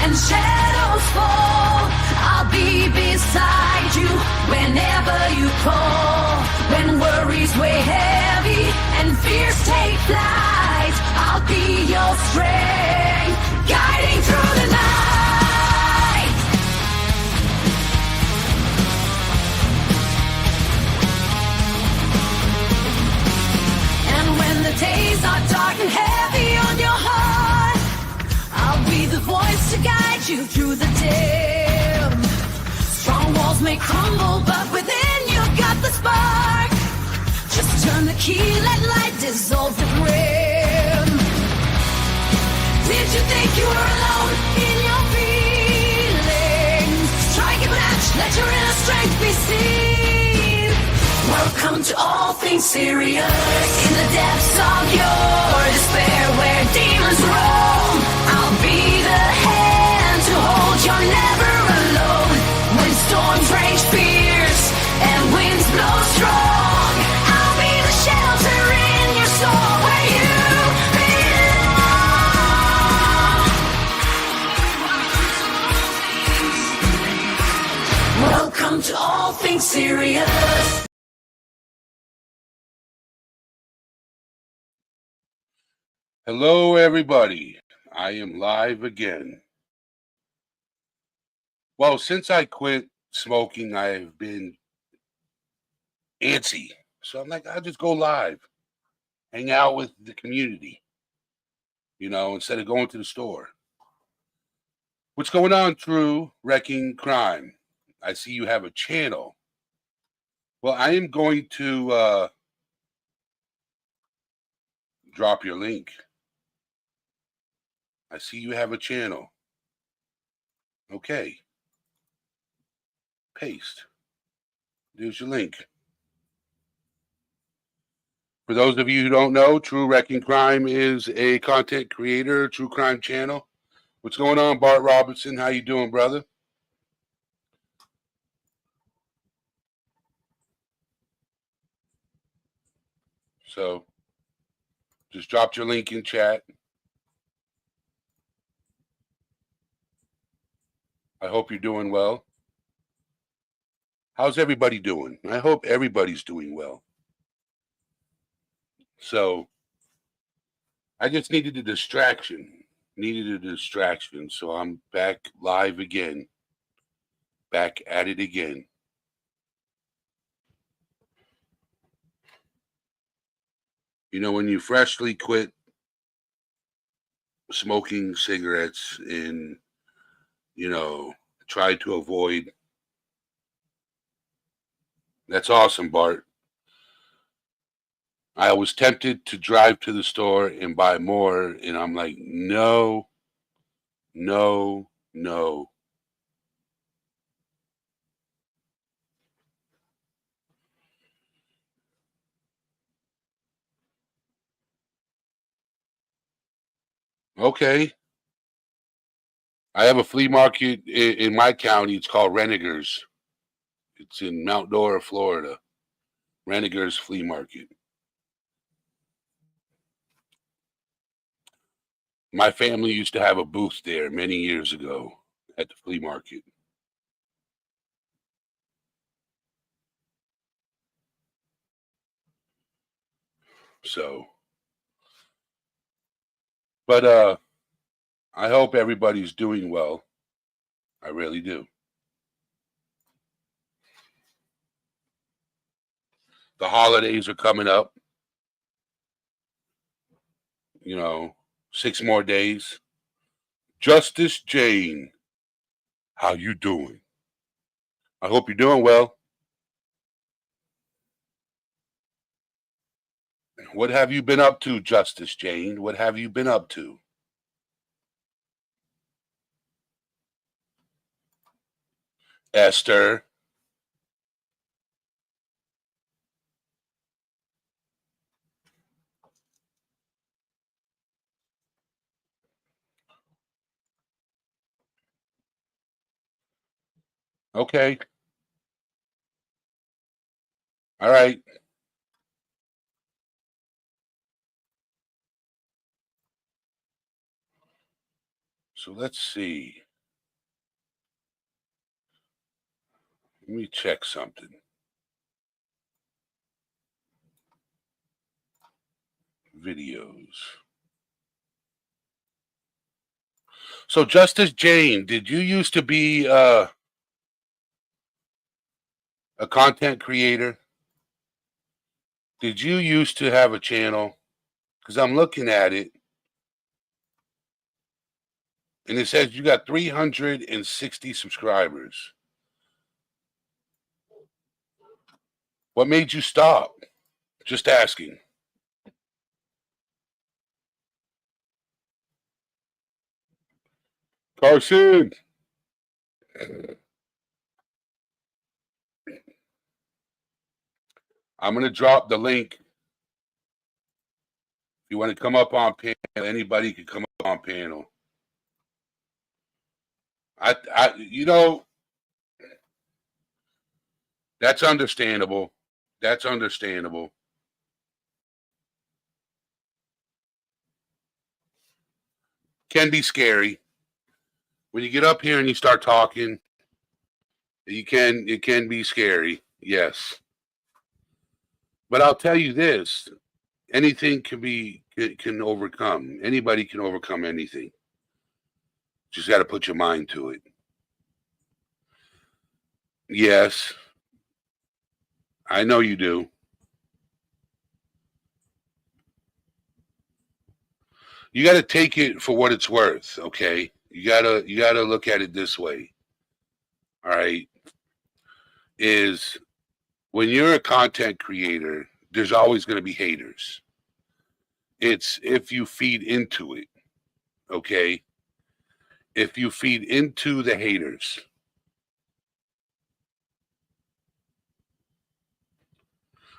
and shadows fall, I'll be beside you whenever you call. When worries weigh heavy and fears take flight, I'll be your strength, guiding through the night. And when the days are dark and heavy on your heart, I'll be the voice to guide you through the dim. Strong walls may crumble, but within you've got the spark. Just turn the key, let light dissolve the grim. Did you think you were alone in your feelings? Strike a match, let your inner strength be seen. Welcome to all things serious. In the depths of your despair, where demons roam, I'll be the hand to hold. You're never alone. When storms rage fierce and winds blow strong, I'll be the shelter in your soul where you belong. Welcome to all things serious. Hello, everybody. I am live again. Well, since I quit smoking, I've been antsy. So I'm like, I'll just go live, hang out with the community, instead of going to the store. What's going on, True Wrecking Crime? I see you have a channel. Well, I am going to drop your link. I see you have a channel. Okay. Paste. There's your link. For those of you who don't know, True Wrecking Crime is a content creator, true crime channel. What's going on, Bart Robertson? How you doing, brother? So, just dropped your link in chat. I hope you're doing well. How's everybody doing? I hope everybody's doing well. So, I just needed a distraction. So I'm back live again. Back at it again. When you freshly quit smoking cigarettes and, try to avoid. That's awesome, Bart. I was tempted to drive to the store and buy more, and I'm like, no. Okay. I have a flea market in my county. It's called Renegers. It's in Mount Dora, Florida. Renegers Flea Market. My family used to have a booth there many years ago at the flea market. So, but I hope everybody's doing well. I really do. The holidays are coming up. 6 more days. Justice Jane, how you doing? I hope you're doing well. What have you been up to, Justice Jane? What have you been up to? Esther. Okay. All right. So let's see. Let me check something. Videos. So, Justice Jane, did you used to be a content creator? Did you used to have a channel? Because I'm looking at it, and it says you got 360 subscribers. What made you stop? Just asking. Carson. I'm going to drop the link. If you want to come up on panel, anybody can come up on panel. You know, that's understandable. That's understandable. Can be scary. When you get up here and you start talking, it can be scary. Yes. But I'll tell you this, anything can overcome. Anybody can overcome anything. Just got to put your mind to it. Yes. I know you do. You got to take it for what it's worth, okay? You got to look at it this way. All right? Is when you're a content creator, there's always going to be haters. It's if you feed into it, okay? If you feed into the haters.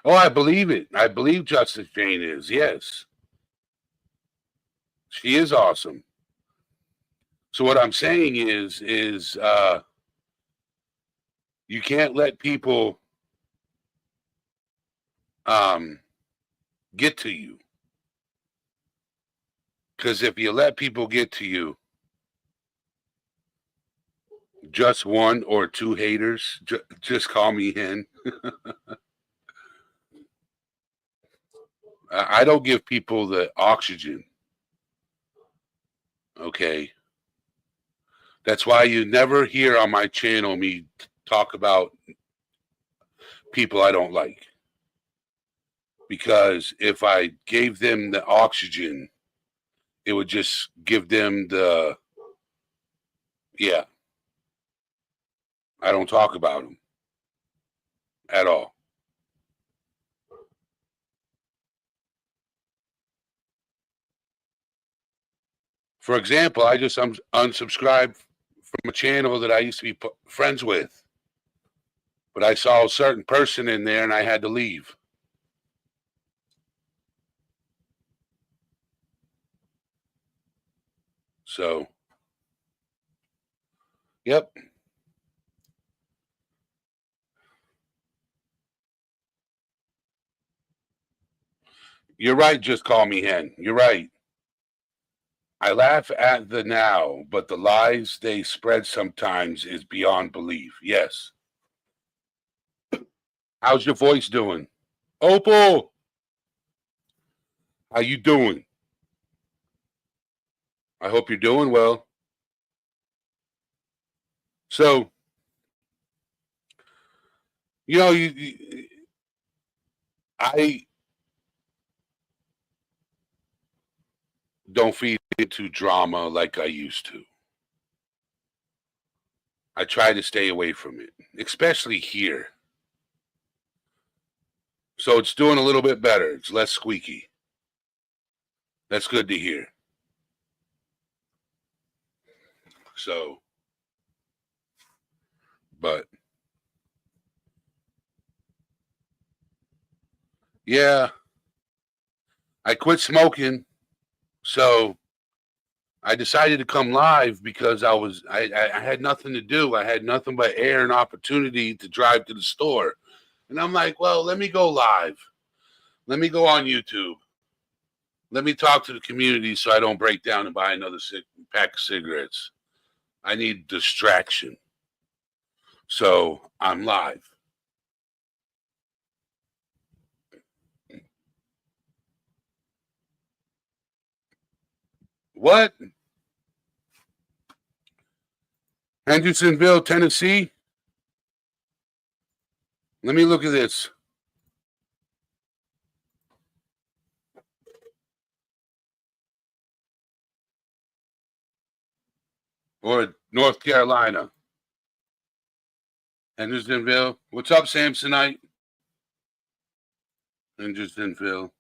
Oh, I believe it. I believe Justice Jane is. Yes. She is awesome. So what I'm saying is you can't let people get to you. Because if you let people get to you, just one or two haters, just call me hen. I don't give people the oxygen. Okay. That's why you never hear on my channel me talk about people I don't like. Because if I gave them the oxygen, it would just give them the, yeah. I don't talk about them at all. For example, I just unsubscribed from a channel that I used to be friends with. But I saw a certain person in there and I had to leave. So, yep. You're right, just call me hen. You're right. I laugh at the now, but the lies they spread sometimes is beyond belief. Yes. How's your voice doing? Opal, how you doing? I hope you're doing well. So, you know, I don't feed into drama like I used to. I try to stay away from it, especially here. So it's doing a little bit better. It's less squeaky. That's good to hear. So, but yeah, I quit smoking. So I decided to come live because I had nothing to do. I had nothing but air and opportunity to drive to the store. And I'm like, well, let me go live. Let me go on YouTube. Let me talk to the community so I don't break down and buy another pack of cigarettes. I need distraction. So I'm live. What? Hendersonville, Tennessee? Let me look at this. Or North Carolina. Hendersonville. What's up, Samsonite? Hendersonville.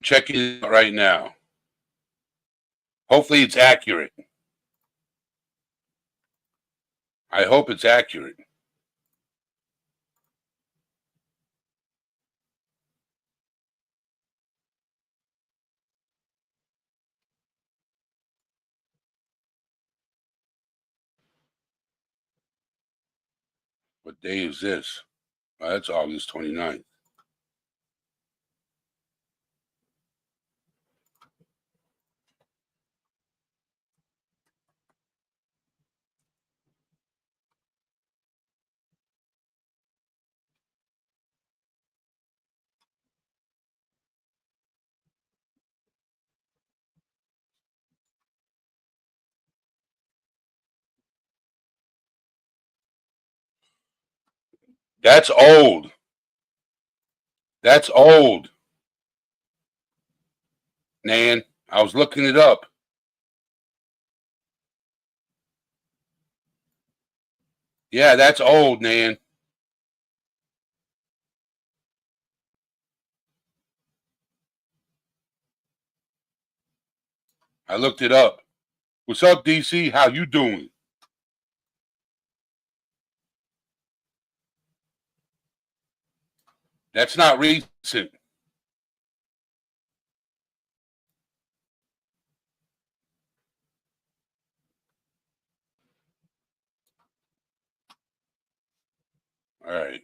Checking it out right now. Hopefully it's accurate. I hope it's accurate. What day is this? Oh, that's August 29th. That's old. That's old. Nan, I was looking it up. Yeah, that's old, Nan. I looked it up. What's up, DC? How you doing? That's not recent. All right.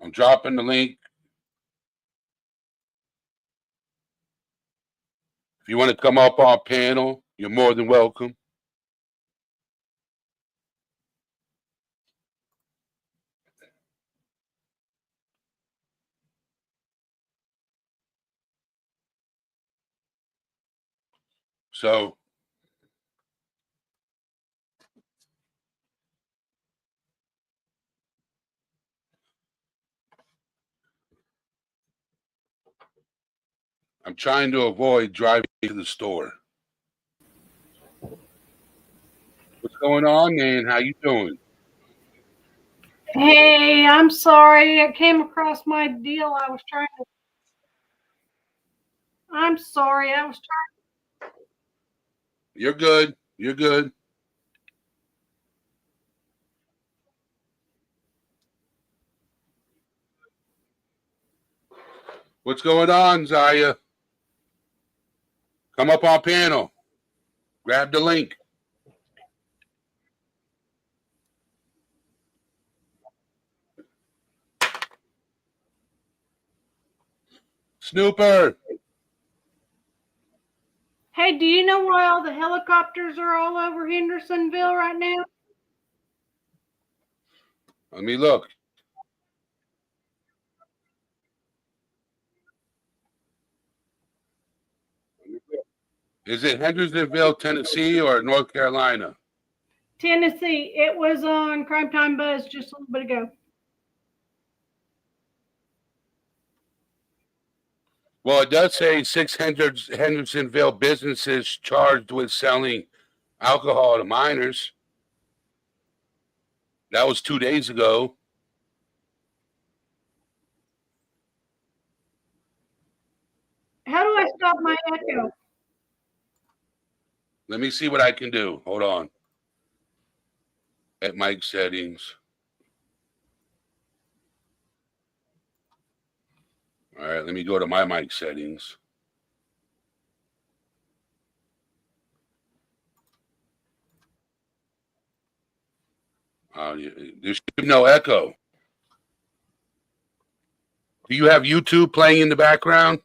I'm dropping the link. If you want to come up on panel, you're more than welcome. So I'm trying to avoid driving to the store. What's going on, Nan? How you doing? Hey, I'm sorry. I came across my deal. I'm sorry. I was trying. You're good. You're good. What's going on, Zaya? Come up on panel. Grab the link. Snooper. Hey, do you know why all the helicopters are all over Hendersonville right now? Let me look. Is it Hendersonville, Tennessee, or North Carolina? Tennessee. It was on Crime Time Buzz just a little bit ago. Well, it does say 600 Hendersonville businesses charged with selling alcohol to minors. That was 2 days ago. stop my echo. Let me see what I can do. Hold on. At mic settings. All right, let me go to my mic settings. There's no echo. Do you have YouTube playing in the background?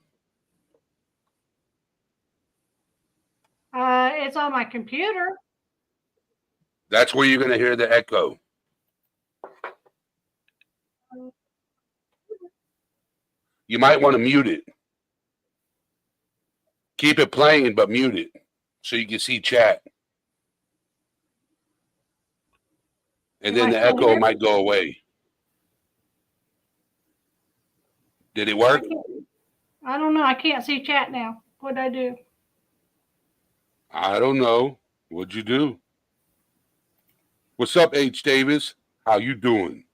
It's on my computer. That's where you're going to hear the echo. You might want to mute it. Keep it playing, but mute it so you can see chat. And then the echo might go away. Did it work? I don't know. I can't see chat now. What'd I do? I don't know. What'd you do? What's up, H. Davis? How you doing?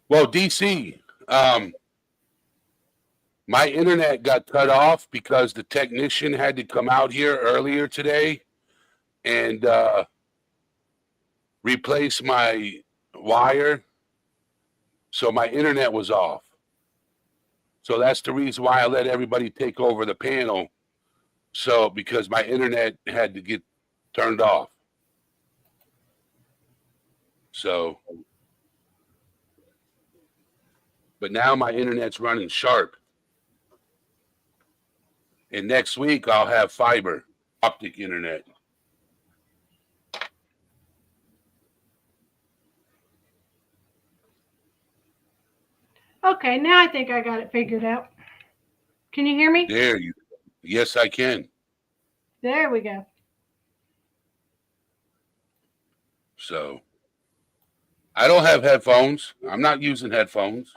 Well, DC, my internet got cut off because the technician had to come out here earlier today and replace my wire. So my internet was off. So that's the reason why I let everybody take over the panel. So because my internet had to get turned off. So, but now my internet's running sharp. And next week I'll have fiber optic internet. Okay, now I think I got it figured out. Can you hear me? There you go. Yes, I can. There we go. So I don't have headphones. I'm not using headphones.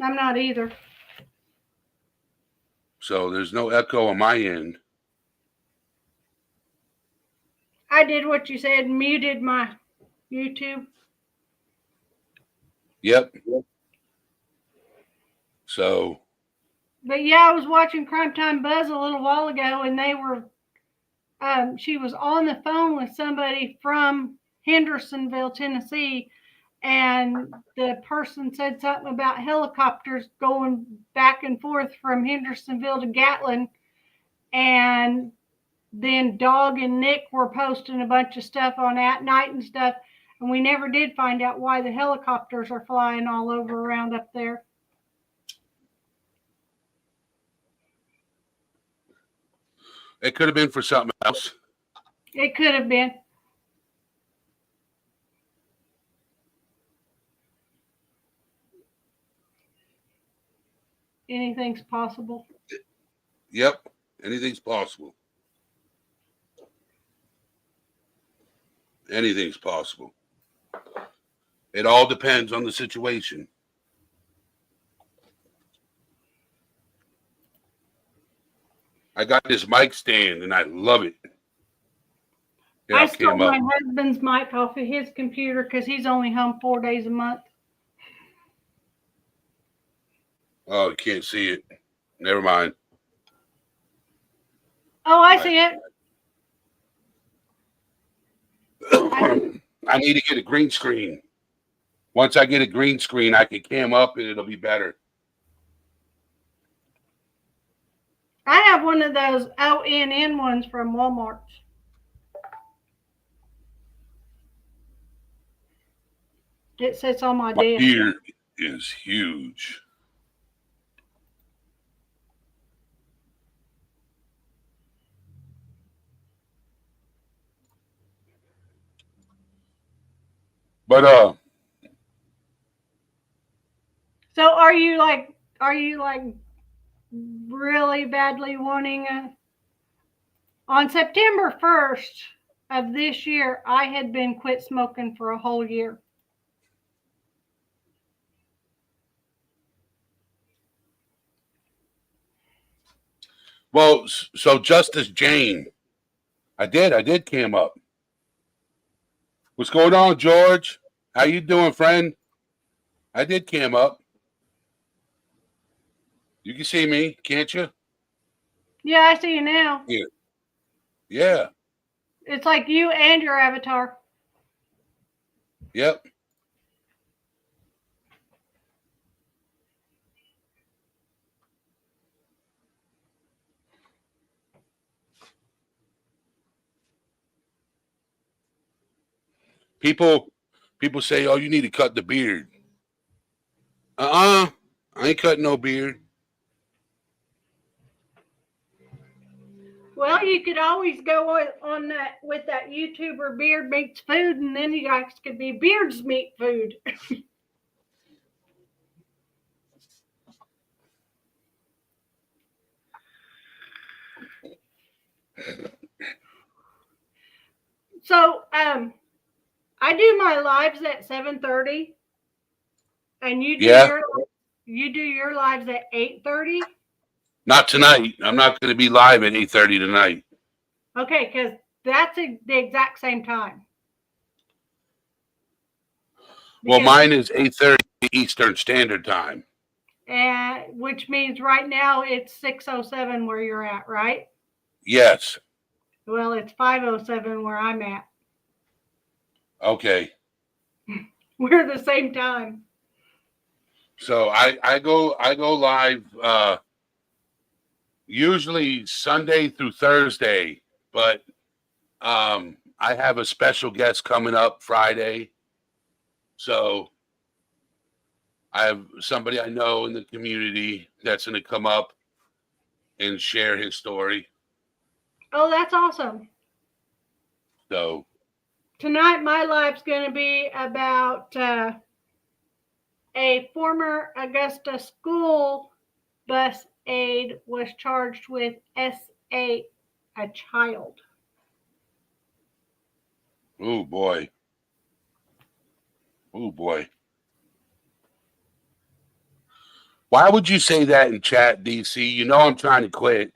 I'm not either. So there's no echo on my end. I did what you said, muted my YouTube. Yep. So. But yeah, I was watching Crime Time Buzz a little while ago, and they were, she was on the phone with somebody from Hendersonville, Tennessee, and the person said something about helicopters going back and forth from Hendersonville to Gatlin, and then Dog and Nick were posting a bunch of stuff on At Night and stuff, and we never did find out why the helicopters are flying all over around up there. It could have been for something else. It could have been. Anything's possible. Yep. Anything's possible. Anything's possible. It all depends on the situation. I got this mic stand and I love it. I stole my husband's mic off of his computer because he's only home 4 days a month. Oh, you can't see it. Never mind. Oh, I see it. I need to get a green screen. Once I get a green screen, I can cam up and it'll be better. I have one of those ONN ones from Walmart. It sits on my desk. My beard is huge. But So are you like really badly wanting on September 1st of this year, I had been quit smoking for a whole year. well, so Justice Jane, I did cam up. What's going on, George? How you doing, friend? I did cam up. You can see me, can't you? Yeah, I see you now. Yeah. Yeah. It's like you and your avatar. Yep. People say, "Oh, you need to cut the beard." I ain't cutting no beard. Well, you could always go on that with that YouTuber Beard Meets Food, and then you guys could be Beards Meet Food. So, I do my lives at 7:30, and you do your lives at 8:30. Not tonight. I'm not going to be live at 8:30 tonight. Okay, because that's the exact same time. Well, mine is 8:30 Eastern Standard Time. Which means right now it's 6:07 where you're at, right? Yes. Well, it's 5:07 where I'm at. Okay. We're the same time. So I go live usually Sunday through Thursday, but I have a special guest coming up Friday. So I have somebody I know in the community that's going to come up and share his story. Oh, that's awesome. So Tonight, my live's going to be about a former Augusta school bus aide was charged with SA a child. oh boy. Oh boy. Why would you say that in chat, DC? You know I'm trying to quit.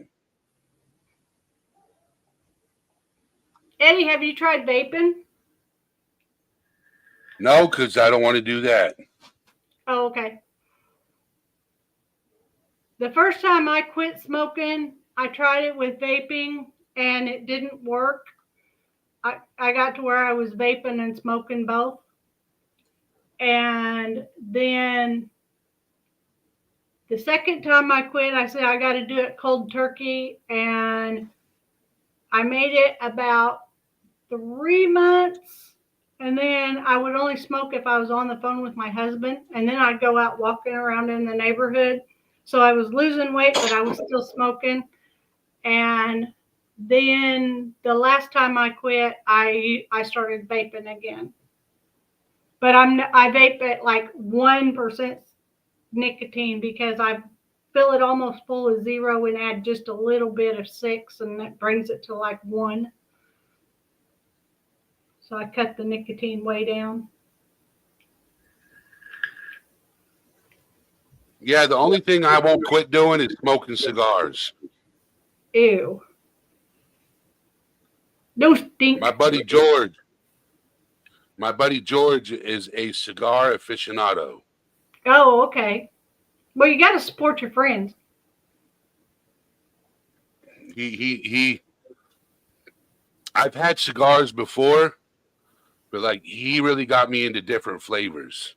Eddie, have you tried vaping? No, because I don't want to do that. Oh, okay. The first time I quit smoking, I tried it with vaping and it didn't work. I got to where I was vaping and smoking both. And then the second time I quit, I said I got to do it cold turkey. And I made it about 3 months. And then I would only smoke if I was on the phone with my husband. And then I'd go out walking around in the neighborhood. So I was losing weight, but I was still smoking. And then the last time I quit, I started vaping again. But I vape at like 1% nicotine because I fill it almost full of 0 and add just a little bit of 6, and that brings it to like 1. So I cut the nicotine way down. Yeah, the only thing I won't quit doing is smoking cigars. Ew. No stink. My buddy George is a cigar aficionado. Oh, okay. Well, you got to support your friends. I've had cigars before, but like he really got me into different flavors.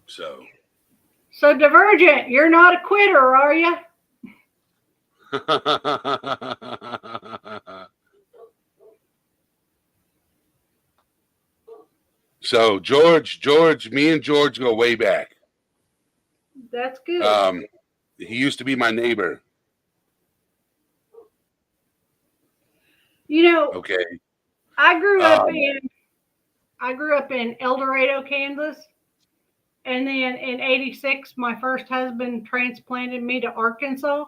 So Divergent, you're not a quitter, are you? So George, me and George go way back. That's good. He used to be my neighbor. You know, okay. I grew up in El Dorado, Kansas. And then in 86, my first husband transplanted me to Arkansas.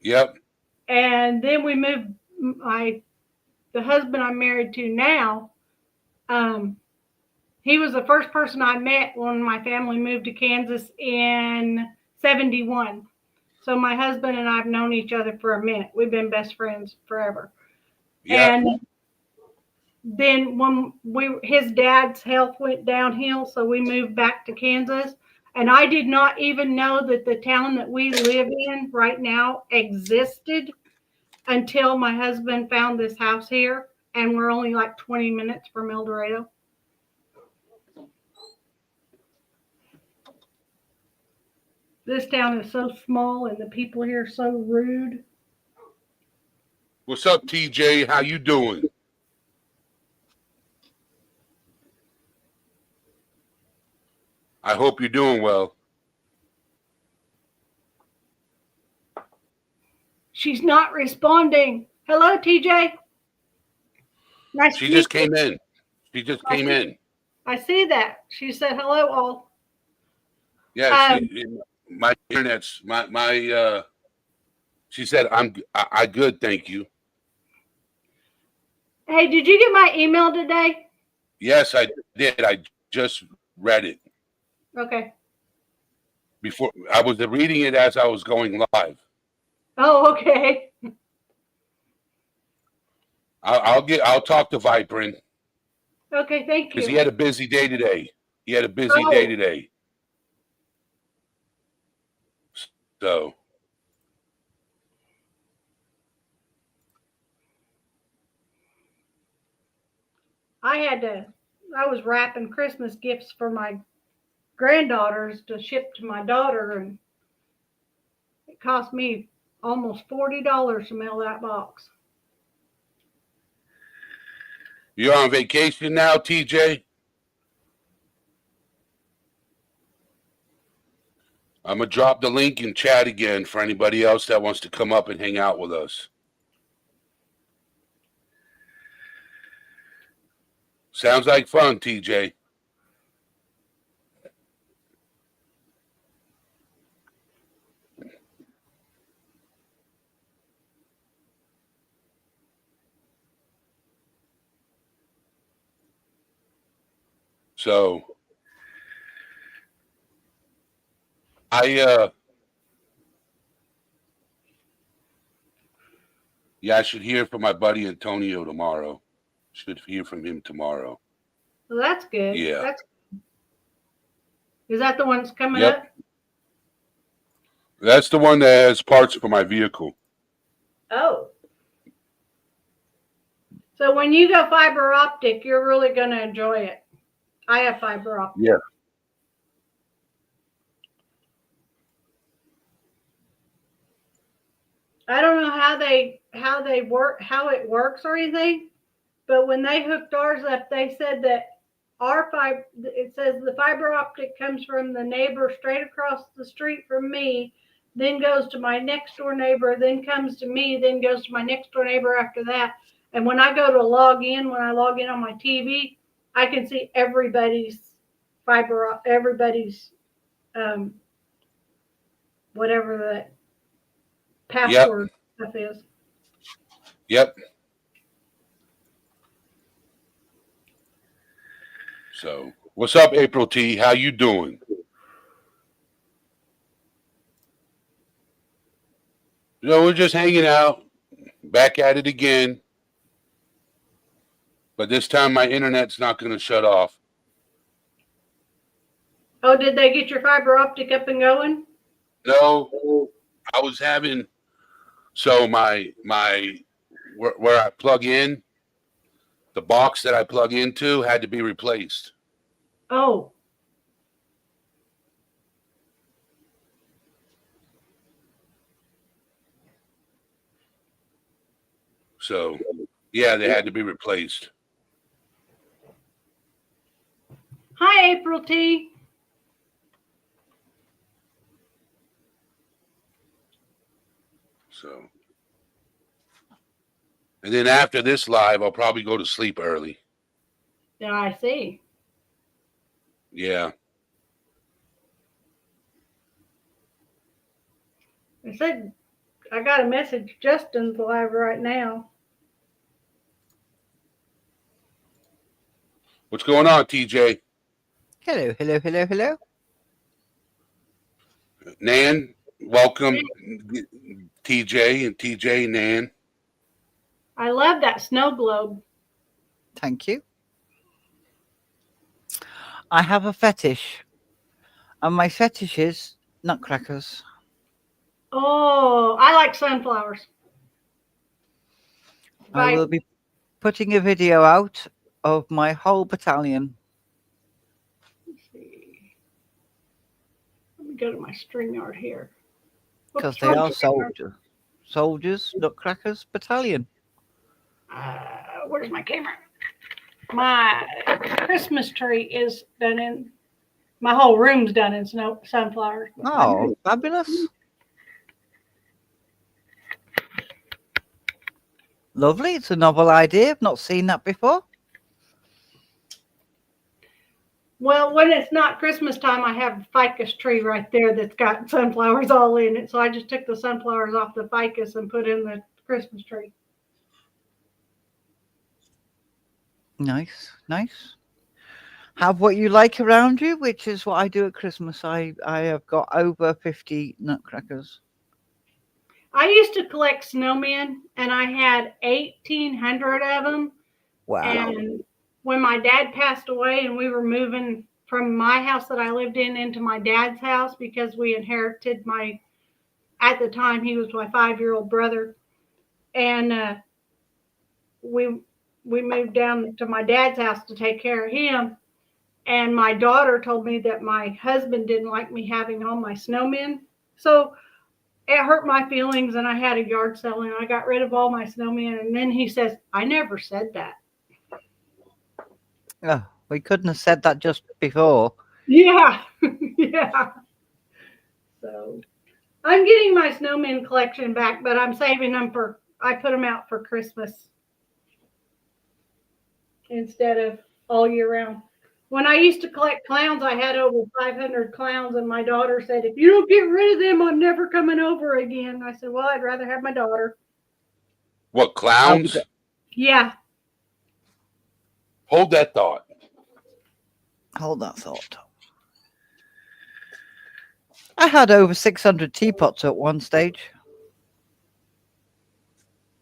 Yep. And then we moved, the husband I'm married to now, he was the first person I met when my family moved to Kansas in 71. So my husband and I have known each other for a minute. We've been best friends forever. Yep. And then when his dad's health went downhill, so we moved back to Kansas. And I did not even know that the town that we live in right now existed until my husband found this house here. And we're only like 20 minutes from El Dorado. This town is so small and the people here are so rude. What's up, TJ? How you doing? I hope you're doing well. She's not responding. Hello, TJ. Nice She to just meet you. came in. She just came in. I see that. She said hello, all. Yeah, my internet's she said I good, thank you. Hey, did you get my email today? Yes, I did. I just read it. Okay. Before I was reading it as I was going live. Oh, okay. I'll talk to Vibrant. Okay, thank you. Because he had a busy day today. So I was wrapping Christmas gifts for my granddaughters to ship to my daughter, and it cost me almost $40 to mail that box. you're on vacation now, TJ? I'm going to drop the link in chat again for anybody else that wants to come up and hang out with us. Sounds like fun, TJ. So I should hear from my buddy Antonio tomorrow. Should hear from him tomorrow. Well, that's good. Yeah. Is that the one that's coming up? That's the one that has parts for my vehicle. Oh. So when you go fiber optic, you're really going to enjoy it. I have fiber optic. Yeah. I don't know how it works or anything, but when they hooked ours up, they said that it says the fiber optic comes from the neighbor straight across the street from me, then goes to my next door neighbor, then comes to me, then goes to my next door neighbor after that. And when I go to log in on my TV, I can see everybody's whatever the password stuff is. Yep. So, what's up, April T? How you doing? We're just hanging out, back at it again. But this time my internet's not going to shut off. Oh, did they get your fiber optic up and going? No, I was having, so my where I plug in, the box that I plug into had to be replaced. Oh. So, yeah, they had to be replaced. Hi, April T. So, and then after this live, I'll probably go to sleep early. Yeah, I see. Yeah. I said, I got a message. Justin's live right now. What's going on, TJ? Hello, hello, hello, hello. Nan, welcome, TJ and TJ, Nan. I love that snow globe. Thank you. I have a fetish And my fetish is nutcrackers. Oh, I like sunflowers. I will be putting a video out of my whole battalion. Let's see. Let me go to my StreamYard here. Because Whoops, they wrong are StreamYard. soldiers, nutcrackers, battalion. Where's my camera? My Christmas tree is done in. My whole room's done in sunflowers. Oh, fabulous. Lovely. It's a novel idea. I've not seen that before. Well, when it's not Christmas time, I have a ficus tree right there that's got sunflowers all in it. So I just took the sunflowers off the ficus and put in the Christmas tree. Nice, nice. Have what you like around you, which is what I do at Christmas. I have got over 50 nutcrackers. I used to collect snowmen, and I had 1,800 of them. Wow. And when my dad passed away and we were moving from my house that I lived in into my dad's house because we inherited at the time, he was my 5-year-old brother. And we moved down to my dad's house to take care of him. And my daughter told me that my husband didn't like me having all my snowmen. So it hurt my feelings, and I had a yard sale, and I got rid of all my snowmen. And then he says, I never said that. Oh, we couldn't have said that just before. Yeah. Yeah. So I'm getting my snowman collection back, but I'm saving them I put them out for Christmas instead of all year round. When I used to collect clowns, I had over 500 clowns, and my daughter said, if you don't get rid of them, I'm never coming over again. I said, well, I'd rather have my daughter. What, clowns? Yeah. Hold that thought. Hold that thought. I had over 600 teapots at one stage.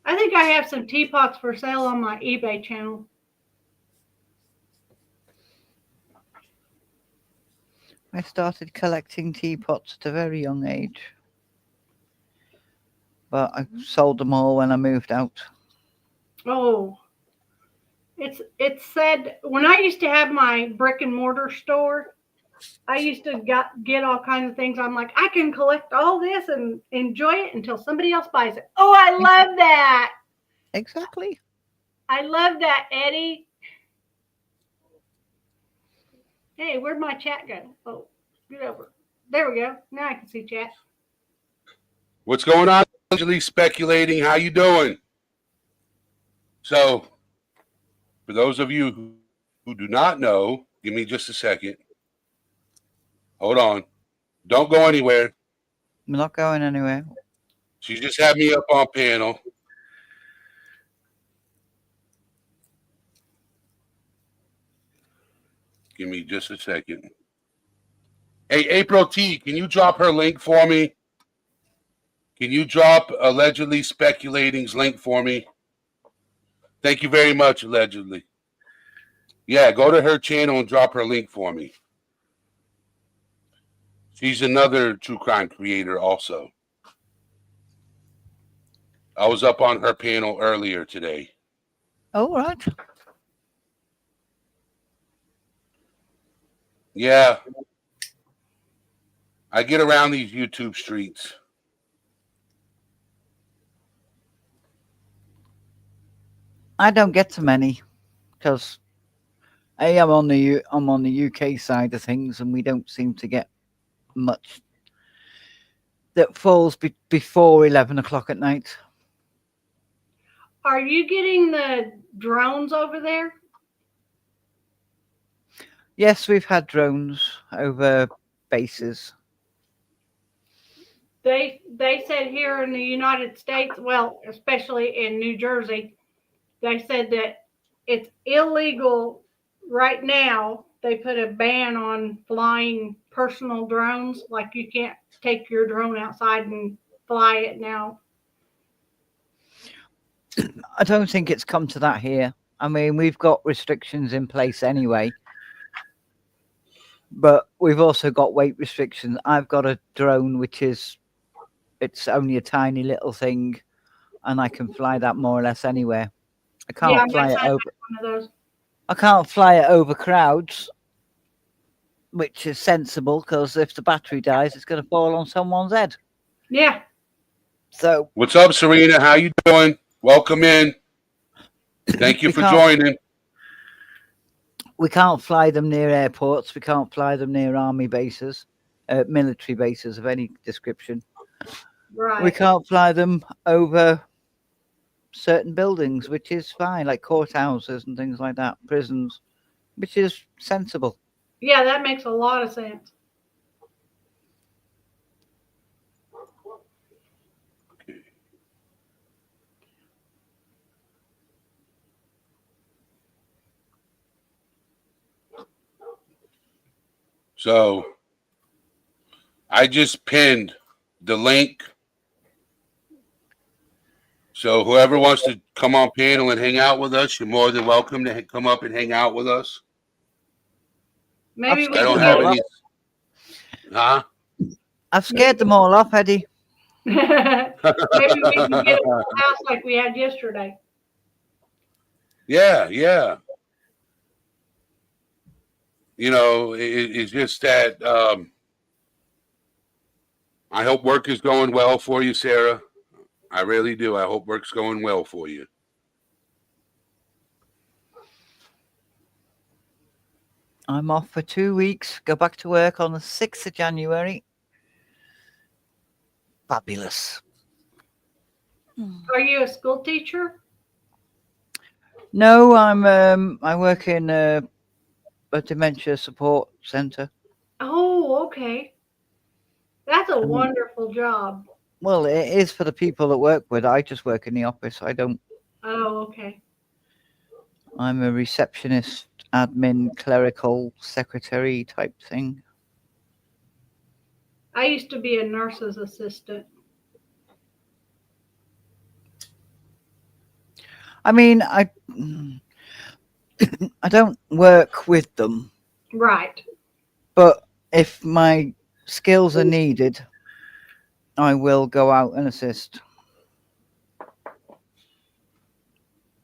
I think I have some teapots for sale on my eBay channel. I started collecting teapots at a very young age. But I sold them all when I moved out. Oh, it's said when I used to have my brick and mortar store, I used to get all kinds of things. I'm like, I can collect all this and enjoy it until somebody else buys it. Oh, I love that. Exactly. I love that, Eddie. Hey, where'd my chat go? Oh, get over. There we go. Now I can see chat. What's going on? Allegedly speculating. How you doing? So, for those of you who do not know, give me just a second. Hold on. Don't go anywhere. I'm not going anywhere. She just had me up on panel. Give me just a second. Hey, April T, can you drop her link for me? Can you drop Allegedly Speculating's link for me? Thank you very much, Allegedly. Yeah, go to her channel and drop her link for me. She's another true crime creator also. I was up on her panel earlier today. Oh, right. Yeah. I get around these YouTube streets. I don't get to many because I'm on the UK side of things, and we don't seem to get much that falls before 11 o'clock at night. Are you getting the drones over there? Yes, we've had drones over bases. They said here in the United States, well, especially in New Jersey, they said that it's illegal right now. They put a ban on flying personal drones. Like you can't take your drone outside and fly it now. I don't think it's come to that here. I mean, we've got restrictions in place anyway. But we've also got weight restrictions. I've got a drone, which is it's only a tiny little thing, and I can fly that more or less anywhere. I Yeah, can't my fly it son had over. one of those. I can't fly it over crowds, which is sensible because if the battery dies, it's going to fall on someone's head. Yeah. So What's up, Serena? How you doing? Welcome in. Thank you we for can't joining. we can't fly them near airports. We can't fly them near army bases, military bases of any description. Right. We can't fly them over certain buildings, which is fine, like courthouses and things like that, prisons, which is sensible. Yeah, that makes a lot of sense. So I just pinned the link. So whoever wants to come on panel and hang out with us, you're more than welcome to come up and hang out with us. Maybe we I don't can have get any. Huh? I've scared them all off, Eddie. maybe we can get a house like we had yesterday. Yeah, yeah. It's just that I hope work is going well for you, Sarah. I really do. I hope work's going well for you. I'm off for 2 weeks. Go back to work on the 6th of January. Fabulous. Are you a school teacher? No, I work in a dementia support centre. Oh, okay. That's a wonderful job. Well, it is for the people that work with. I just work in the office. I don't. Oh, okay. I'm a receptionist, admin, clerical, secretary type thing. I used to be a nurse's assistant. I mean, I don't work with them, Right. but if my skills are needed, I will go out and assist.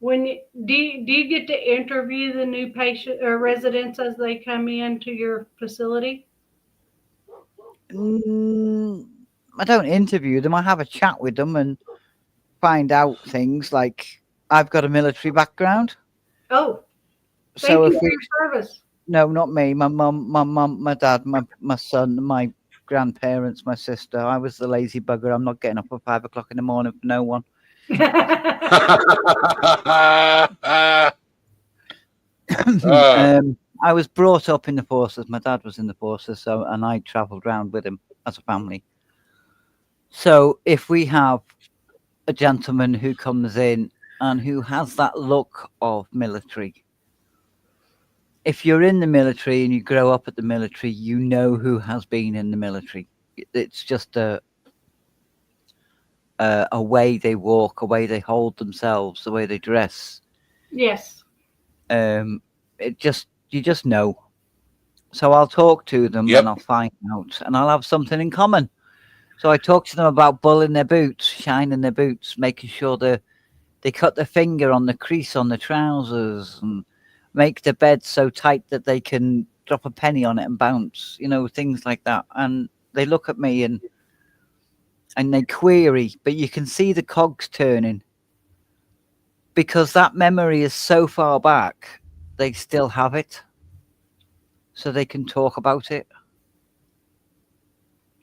Do you get to interview the new patient or residents as they come into your facility? I don't interview them. I have a chat with them and find out things like I've got a military background. Oh, thank So you if for we your service. no, not me, my mum, my dad, my son, my grandparents, my sister. I was the lazy bugger. I'm not getting up at 5 o'clock in the morning for no one. I was brought up in the forces. My dad was in the forces, and I travelled around with him as a family. So if we have a gentleman who comes in and who has that look of military, if you're in the military and you grow up at the military, you know who has been in the military. It's just a way they walk, a way they hold themselves, the way they dress. Yes. You just know. So I'll talk to them Yep. and I'll find out, and I'll have something in common. So I talk to them about bulling their boots, shining their boots, making sure they cut their finger on the crease on the trousers, and make the bed so tight that they can drop a penny on it and bounce. Things like that. And they look at me and they query, but you can see the cogs turning because that memory is so far back. They still have it, so they can talk about it.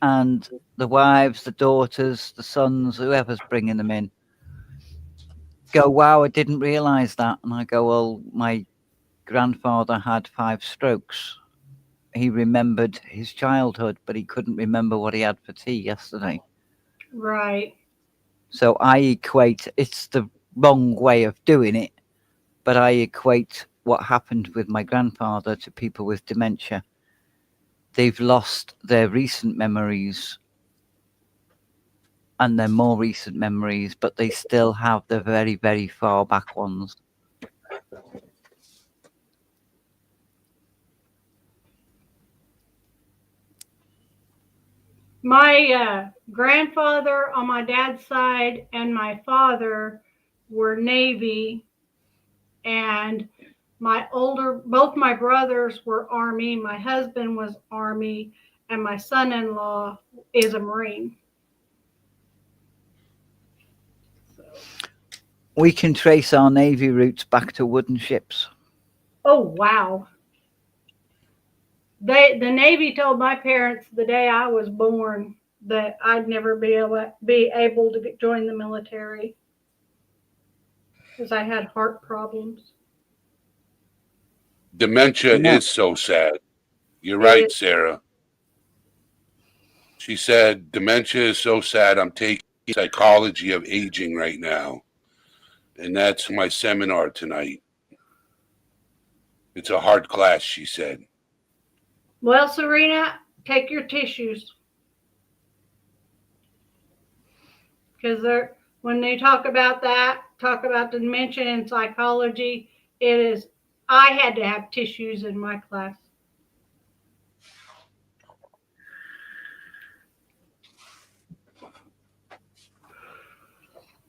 And the wives, the daughters, the sons, whoever's bringing them in, go, wow, I didn't realise that. And I go, well, my grandfather had 5 strokes. He remembered his childhood, but he couldn't remember what he had for tea yesterday. Right. So I equate, it's the wrong way of doing it, but I equate what happened with my grandfather to people with dementia. They've lost their recent memories and their more recent memories, but they still have the very, very far back ones. My grandfather on my dad's side and my father were Navy, and both my brothers were Army. My husband was Army, and my son-in-law is a Marine. We can trace our Navy roots back to wooden ships. Oh, wow. The Navy told my parents the day I was born that I'd never be able to join the military because I had heart problems. Dementia Yeah. is so sad. You're It right, is. Sarah. She said, dementia is so sad. I'm taking psychology of aging right now. And that's my seminar tonight. It's a hard class, she said. Well, Serena, take your tissues. Because when they talk about dementia and psychology, I had to have tissues in my class.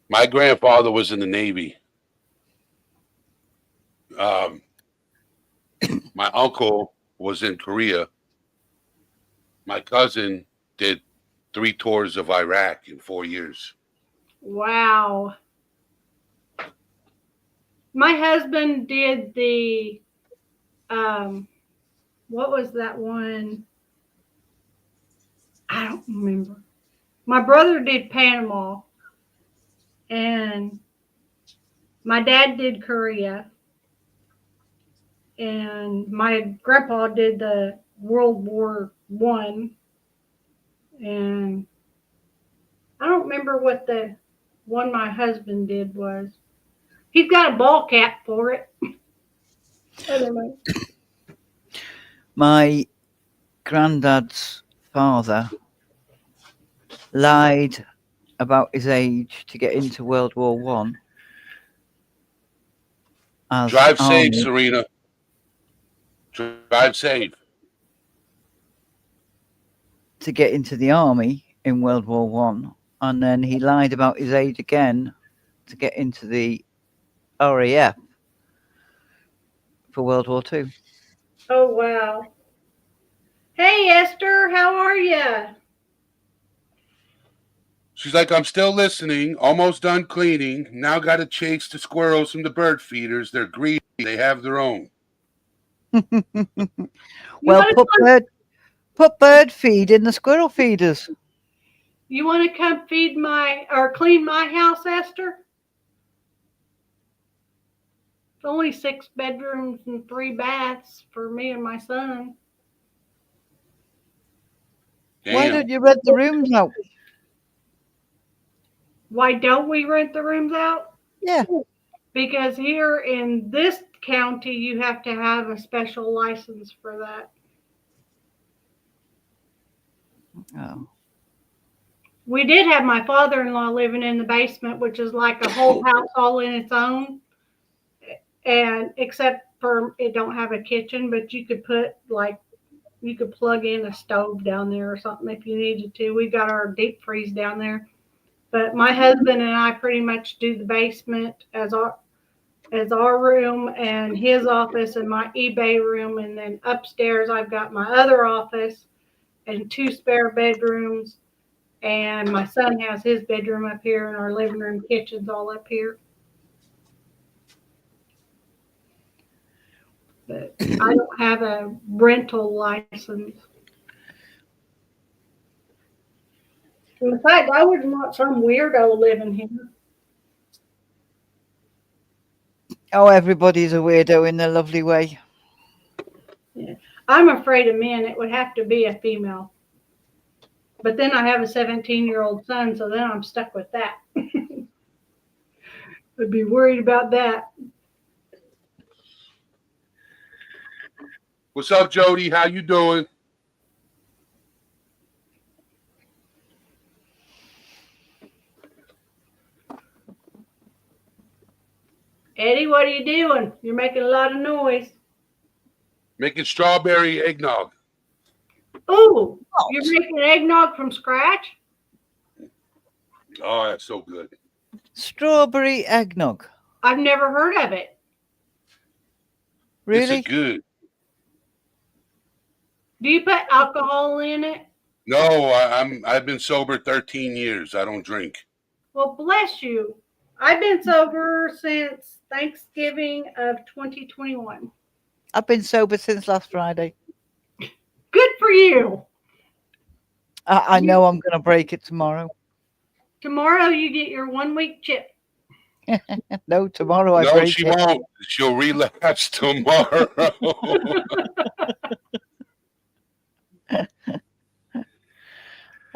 My grandfather was in the Navy. My uncle was in Korea. My cousin did 3 tours of Iraq in 4 years. Wow. My husband did the, what was that one? I don't remember. My brother did Panama, and my dad did Korea, and my grandpa did the World War I, and I don't remember what the one my husband did was. He's got a ball cap for it. I don't know. My granddad's father lied about his age to get into World War One. Drive safe, Serena. Drive safe. To get into the army in World War One, and then he lied about his age again to get into the RAF for World War Two. Oh, wow. Hey, Esther, how are you? She's like, I'm still listening, almost done cleaning. Now got to chase the squirrels from the bird feeders. They're greedy. They have their own. Well, put bird feed in the squirrel feeders. You want to come clean my house, Esther? It's only 6 bedrooms and 3 baths for me and my son. Damn. Why don't you rent the rooms out? Why don't we rent the rooms out? Yeah. Because here in this county, you have to have a special license for that. Oh. We did have my father-in-law living in the basement, which is like a whole house all in its own. And except for it don't have a kitchen, but you could plug in a stove down there or something if you needed to. We got our deep freeze down there. But my husband and I pretty much do the basement as our room and his office and my eBay room. And then upstairs, I've got my other office and 2 spare bedrooms. And my son has his bedroom up here, and our living room kitchen's all up here. But I don't have a rental license. In fact, I wouldn't want some weirdo living here. Oh, everybody's a weirdo in their lovely way. Yeah. I'm afraid of men. It would have to be a female. But then I have a 17-year-old son, so then I'm stuck with that. I'd be worried about that. What's up, Jody? How you doing? Eddie, what are you doing? You're making a lot of noise. Making strawberry eggnog. Ooh, You're making eggnog from scratch? Oh, that's so good. Strawberry eggnog. I've never heard of it. Really? It's good. Do you put alcohol in it? No, I've been sober 13 years. I don't drink. Well, bless you. I've been sober since Thanksgiving of 2021. I've been sober since last Friday. Good for you. I know I'm going to break it tomorrow. Tomorrow you get your 1 week chip. No, tomorrow I No, break she it. won't. She'll relapse tomorrow.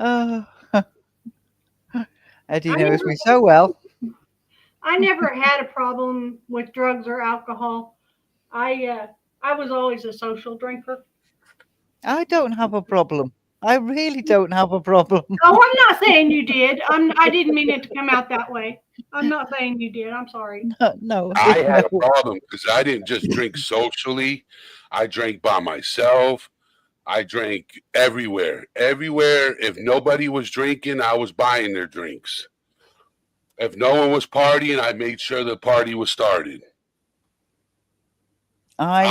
Oh. Eddie I knows never- me so well. I never had a problem with drugs or alcohol. I was always a social drinker. I don't have a problem. I really don't have a problem. Oh, I'm not saying you did. I didn't mean it to come out that way. I'm not saying you did. I'm sorry. No, I had a no. problem because I didn't just drink socially. I drank by myself. I drank everywhere. Everywhere. If nobody was drinking, I was buying their drinks. If no one was partying, I made sure the party was started. I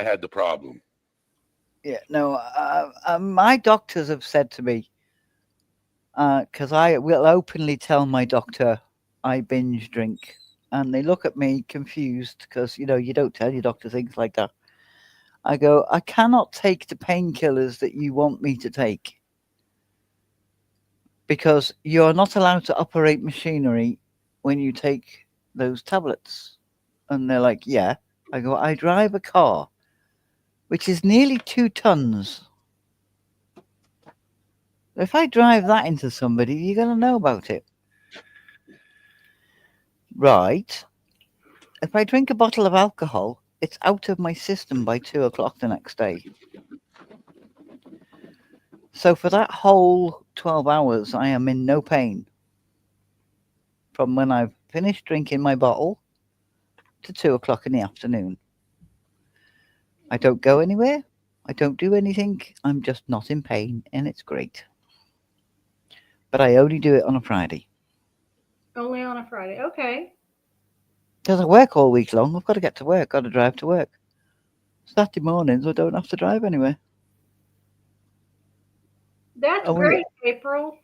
had the problem. Yeah, no. My doctors have said to me, because I will openly tell my doctor I binge drink, and they look at me confused because you don't tell your doctor things like that. I go, I cannot take the painkillers that you want me to take because you're not allowed to operate machinery when you take those tablets. And they're like, yeah. I go, I drive a car, which is nearly 2 tons. If I drive that into somebody, you're going to know about it. Right. If I drink a bottle of alcohol, it's out of my system by 2 o'clock the next day. So for that whole 12 hours, I am in no pain. From when I've finished drinking my bottle to 2 o'clock in the afternoon. I don't go anywhere. I don't do anything. I'm just not in pain, and it's great. But I only do it on a Friday. Only on a Friday. Okay. Because I work all week long. I've got to get to work. Got to drive to work. Saturday mornings, I don't have to drive anywhere. That's Oh, great, April.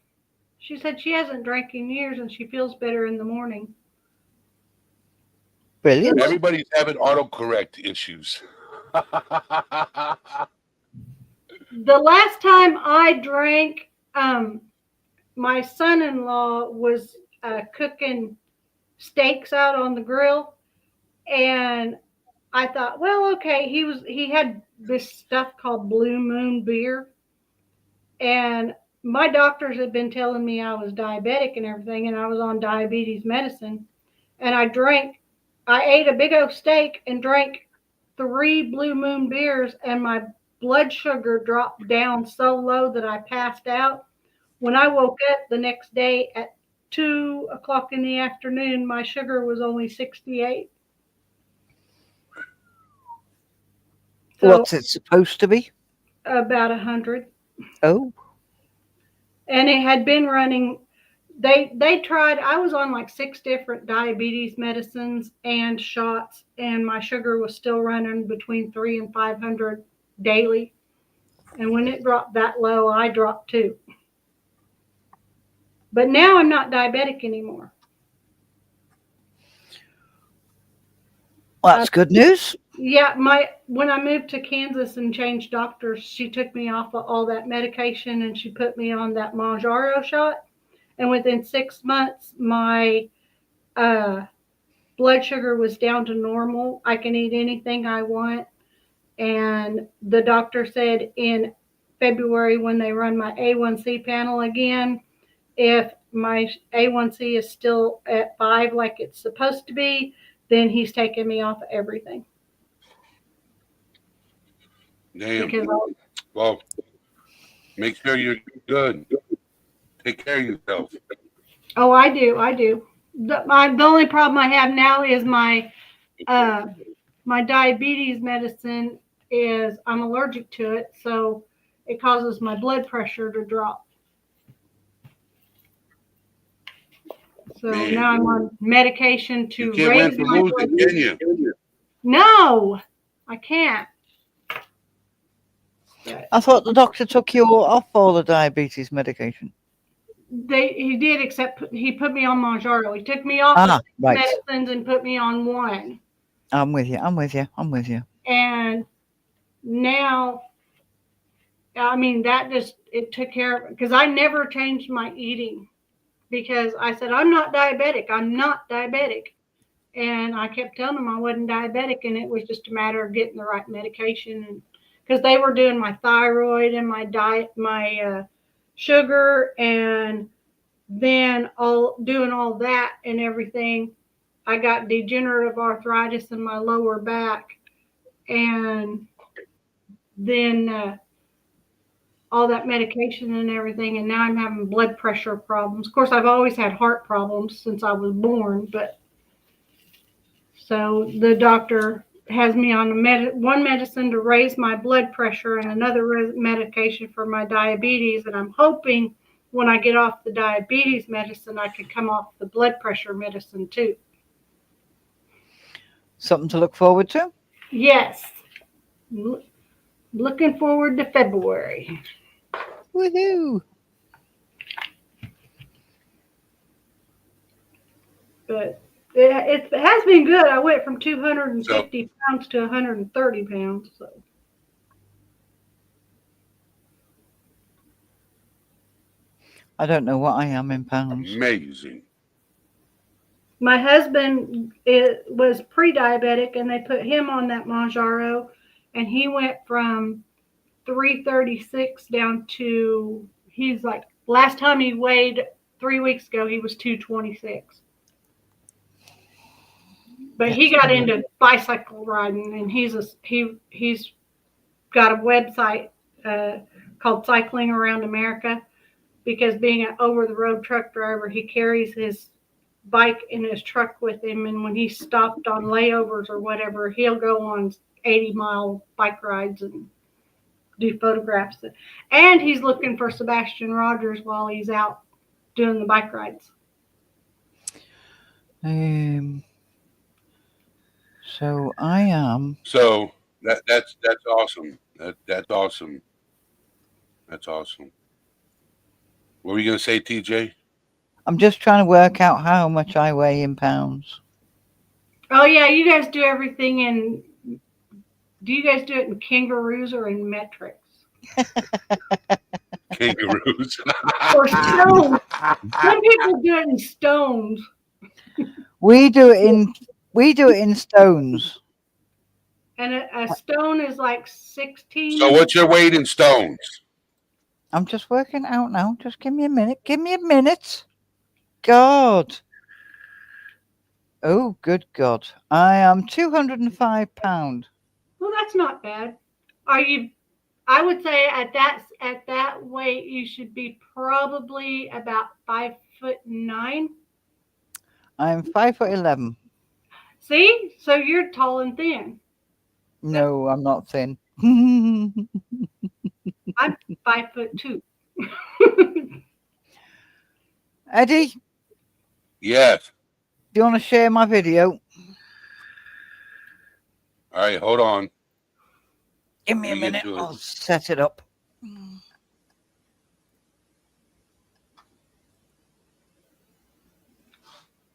She said she hasn't drank in years and she feels better in the morning. Brilliant. Everybody's having autocorrect issues. The last time I drank, my son-in-law was cooking steaks out on the grill, and I thought, well, okay, he had this stuff called Blue Moon beer, and my doctors had been telling me I was diabetic and everything, and I was on diabetes medicine, and I ate a big old steak and drank 3 Blue Moon beers, and my blood sugar dropped down so low that I passed out. When I woke up the next day at 2 o'clock in the afternoon, my sugar was only 68. So What's it supposed to be? about 100. Oh, And it had been running. They tried. I was on like 6 different diabetes medicines and shots, and my sugar was still running between 300 and 500 daily. And when it dropped that low, I dropped too. But now I'm not diabetic anymore. well, that's good news. Yeah, when I moved to Kansas and changed doctors, she took me off of all that medication and she put me on that Mounjaro shot. And within 6 months, my blood sugar was down to normal. I can eat anything I want. And the doctor said in February, when they run my A1C panel again, if my A1C is still at 5 like it's supposed to be, then he's taking me off of everything. Damn. Because Well, make sure you're good. Take care of yourself. oh, I do. The only problem I have now is my my diabetes medicine is I'm allergic to it, so it causes my blood pressure to drop. So Man. now I'm on medication to You can't raise win for my losing, blood can you? No, I can't. But I thought the doctor took you off all the diabetes medication. he did, except he put me on Mounjaro. He took me off the Right. medicines and put me on one. I'm with you. And now, I mean, that just, it took care of it, because I never changed my eating, because I said, I'm not diabetic. And I kept telling them I wasn't diabetic, and it was just a matter of getting the right medication. Because they were doing my thyroid and my diet, my sugar, and then doing all that and everything. I got degenerative arthritis in my lower back, and then all that medication and everything, and now I'm having blood pressure problems. Of course, I've always had heart problems since I was born, but so the doctor has me on one medicine to raise my blood pressure and another medication for my diabetes, and I'm hoping when I get off the diabetes medicine, I could come off the blood pressure medicine too. Something to look forward to? Yes. Looking forward to February. Woohoo! But it has been good. I went from 250 pounds to 130 pounds. So. I don't know what I am in pounds. Amazing. My husband was pre-diabetic, and they put him on that Mounjaro, and he went from 336 down to, he's like, last time he weighed 3 weeks ago, he was 226. But he got into bicycle riding, and he's got a website called Cycling Around America, because being an over-the-road truck driver, he carries his bike in his truck with him, and when he's stopped on layovers or whatever, he'll go on 80-mile bike rides and do photographs. And he's looking for Sebastian Rogers while he's out doing the bike rides. So I am. So that's awesome. That's awesome. That's awesome. What were you gonna say, TJ? I'm just trying to work out how much I weigh in pounds. Oh yeah, you guys do everything in. Do you guys do it in kangaroos or in metrics? Kangaroos. Or stones. Some people do it in stones. We do it in stones. And a stone is like 16. So what's your weight in stones? I'm just working out now. Just give me a minute. God. Oh, good God. I am 205 pounds. Well, that's not bad. I would say at that weight, you should be probably about 5'9". I'm 5'11". See? So you're tall and thin. No, I'm not thin. I'm 5'2". Eddie? Yes. Do you want to share my video? All right, hold on. Give me a minute. I'll set it up.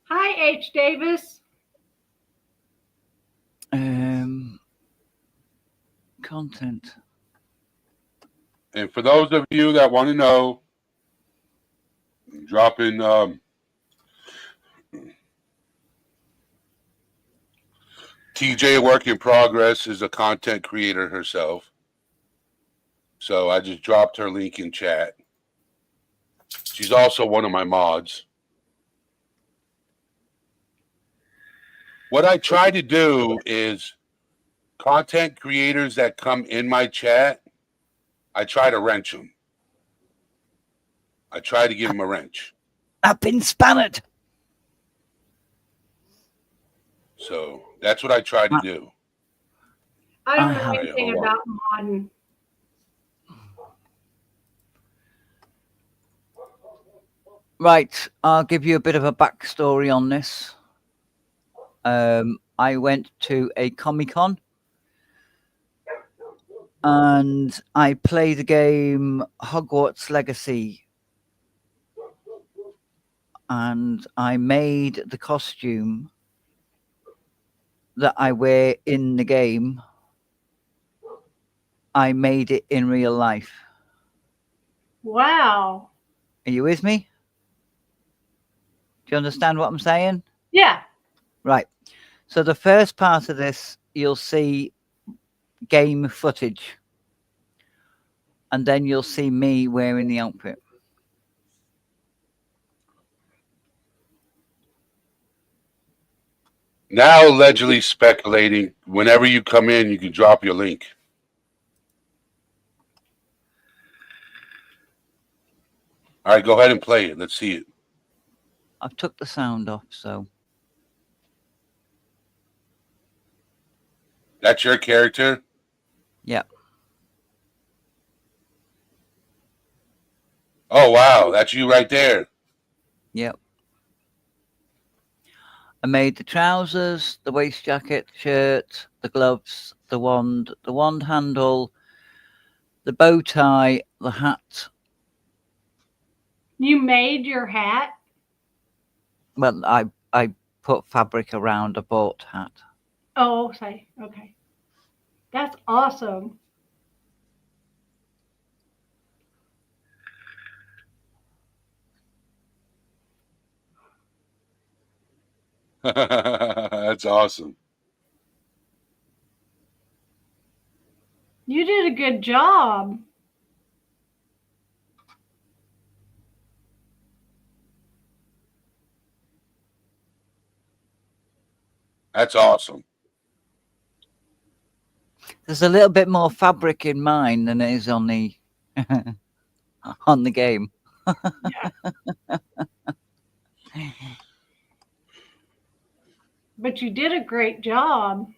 Hi, H. Davis. Content. And for those of you that want to know, drop in TJ Work in Progress is a content creator herself. So I just dropped her link in chat. She's also one of my mods. What I try to do is content creators that come in my chat, I try to wrench them. I try to give them a wrench. I've been spanned. So that's what I try to do. I don't I know have. anything Hold on. about modding. Right, I'll give you a bit of a backstory on this. I went to a Comic-Con and I played the game Hogwarts Legacy, and I made the costume that I wear in the game. I made it in real life. Wow. Are you with me? Do you understand what I'm saying? Yeah. Right. So the first part of this, you'll see game footage, and then you'll see me wearing the outfit. Now, allegedly speculating. Whenever you come in, you can drop your link. All right, go ahead and play it. Let's see it. I've took the sound off, so That's your character? yeah. Oh, wow. That's you right there. Yep. I made the trousers, the waist jacket, shirt, the gloves, the wand handle, the bow tie, the hat. You made your hat? Well, I put fabric around a bought hat. Oh, okay. Okay. That's awesome. That's awesome. You did a good job. That's awesome. There's a little bit more fabric in mine than it is on the on the game. Yeah. But you did a great job.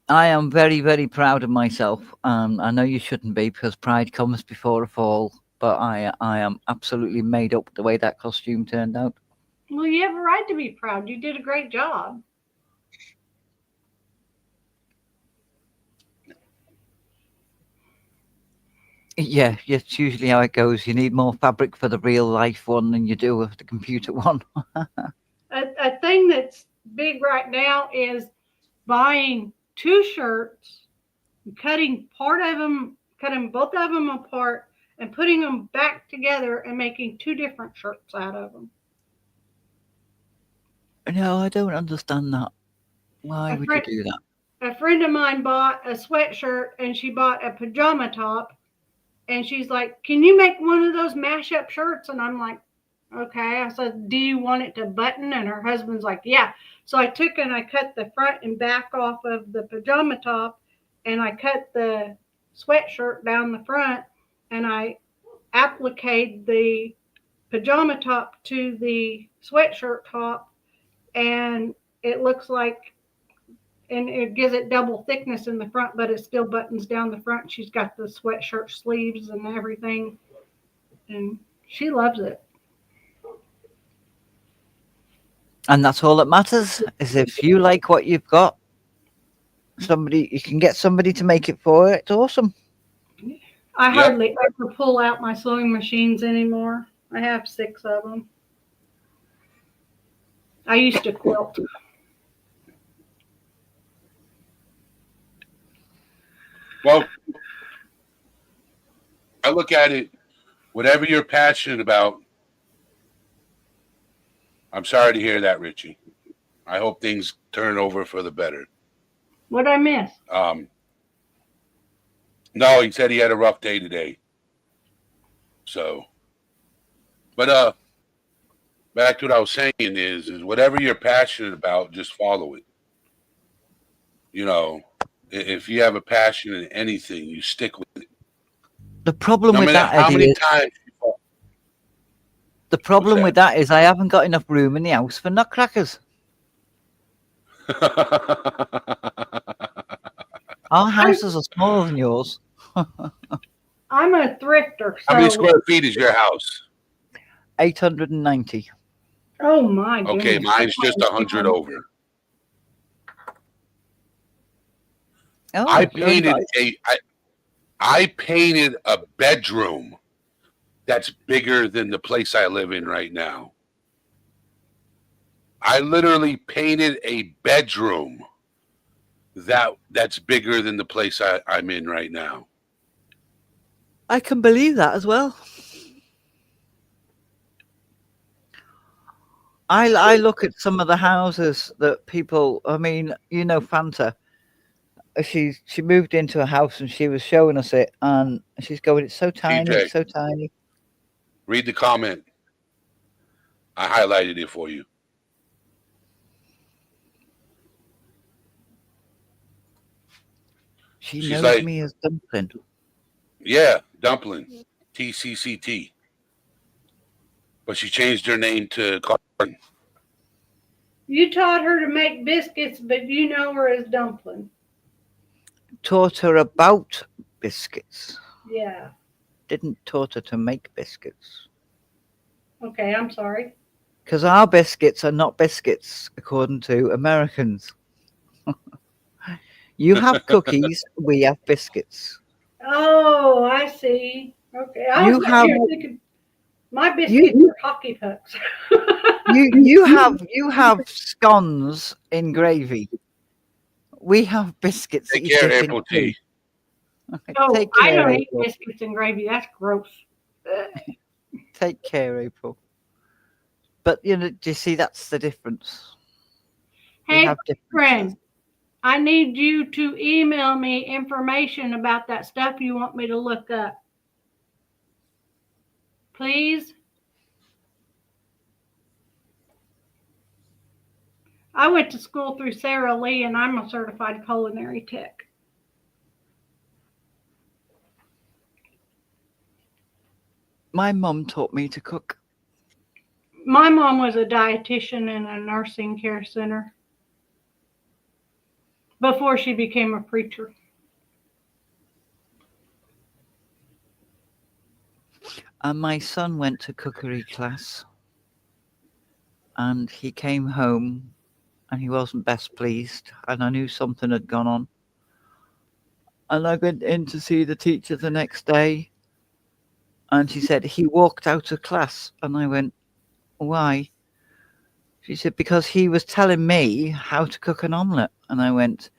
I am very, very proud of myself. I know you shouldn't be because pride comes before a fall, but I am absolutely made up the way that costume turned out. Well, you have a right to be proud. You did a great job. Yeah, it's usually how it goes. You need more fabric for the real life one than you do with the computer one. A thing that's big right now is buying two shirts, cutting both of them apart, and putting them back together and making two different shirts out of them. No, I don't understand that. Why A would you friend, do that? a friend of mine bought a sweatshirt and she bought a pajama top. And she's like, "Can you make one of those mashup shirts?" And I'm like, "Okay." I said, "Do you want it to button?" And her husband's like, "Yeah." So I took and I cut the front and back off of the pajama top, and I cut the sweatshirt down the front, and I appliqued the pajama top to the sweatshirt top, and it looks like, and it gives it double thickness in the front, but it still buttons down the front. She's got the sweatshirt sleeves and everything, and she loves it. And that's all that matters is if you like what you've got, you can get somebody to make it for you. It's awesome. I Yep. hardly ever pull out my sewing machines anymore. I have 6 of them. I used to quilt. Well, I look at it, whatever you're passionate about. I'm sorry to hear that, Richie. I hope things turn over for the better. What'd I miss? No, he said he had a rough day today. So, but back to what I was saying is whatever you're passionate about, just follow it. You know, if you have a passion in anything, you stick with it. The problem No with matter that, how Eddie, many is times you fall. the problem What's with that is I haven't got enough room in the house for nutcrackers. Our houses are smaller than yours. I'm a thrifter, How many so square feet is your house? 890. oh my Okay, goodness. mine's just 100 over. Oh, I you only got I painted a bedroom that's bigger than the place I live in right now. I literally painted a bedroom that's bigger than the place I'm in right now. I can believe that as well. I look at some of the houses that people. I mean, Fanta. She moved into a house and she was showing us it, and she's going, "It's so tiny, TJ, it's so tiny." read the comment. I highlighted it for you. She She's knows like, me as Dumpling. yeah, Dumpling, TCCT. But she changed her name to Carmen. You taught her to make biscuits, but you know her as Dumpling. Taught her about biscuits. Yeah. Didn't taught her to make biscuits. Okay, I'm sorry. Because our biscuits are not biscuits, according to Americans. You have cookies, we have biscuits. Oh, I see. Okay, I was You sitting have here thinking my you biscuits are hockey pucks. you have scones in gravy. We have biscuits that Take you care, dip in April tea. T. Oh, Take I care, don't eat April. biscuits and gravy. That's gross. Take care, April. But do you see that's the difference? We Hey, have differences. friend, I need you to email me information about that stuff you want me to look up. Please? I went to school through Sarah Lee and I'm a certified culinary tech. My mum taught me to cook. My mom was a dietitian in a nursing care center before she became a preacher. And my son went to cookery class. And he came home and he wasn't best pleased. And I knew something had gone on. And I went in to see the teacher the next day. And she said, he walked out of class. And I went, why? She said, because he was telling me how to cook an omelette. And I went,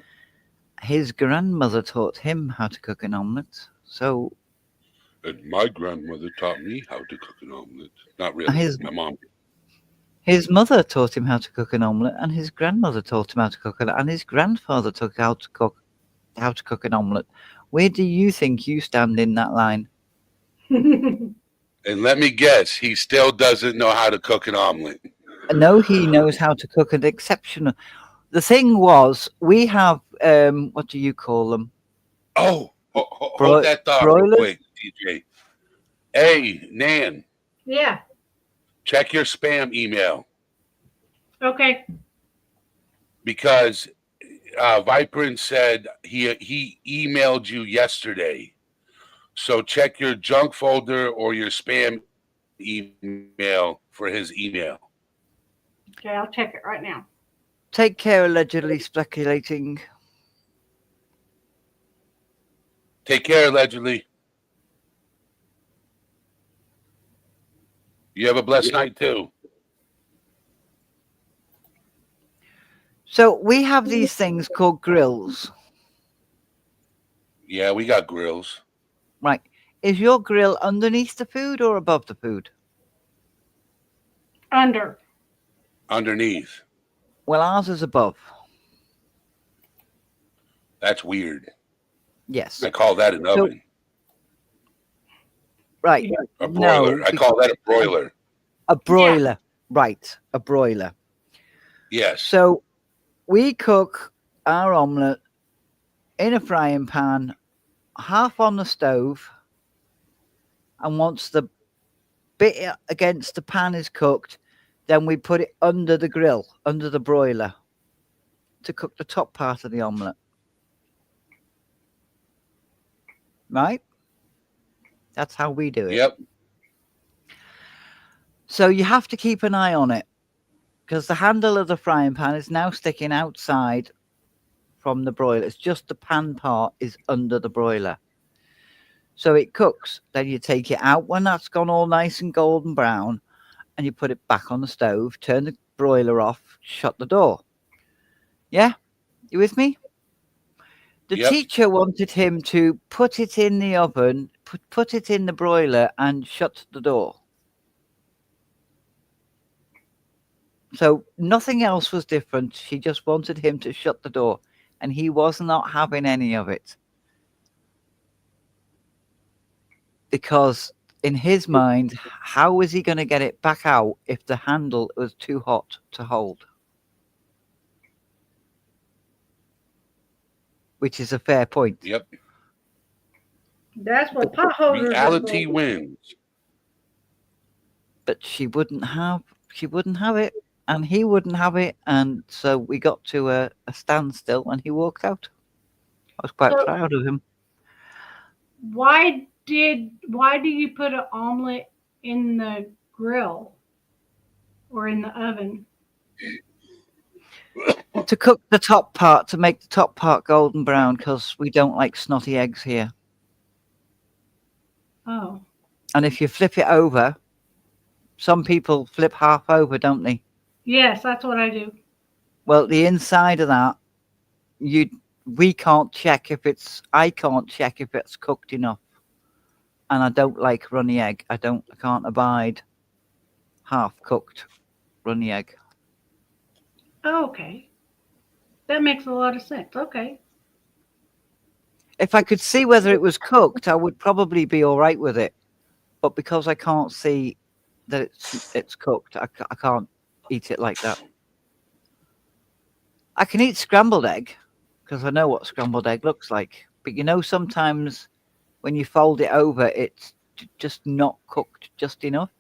his grandmother taught him how to cook an omelette. So. And my grandmother taught me how to cook an omelet. Not really. My mom. His mother taught him how to cook an omelette, and his grandmother taught him how to cook it, and his grandfather taught how to cook an omelette. Where do you think you stand in that line? And let me guess, he still doesn't know how to cook an omelet. No, he knows how to cook an exceptional. The thing was, we have what do you call them? Oh, hold that thought real quick, DJ. Hey, Nan. Yeah. Check your spam email. Okay. Because Vibrant said he emailed you yesterday. So check your junk folder or your spam email for his email. Okay, I'll check it right now. Take care, allegedly speculating. Take care, allegedly. You have a blessed night, too. So we have these things called grills. Yeah, we got grills. Right. Is your grill underneath the food or above the food? Underneath. Well, ours is above. That's weird. Yes. I call that an oven. Right. A broiler. No, I call that a broiler. A broiler. Yeah. Right. A broiler. Yes. So we cook our omelette in a frying pan, half on the stove. And once the bit against the pan is cooked, then we put it under the grill, under the broiler, to cook the top part of the omelette. right? That's how we do it. Yep. So you have to keep an eye on it because the handle of the frying pan is now sticking outside from the broiler. It's just the pan part is under the broiler. So it cooks. Then you take it out when that's gone all nice and golden brown and you put it back on the stove, turn the broiler off, shut the door. Yeah? You with me? The Yep. teacher wanted him to put it in the oven, put it in the broiler and shut the door. So nothing else was different. She just wanted him to shut the door, and he was not having any of it. Because in his mind, how was he going to get it back out if the handle was too hot to hold? Which is a fair point. Yep. That's what potholders are Reality for. wins. But she wouldn't have it, and he wouldn't have it, and so we got to a standstill and he walked out. I was quite So- proud of him. Why do you put an omelet in the grill or in the oven? To cook the top part, to make the top part golden brown, because we don't like snotty eggs here. Oh, And if you flip it over, some people flip half over, don't they? yes, that's what I do. Well, the inside of that, I can't check if it's cooked enough. And I don't like runny egg. I can't abide half cooked runny egg. Oh, okay. That makes a lot of sense. Okay. If I could see whether it was cooked, I would probably be all right with it. But because I can't see that it's cooked, I can't eat it like that. I can eat scrambled egg because I know what scrambled egg looks like. But sometimes when you fold it over, it's just not cooked just enough.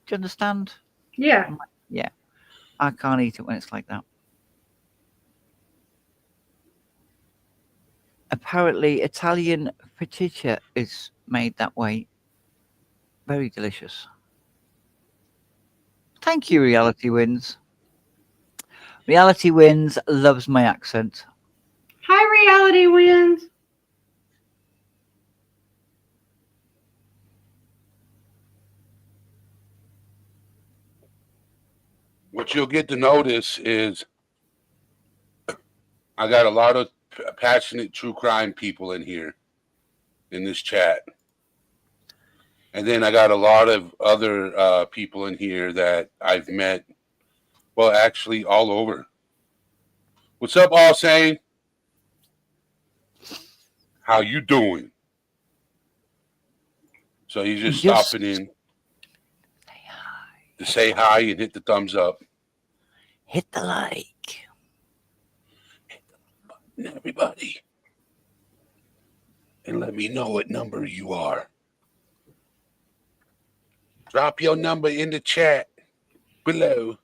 Do you understand? Yeah. Yeah. I can't eat it when it's like that. Apparently, Italian focaccia is made that way. Very delicious. Thank you, Reality Wins. Reality Wins loves my accent. Hi, Reality Wins. What you'll get to notice is I got a lot of passionate true crime people in here in this chat. And then I got a lot of other people in here that I've met, well, actually all over. What's up, All Saying? How you doing? So he's just stopping in to say hi and hit the thumbs up. Hit the like. Hit the button, everybody. And let me know what number you are. Drop your number in the chat below.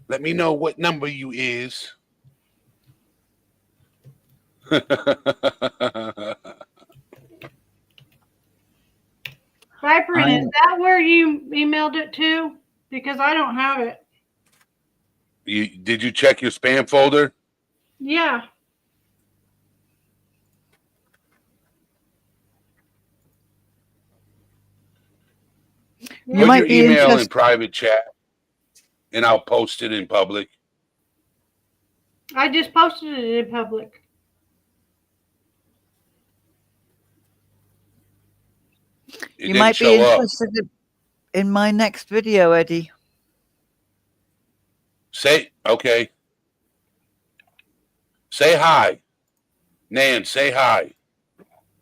Let me know what number you is. Vibrant, is that where you emailed it to? Because I don't have it. Did you check your spam folder? Yeah. You Put might your be email in interested. private chat, and I'll post it in public. I just posted it in public. It You didn't might be show up. interested in my next video, Eddie. Okay. Say hi. Nan, say hi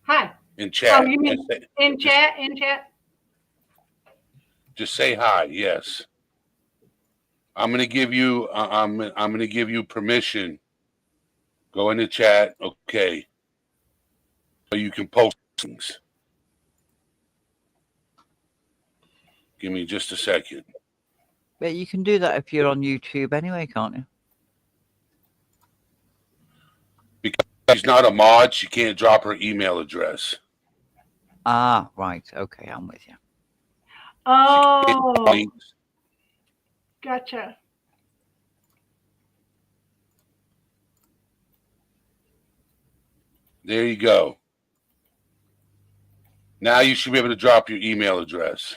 Hi. in chat. Oh, you mean in chat? In chat? Just say hi. Yes. I'm gonna give you. I'm gonna give you permission. Go in the chat. Okay. So you can post things. Give me just a second. But you can do that if you're on YouTube anyway, can't you? she's not a mod, she can't drop her email address. Ah, right. Okay, I'm with you. Oh, gotcha. There you go. Now you should be able to drop your email address.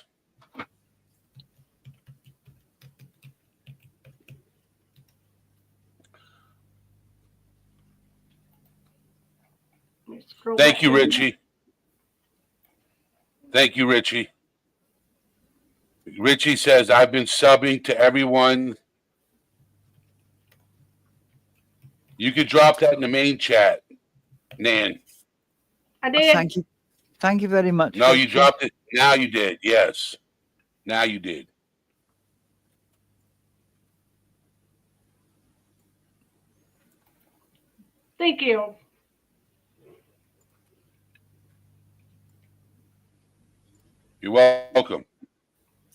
Let me scroll Thank back you, in. Richie. Thank you, Richie. Richie says, I've been subbing to everyone. You could drop that in the main chat, Nan. I did. Thank you. Thank you very much. No, you Richie. dropped it. Now you did. Yes. Now you did. Thank you. You're welcome.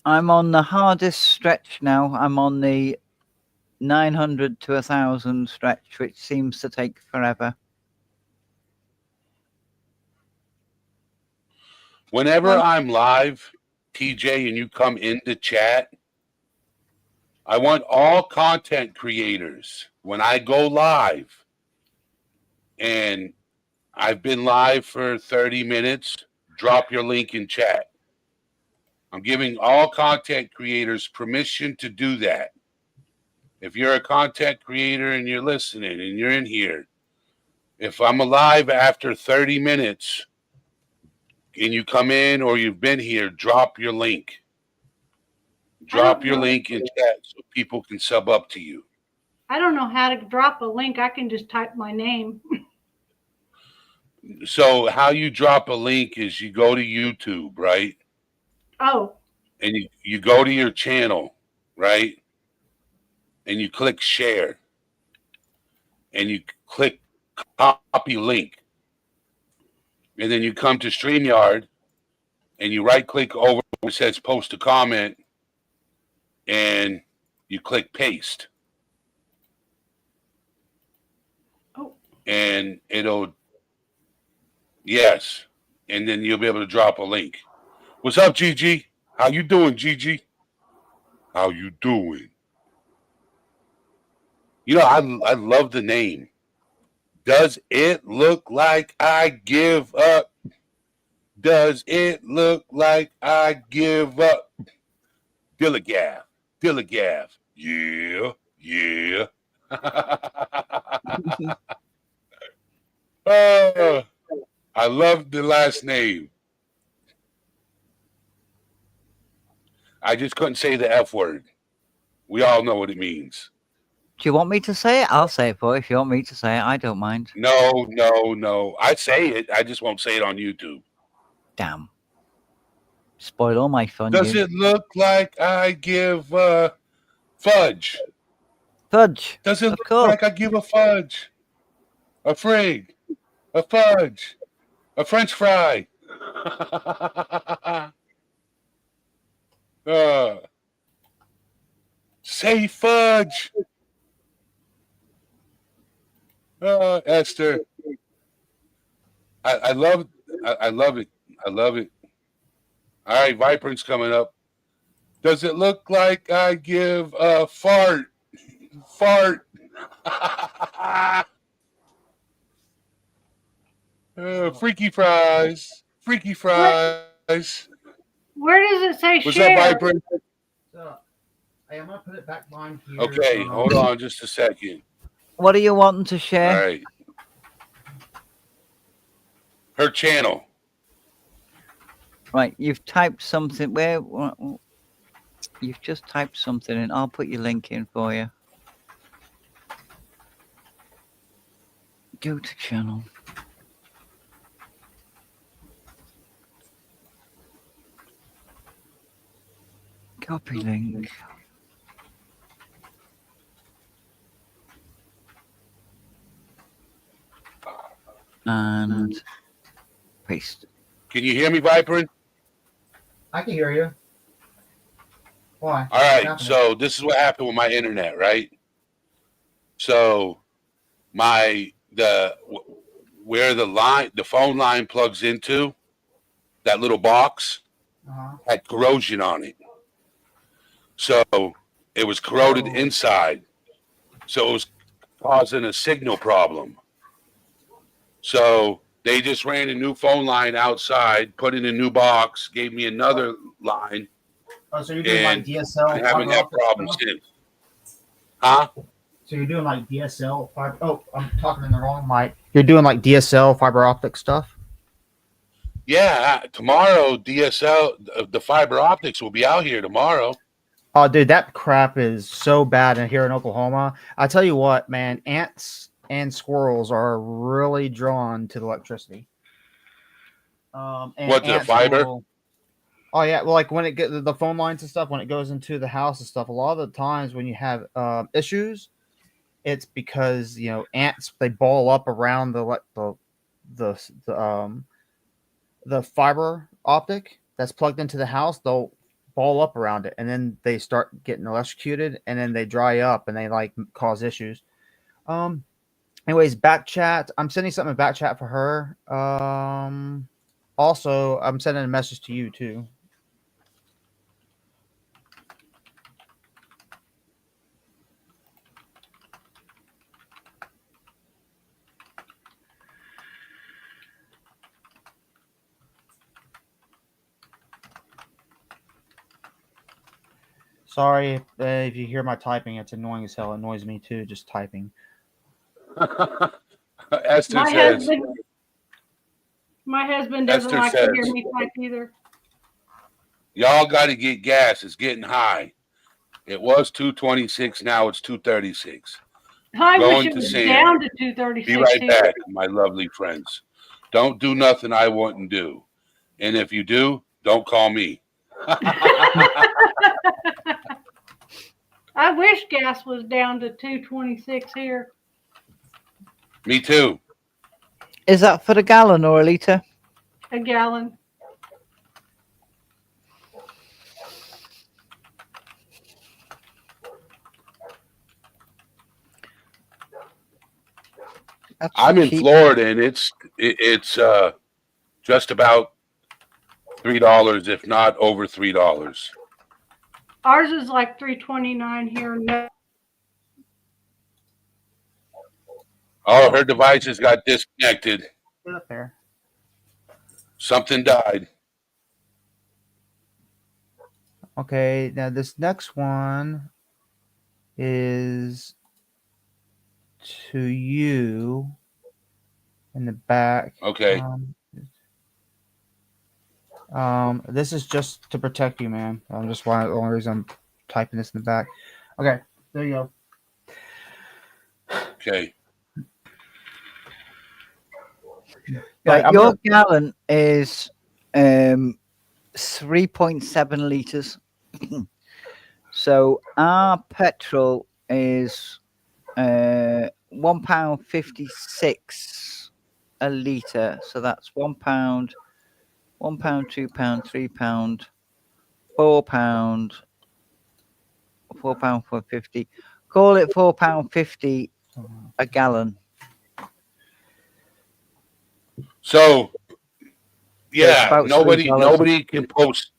I'm on the hardest stretch now. I'm on the 900 to 1,000 stretch, which seems to take forever. Whenever I'm live, TJ, and you come into chat, I want all content creators, when I go live, and I've been live for 30 minutes, drop your link in chat. I'm giving all content creators permission to do that. If you're a content creator and you're listening and you're in here, if I'm alive after 30 minutes and you come in or you've been here, drop your link. Drop your link in chat so people can sub up to you. I don't know how to drop a link. I can just type my name. So how you drop a link is you go to YouTube, right? Oh, And you go to your channel, right? And you click share. And you click copy link. And then you come to StreamYard and you right click over where it says post a comment and you click paste. oh, And it'll, yes. And then you'll be able to drop a link. What's up, Gigi? How you doing, Gigi? How you doing? You know, I love the name. Does it look like I give up? Does it look like I give up? Dillagav. Dillagav. Yeah. Yeah. I love the last name. I just couldn't say the F word. We all know what it means. Do you want me to say it? I'll say it for you. If you want me to say it, I don't mind. No, no, no. I say it. I just won't say it on YouTube. Damn. Spoil all my fun. Does you. it look like I give fudge? Fudge. Does it Of look course. like I give a fudge? A frig? A fudge? A French fry? Say fudge. Esther. I love it. I love it. I love it. All right, Vibrant's coming up. Does it look like I give a fart? Fart. Freaky fries. Freaky fries. where does it say Was share? that Vibrant? So, I'm going to put it back behind here. Okay, hold on just a second. What are you wanting to share? All right. Her channel. Right, you've typed something. Where? You've just typed something in. I'll put your link in for you. Go to channel. Copy link. And paste. Can you hear me, Vibrant? I can hear you. Why? All right, so this is what happened with my internet, right? So where the phone line plugs into, that little box had corrosion on it. So it was corroded inside. So it was causing a signal problem. So they just ran a new phone line outside, put in a new box, gave me another line. Oh, so you're doing like And DSL I haven't fiber had optic problems stuff? since. Huh? So you're doing like DSL fiber. Oh, I'm talking in the wrong mic. You're doing like DSL fiber optic stuff. Yeah, tomorrow DSL, the fiber optics will be out here tomorrow. Oh, dude, that crap is so bad in here in Oklahoma. I tell you what, man, ants and squirrels are really drawn to the electricity. And What, the ants fiber? oh yeah, well, like when it get the phone lines and stuff, when it goes into the house and stuff, a lot of the times when you have issues, it's because ants they ball up around the fiber optic that's plugged into the house. They'll ball up around it, and then they start getting electrocuted, and then they dry up, and they like cause issues. Anyways, back chat. I'm sending something in back chat for her. Also, I'm sending a message to you too. Sorry if you hear my typing. It's annoying as hell. It annoys me too, just typing. Esther My says. husband doesn't Esther like to hear says, me type either. y'all got to get gas. It's getting high. It was 226. Now it's 236. I wish Going it to was Sam. down to 236. Be right too. back, my lovely friends. Don't do nothing I wouldn't do. And if you do, don't call me. I wish gas was down to 226 here. Me too. Is that for a gallon or a litre? A gallon. That's I'm in cheap. Florida, and it's just about $3, if not over $3. Ours is like 329 here. No. Oh, her devices got disconnected. Get up there. Something died. Okay, now this next one is to you in the back. Okay. This is just to protect you, man. Just why the only reason I'm typing this in the back. Okay, there you go. Okay. Right, Yeah, your gallon is 3.7 litres. So our petrol is £1.56 a litre. So that's £1, £1, £2, £3, £4, £4.50. Call it £4.50 a gallon. So, yeah, about nobody $3. can post.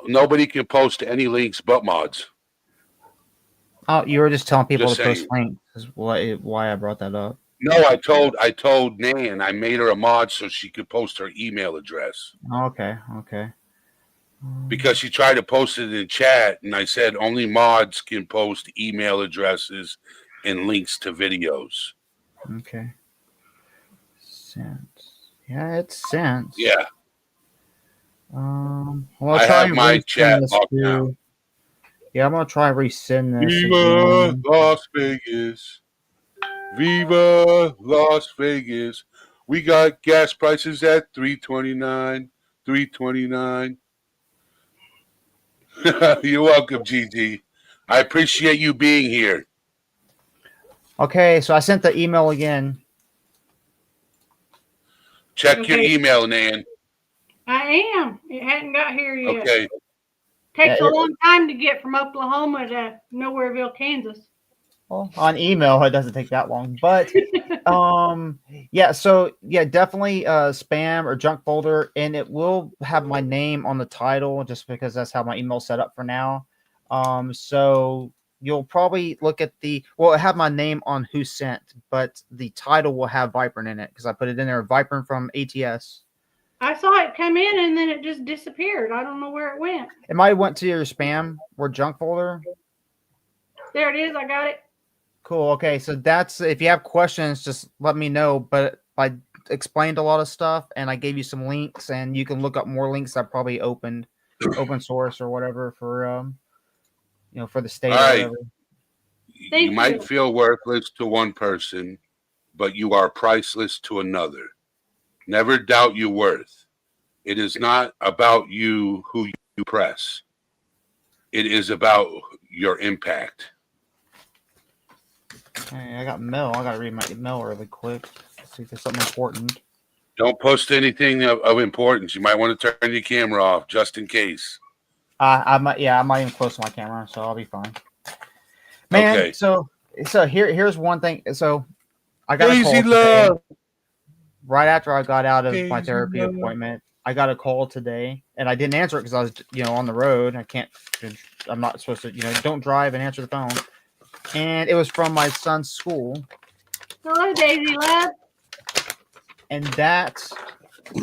Nobody can post any links but mods. Oh, you were just telling people Just to post saying. links. Is why I brought that up. No, I told Nan, I made her a mod so she could post her email address. Okay. Because she tried to post it in chat, and I said only mods can post email addresses and links to videos. Okay. Sent. Yeah, it's sent. Yeah. Well, I have my chat locked now. Yeah, I'm gonna try resend this. Viva again. Las Vegas. Viva Las Vegas. We got gas prices at $3.29. $3.29. You're welcome, Gigi. I appreciate you being here. Okay, so I sent the email again. Check your email, Nan. I am. It hadn't got here yet. Okay. Takes a long time to get from Oklahoma to Nowhereville, Kansas. Well, on email, it doesn't take that long. But yeah, so yeah, definitely spam or junk folder, and it will have my name on the title just because that's how my email's set up for now. So you'll probably look at it have my name on who sent, but the title will have Vibrant in it because I put it in there, Vibrant from ATS. I saw it come in and then it just disappeared. I don't know where it went. It might have went to your spam or junk folder. There it is. I got it. Cool. Okay, so that's if you have questions, just let me know. But I explained a lot of stuff, and I gave you some links, and you can look up more links that probably open source or whatever for for the state All or right. whatever. Thank You might you. feel worthless to one person, but you are priceless to another. Never doubt your worth. It is not about you who you press. It is about your impact. Hey, I got mail. I gotta read my mail really quick. See if there's something important. Don't post anything of importance. You might want to turn your camera off just in case. I'm not even close to my camera, so I'll be fine. Man, Okay. so here's one thing. So I got a call Daisy today. love. Right after I got out of my Daisy therapy love. appointment, I got a call today, and I didn't answer it because I was, on the road. I'm not supposed to, don't drive and answer the phone. And it was from my son's school, Hello, Daisy Love. and that's,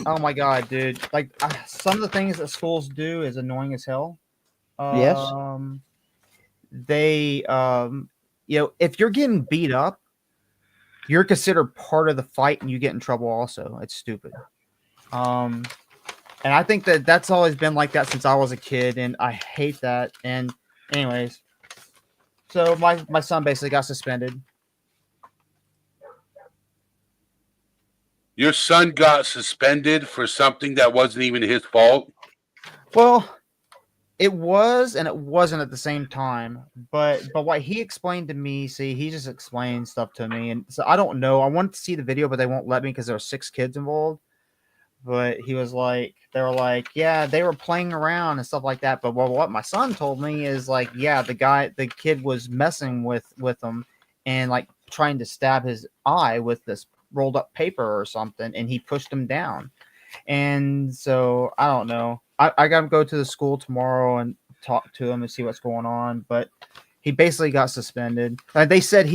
oh my god, dude! Like some of the things that schools do is annoying as hell. Yes. They, if you're getting beat up, you're considered part of the fight, and you get in trouble. Also, it's stupid. And I think that's always been like that since I was a kid, and I hate that. And anyways, so my son basically got suspended. Your son got suspended for something that wasn't even his fault. Well, it was and it wasn't at the same time. But what he explained to me, see, he just explained stuff to me, and so I don't know. I wanted to see the video, but they won't let me because there were 6 kids involved. But he was like, they were like, yeah, they were playing around and stuff like that. But what my son told me is like, yeah, the kid was messing with them and like trying to stab his eye with this rolled up paper or something, and he pushed him down. And so I don't know. I gotta go to the school tomorrow and talk to him and see what's going on. But he basically got suspended. They said,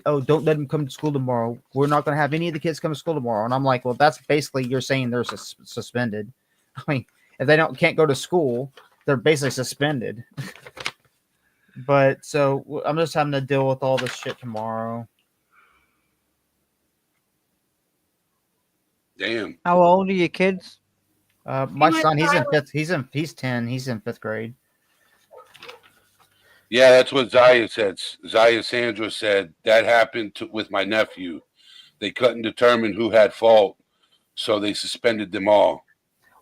don't let him come to school tomorrow. We're not going to have any of the kids come to school tomorrow. And I'm like, well, that's basically you're saying they're suspended. I mean, if they can't go to school, they're basically suspended. But so I'm just having to deal with all this shit tomorrow. Damn. How old are your kids? My son, he's in 10. He's in 5th grade. Yeah, that's what Zaya said. Zaya Sandra said that happened with my nephew. They couldn't determine who had fault, so they suspended them all.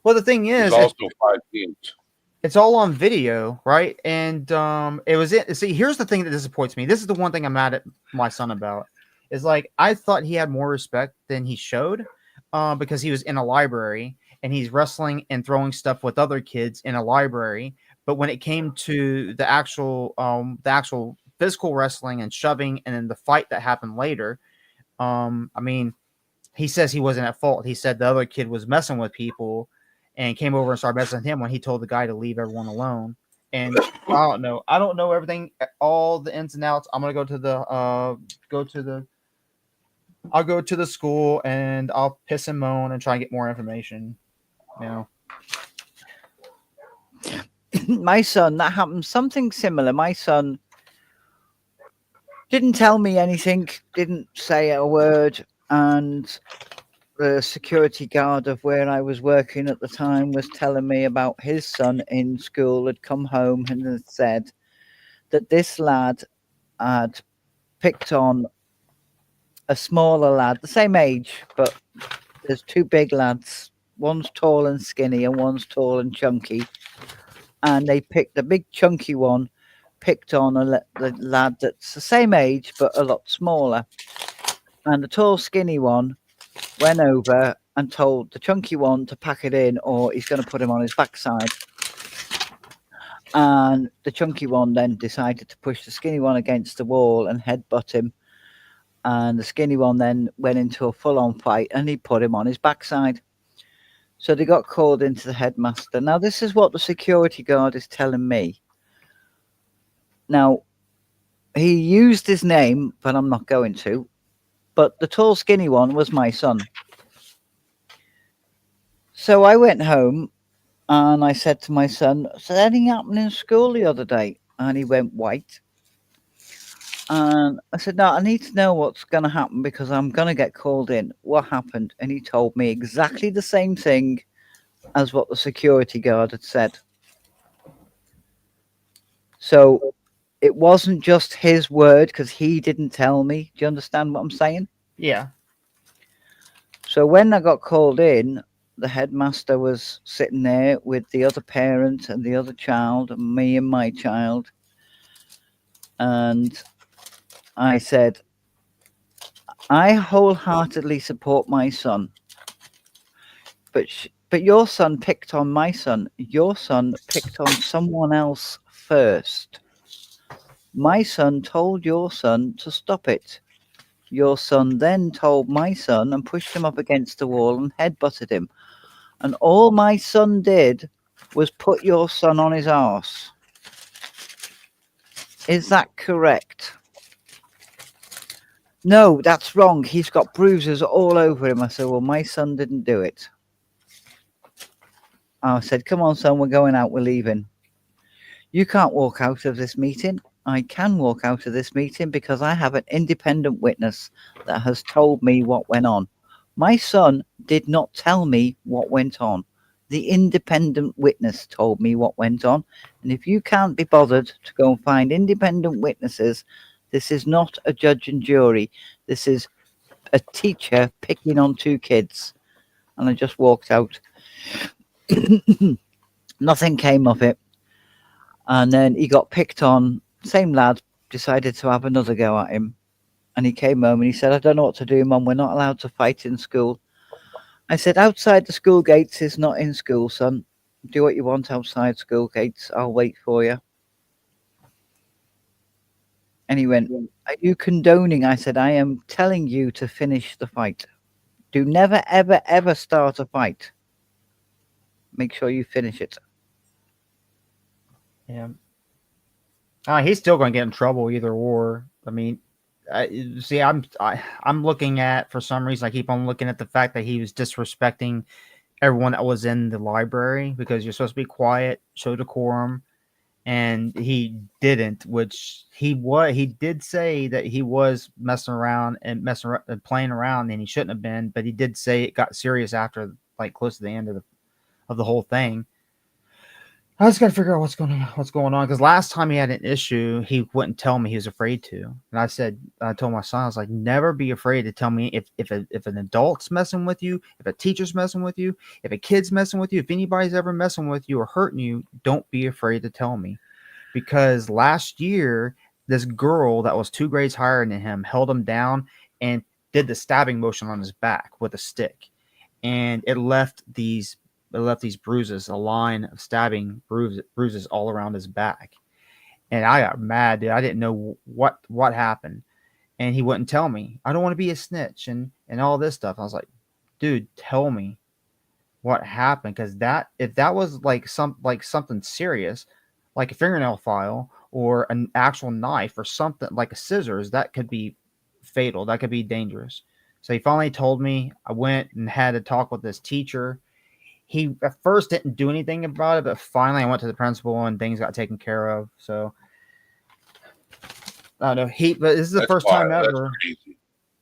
Well, the thing is, also 5 kids. It's all on video, right? And it was it. See, here's the thing that disappoints me. This is the one thing I'm mad at my son about. Is like I thought he had more respect than he showed, because he was in a library and he's wrestling and throwing stuff with other kids in a library. But when it came to the actual physical wrestling and shoving, and then the fight that happened later, I mean, he says he wasn't at fault. He said the other kid was messing with people and came over and started messing with him when he told the guy to leave everyone alone. And I don't know. I don't know everything, all the ins and outs. I'm gonna go to I'll go to the school and I'll piss and moan and try and get more information. You know. My son, that happened something similar. My son didn't tell me anything, didn't say a word, and the security guard of where I was working at the time was telling me about his son in school had come home and had said that this lad had picked on a smaller lad, the same age, but there's 2 big lads. One's tall and skinny and one's tall and chunky. And they picked the big chunky one, picked on the lad that's the same age but a lot smaller. And the tall skinny one went over and told the chunky one to pack it in or he's going to put him on his backside. And the chunky one then decided to push the skinny one against the wall and headbutt him. And the skinny one then went into a full-on fight, and he put him on his backside. So they got called into the headmaster. Now, this is what the security guard is telling me. Now, he used his name, but I'm not going to. But the tall, skinny one was my son. So I went home and I said to my son, "So anything happened in school the other day?" And he went white. And I said, "No, I need to know what's going to happen because I'm going to get called in. What happened?" And he told me exactly the same thing as what the security guard had said. So it wasn't just his word because he didn't tell me. Do you understand what I'm saying? Yeah. So when I got called in, the headmaster was sitting there with the other parent and the other child, and me and my child. And I said, "I wholeheartedly support my son. But your son picked on my son. Your son picked on someone else first. My son told your son to stop it. Your son then told my son and pushed him up against the wall and headbutted him. And all my son did was put your son on his arse. Is that correct?" "No, that's wrong. He's got bruises all over him." I said, "Well, my son didn't do it." I said, "Come on, son, we're going out, we're leaving." "You can't walk out of this meeting." "I can walk out of this meeting because I have an independent witness that has told me what went on. My son did not tell me what went on. The independent witness told me what went on. And if you can't be bothered to go and find independent witnesses, this is not a judge and jury. This is a teacher picking on two kids." And I just walked out. Nothing came of it. And then he got picked on. Same lad decided to have another go at him. And he came home and he said, "I don't know what to do, Mum. We're not allowed to fight in school." I said, "Outside the school gates is not in school, son. Do what you want outside school gates. I'll wait for you." And he went, "Are you condoning?" I said, "I am telling you to finish the fight. Do never, ever, ever start a fight. Make sure you finish it." Yeah. He's still going to get in trouble either or. I mean, I'm looking at, for some reason, I keep on looking at the fact that he was disrespecting everyone that was in the library because you're supposed to be quiet, show decorum, and he didn't. Which he did say that he was messing around and playing around, and he shouldn't have been. But he did say it got serious after, like, close to the end of the whole thing. I just got to figure out what's going on because last time he had an issue, he wouldn't tell me. He was afraid to, and I told my son, I was like, never be afraid to tell me if an adult's messing with you, if a teacher's messing with you, if a kid's messing with you, if anybody's ever messing with you or hurting you, don't be afraid to tell me. Because last year, this girl that was 2 grades higher than him held him down and did the stabbing motion on his back with a stick, and it left these bruises, a line of stabbing bruises all around his back. And I got mad, dude. I didn't know what happened. And he wouldn't tell me. I don't want to be a snitch and all this stuff. I was like, dude, tell me what happened. Because if that was like something serious, like a fingernail file or an actual knife or something like a scissors, that could be fatal. That could be dangerous. So he finally told me. I went and had a talk with this teacher. He at first didn't do anything about it, but finally I went to the principal and things got taken care of. So I don't know. But this is the That's first wild. time ever. That's crazy.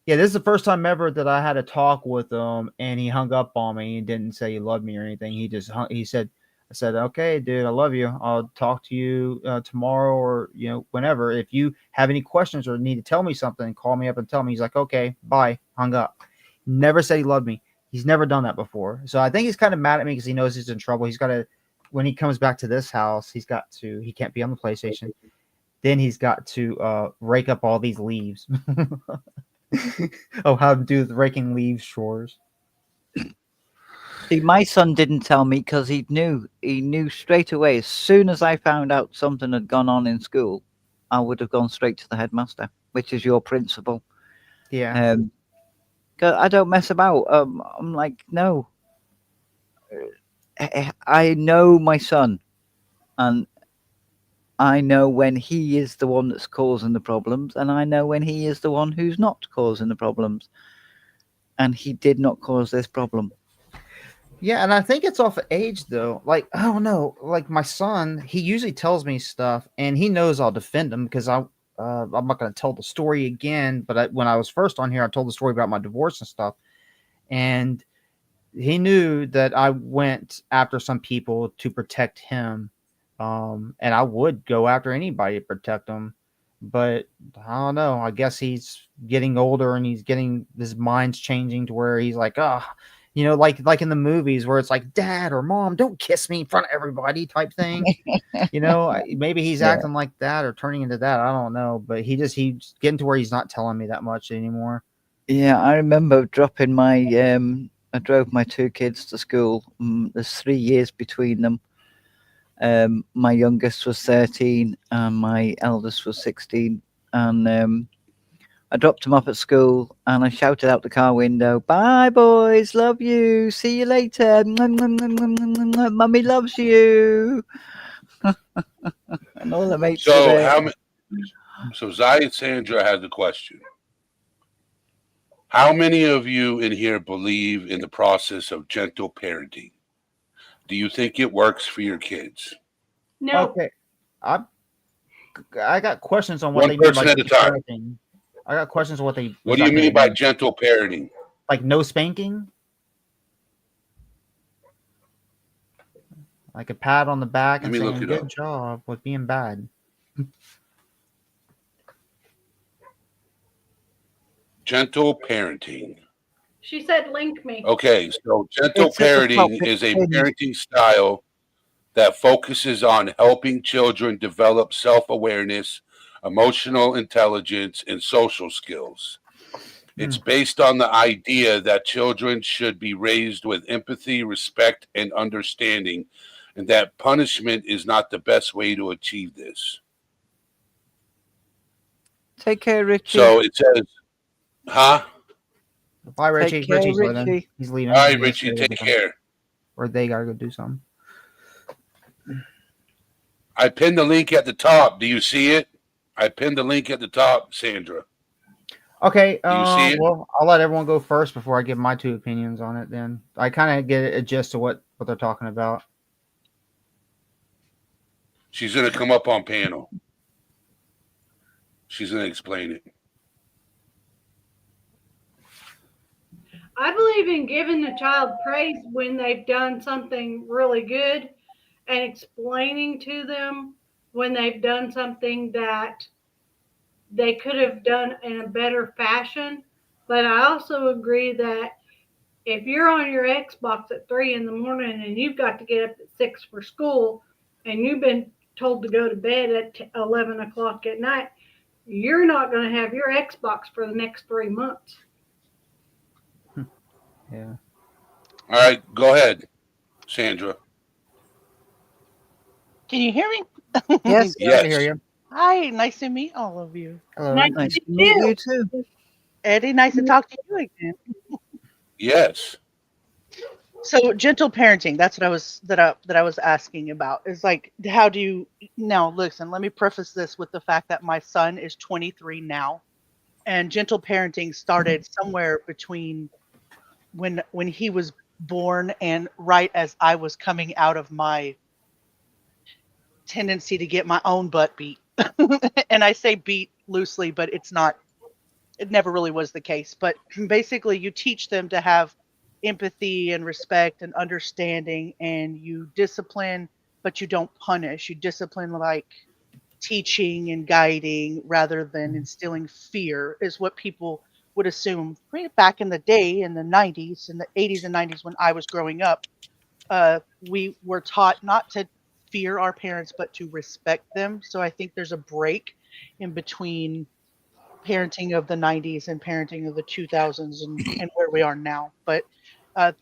Yeah, this is the first time ever that I had a talk with him, and he hung up on me and didn't say he loved me or anything. He just he said, "I said, okay, dude, I love you. I'll talk to you tomorrow or whenever. If you have any questions or need to tell me something, call me up and tell me." He's like, "Okay, bye." Hung up. Never said he loved me. He's never done that before. So I think he's kind of mad at me because he knows he's in trouble. He's got to, when he comes back to this house, he can't be on the PlayStation. Then he's got to rake up all these leaves. Oh, how to do the raking leaves chores. See, my son didn't tell me because he knew straight away. As soon as I found out something had gone on in school, I would have gone straight to the headmaster, which is your principal. Yeah. 'Cause I don't mess about. I'm like, no, I know my son, and I know when he is the one that's causing the problems, and I know when he is the one who's not causing the problems. And he did not cause this problem. Yeah, and I think it's off of age though. Like, I don't know. Like my son, he usually tells me stuff, and he knows I'll defend him because I'm not going to tell the story again. But when I was first on here, I told the story about my divorce and stuff, and he knew that I went after some people to protect him, and I would go after anybody to protect him. But I don't know. I guess he's getting older and he's getting his mind's changing to where he's like, oh, like in the movies where it's like, Dad or Mom, don't kiss me in front of everybody type thing. Maybe he's Yeah. acting like that or turning into that. I don't know. But he's getting to where he's not telling me that much anymore. Yeah, I remember dropping I drove my two kids to school. There's 3 years between them. My youngest was 13 and my eldest was 16. And I dropped them off at school and I shouted out the car window, "Bye, boys. Love you. See you later. Mummy loves you." And all the mates were So there. how many? So Zai and Sandra had the question. How many of you in here believe in the process of gentle parenting? Do you think it works for your kids? No, Okay. I got questions on what One they mean person by at a time. parenting. I got questions on what they What do you exactly mean by mean. gentle parenting? Like no spanking? Like a pat on the back Let and me look saying, it up. "Good job with being bad." Gentle parenting. she said link me. Okay, so gentle It's at the top. parenting is It's a pinned. parenting style that focuses on helping children develop self-awareness, emotional intelligence, and social skills. It's Hmm. based on the idea that children should be raised with empathy, respect, and understanding, and that punishment is not the best way to achieve this. Take care, Richie. So it says, huh? Bye, Take Richie. care, Richie's leaving. Richie. He's leaving. All right, He has to Richie, go do take something. care. Or they gotta go do something. I pinned the link at the top. Do you see it? I pinned the link at the top, Sandra. Okay. Do you see it? Well, I'll let everyone go first before I give my two opinions on it. Then I kind of get a gist of what they're talking about. She's going to come up on panel. She's going to explain it. I believe in giving the child praise when they've done something really good and explaining to them when they've done something that they could have done in a better fashion. But I also agree that if you're on your Xbox at 3 in the morning and you've got to get up at 6 for school and you've been told to go to bed at 11 o'clock at night, you're not going to have your Xbox for the next 3 months. Yeah. All right, go ahead, Sandra. Can you hear me? Yes. Yeah, I can hear Yes. you. Hi, nice to meet all of you. Hello. Nice Nice to to meet you. you too. Eddie, nice to talk to you again. Yes. So gentle parenting, that's what I was asking about. Is like how do you now listen, let me preface this with the fact that my son is 23 now and gentle parenting started somewhere between when he was born and right as I was coming out of my tendency to get my own butt beat. And I say beat loosely, but it never really was the case. But basically, you teach them to have empathy and respect and understanding, and you discipline, but you don't punish. You discipline like teaching and guiding rather than instilling fear, is what people would assume. Right back in the day, in the 90s, in the 80s and 90s, when I was growing up, we were taught not to fear our parents, but to respect them. So I think there's a break in between parenting of the 90s and parenting of the 2000s and where we are now. But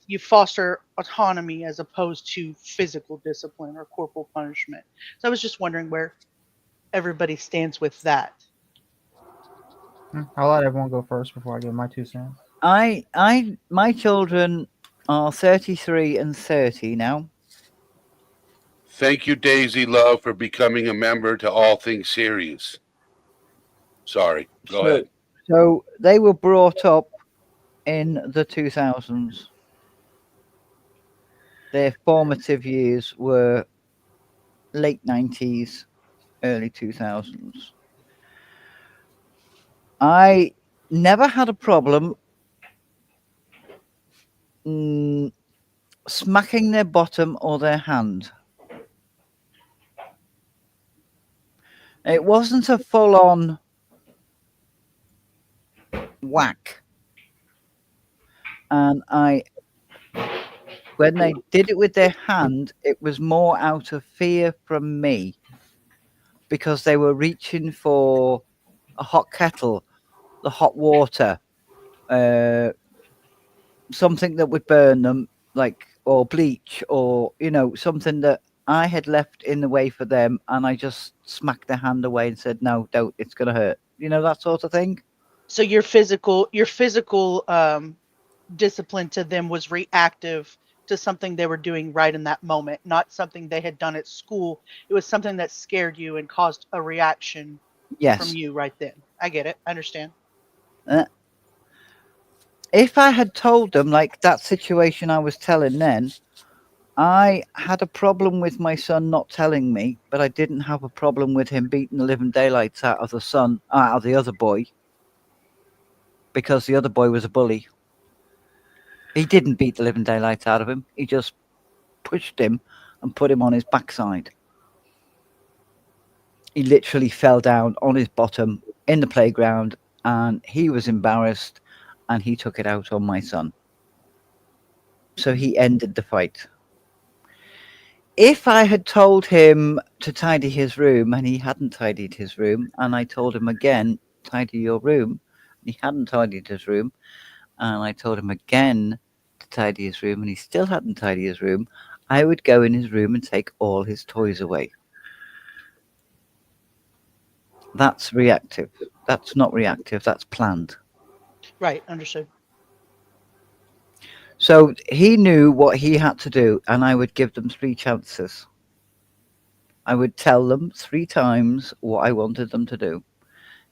you foster autonomy as opposed to physical discipline or corporal punishment. So I was just wondering where everybody stands with that. I'll let everyone go first before I give my 2 cents. My children are 33 and 30 now. Thank you, Daisy Love, for becoming a member to All Things Serious. Sorry, go ahead. So they were brought up in the 2000s. Their formative years were late 90s, early 2000s. I never had a problem smacking their bottom or their hand. It wasn't a full-on whack. And when they did it with their hand, it was more out of fear from me, because they were reaching for a hot kettle, the hot water, something that would burn them, like, or bleach, or, something that I had left in the way for them, and I just smacked their hand away and said, no, don't, it's going to hurt. That sort of thing. So your physical discipline to them was reactive to something they were doing right in that moment, not something they had done at school. It was something that scared you and caused a reaction from you right then. I get it. I understand. If I had told them, like that situation I was telling then, I had a problem with my son not telling me, but I didn't have a problem with him beating the living daylights out of the other boy, because the other boy was a bully. He didn't beat the living daylights out of him. He just pushed him and put him on his backside. He literally fell down on his bottom in the playground, and he was embarrassed, and he took it out on my son. So he ended the fight. If I had told him to tidy his room and he hadn't tidied his room, and I told him again, tidy your room, and he hadn't tidied his room, and I told him again to tidy his room and he still hadn't tidied his room, I would go in his room and take all his toys away. That's reactive. That's not reactive. That's planned. Right. Understood. So he knew what he had to do, and I would give them 3 chances. I would tell them 3 times what I wanted them to do.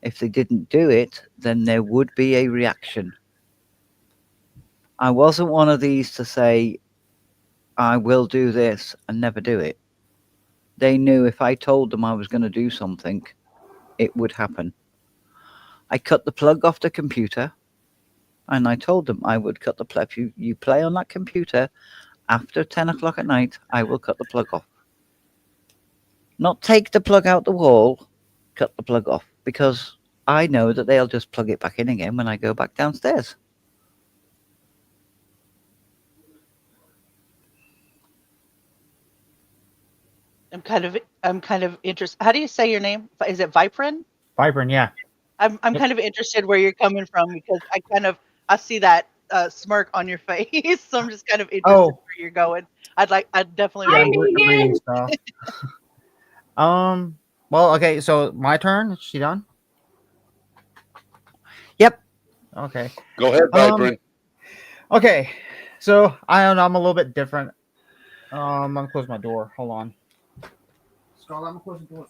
If they didn't do it, then there would be a reaction. I wasn't one of these to say, I will do this and never do it. They knew if I told them I was going to do something, it would happen. I cut the plug off the computer, and I told them I would cut the plug. If you play on that computer after 10 o'clock at night, I will cut the plug off. Not take the plug out the wall, cut the plug off, because I know that they'll just plug it back in again when I go back downstairs. I'm kind of interested. How do you say your name? Is it Viprin? Vibrant, yeah. I'm kind of interested where you're coming from, because I see that smirk on your face. So I'm just kind of interested where you're going. I'd definitely Yeah, like I'm reading stuff. Well, okay, so my turn. Is she done? Yep. Okay. Go ahead, Vibrant. Okay, so I don't know. I'm a little bit different. I'm gonna close my door. Hold on. Scarlett, I'm gonna close the door.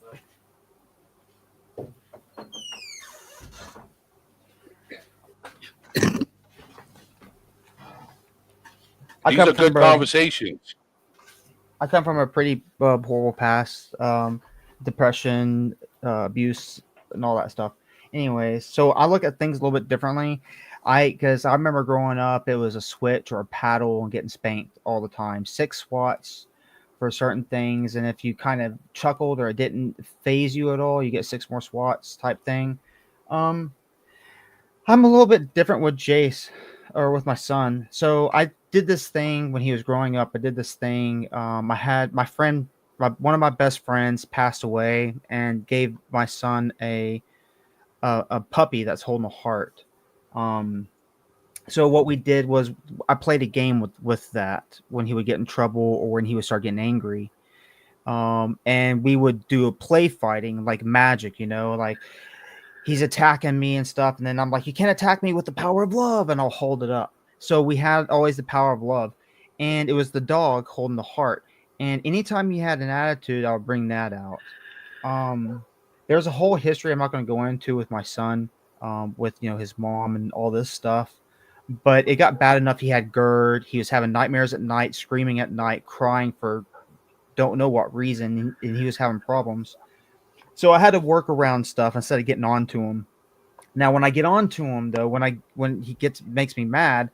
These are good conversations. I come from a pretty horrible past, depression, abuse, and all that stuff. Anyways, so I look at things a little bit differently. Because I remember growing up, it was a switch or a paddle and getting spanked all the time. 6 swats for certain things, and if you kind of chuckled or it didn't phase you at all, you get 6 more swats type thing. I'm a little bit different with Jace, or with my son. So I did this thing when he was growing up. I did this thing. I had my friend, one of my best friends, passed away and gave my son a puppy that's holding a heart. So what we did was I played a game with that when he would get in trouble or when he would start getting angry. And we would do a play fighting like magic, like he's attacking me and stuff, and then I'm like, you can't attack me with the power of love, and I'll hold it up. So we had always the power of love, and it was the dog holding the heart. And anytime he had an attitude, I'll bring that out. Um, there's a whole history I'm not going to go into with my son, with his mom and all this stuff. But it got bad enough. He had GERD. He was having nightmares at night, screaming at night, crying for don't know what reason, and he was having problems. So I had to work around stuff instead of getting on to him. Now, when I get on to him, though, when he makes me mad,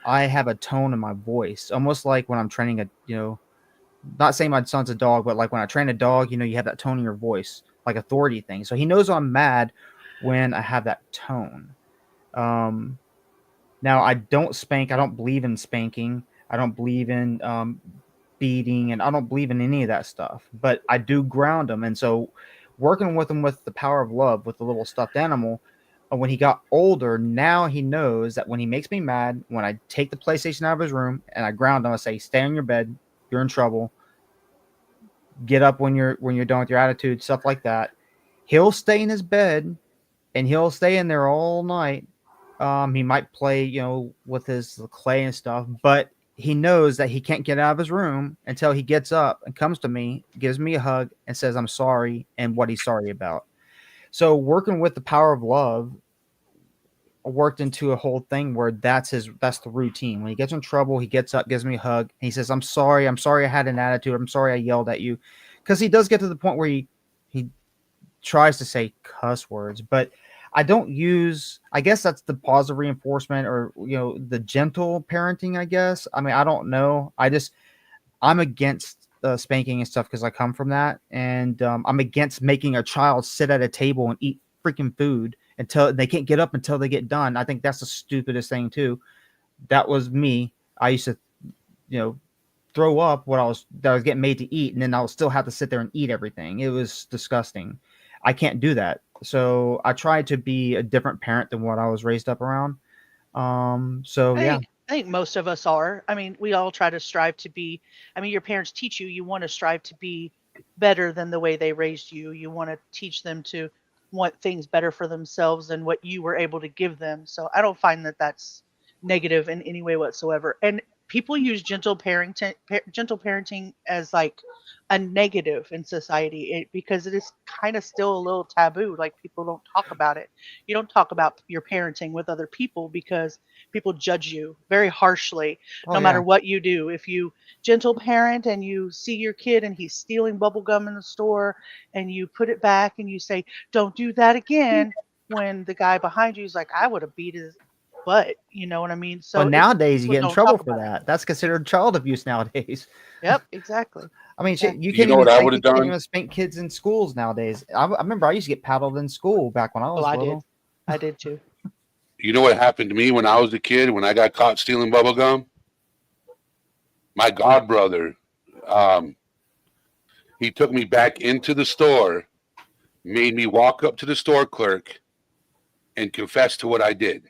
I have a tone in my voice, almost like when I'm training not saying my son's a dog, but like when I train a dog, you have that tone in your voice, like authority thing. So he knows I'm mad when I have that tone. Um, Now, I don't spank. I don't believe in spanking. I don't believe in beating, and I don't believe in any of that stuff. But I do ground him, and so working with him with the power of love, with the little stuffed animal. When he got older, now he knows that when he makes me mad, when I take the PlayStation out of his room and I ground him, I say, "Stay on your bed. You're in trouble. Get up when you're done with your attitude," stuff like that. He'll stay in his bed and he'll stay in there all night. He might play, with his clay and stuff, but he knows that he can't get out of his room until he gets up and comes to me, gives me a hug, and says, "I'm sorry," and what he's sorry about. So working with the power of love worked into a whole thing where that's the routine. When he gets in trouble, he gets up, gives me a hug, and he says, I'm sorry I had an attitude. I'm sorry I yelled at you." Because he does get to the point where he tries to say cuss words, but I don't use, I guess that's the positive reinforcement, or the gentle parenting, I guess. I mean, I don't know. I'm against spanking and stuff because I come from that, and I'm against making a child sit at a table and eat freaking food until they can't get up until they get done. I think that's the stupidest thing too. That was me. I used to, you know, throw up that I was getting made to eat, and then I'll still have to sit there and eat everything. It was disgusting. I can't do that. So I try to be a different parent than what I was raised up around. So I yeah. think I think most of us are. I mean, we all try to strive to be. I mean, your parents teach you. You want to strive to be better than the way they raised you. You want to teach them to want things better for themselves than what you were able to give them. So I don't find that that's negative in any way whatsoever. And people use gentle parenting as like a negative in society, because it is kind of still a little taboo. Like, people don't talk about it. You don't talk about your parenting with other people because people judge you very harshly Oh no yeah. matter what you do. If you gentle parent and you see your kid and he's stealing bubble gum in the store, and you put it back and you say, "Don't do that again," when the guy behind you is like, "I would have beat his butt." You know what I mean? Well, So it's nowadays you people get in don't trouble talk for about it. that. That's considered child abuse nowadays. Yep, exactly. I mean, shit, Exactly. You know what I would you have can't done? even spank kids in schools nowadays. I remember I used to get paddled in school back when I Oh, was I did. little. I did too. You know what happened to me when I was a kid when I got caught stealing bubble gum? My god brother, um, he took me back into the store, made me walk up to the store clerk, and confess to what I did.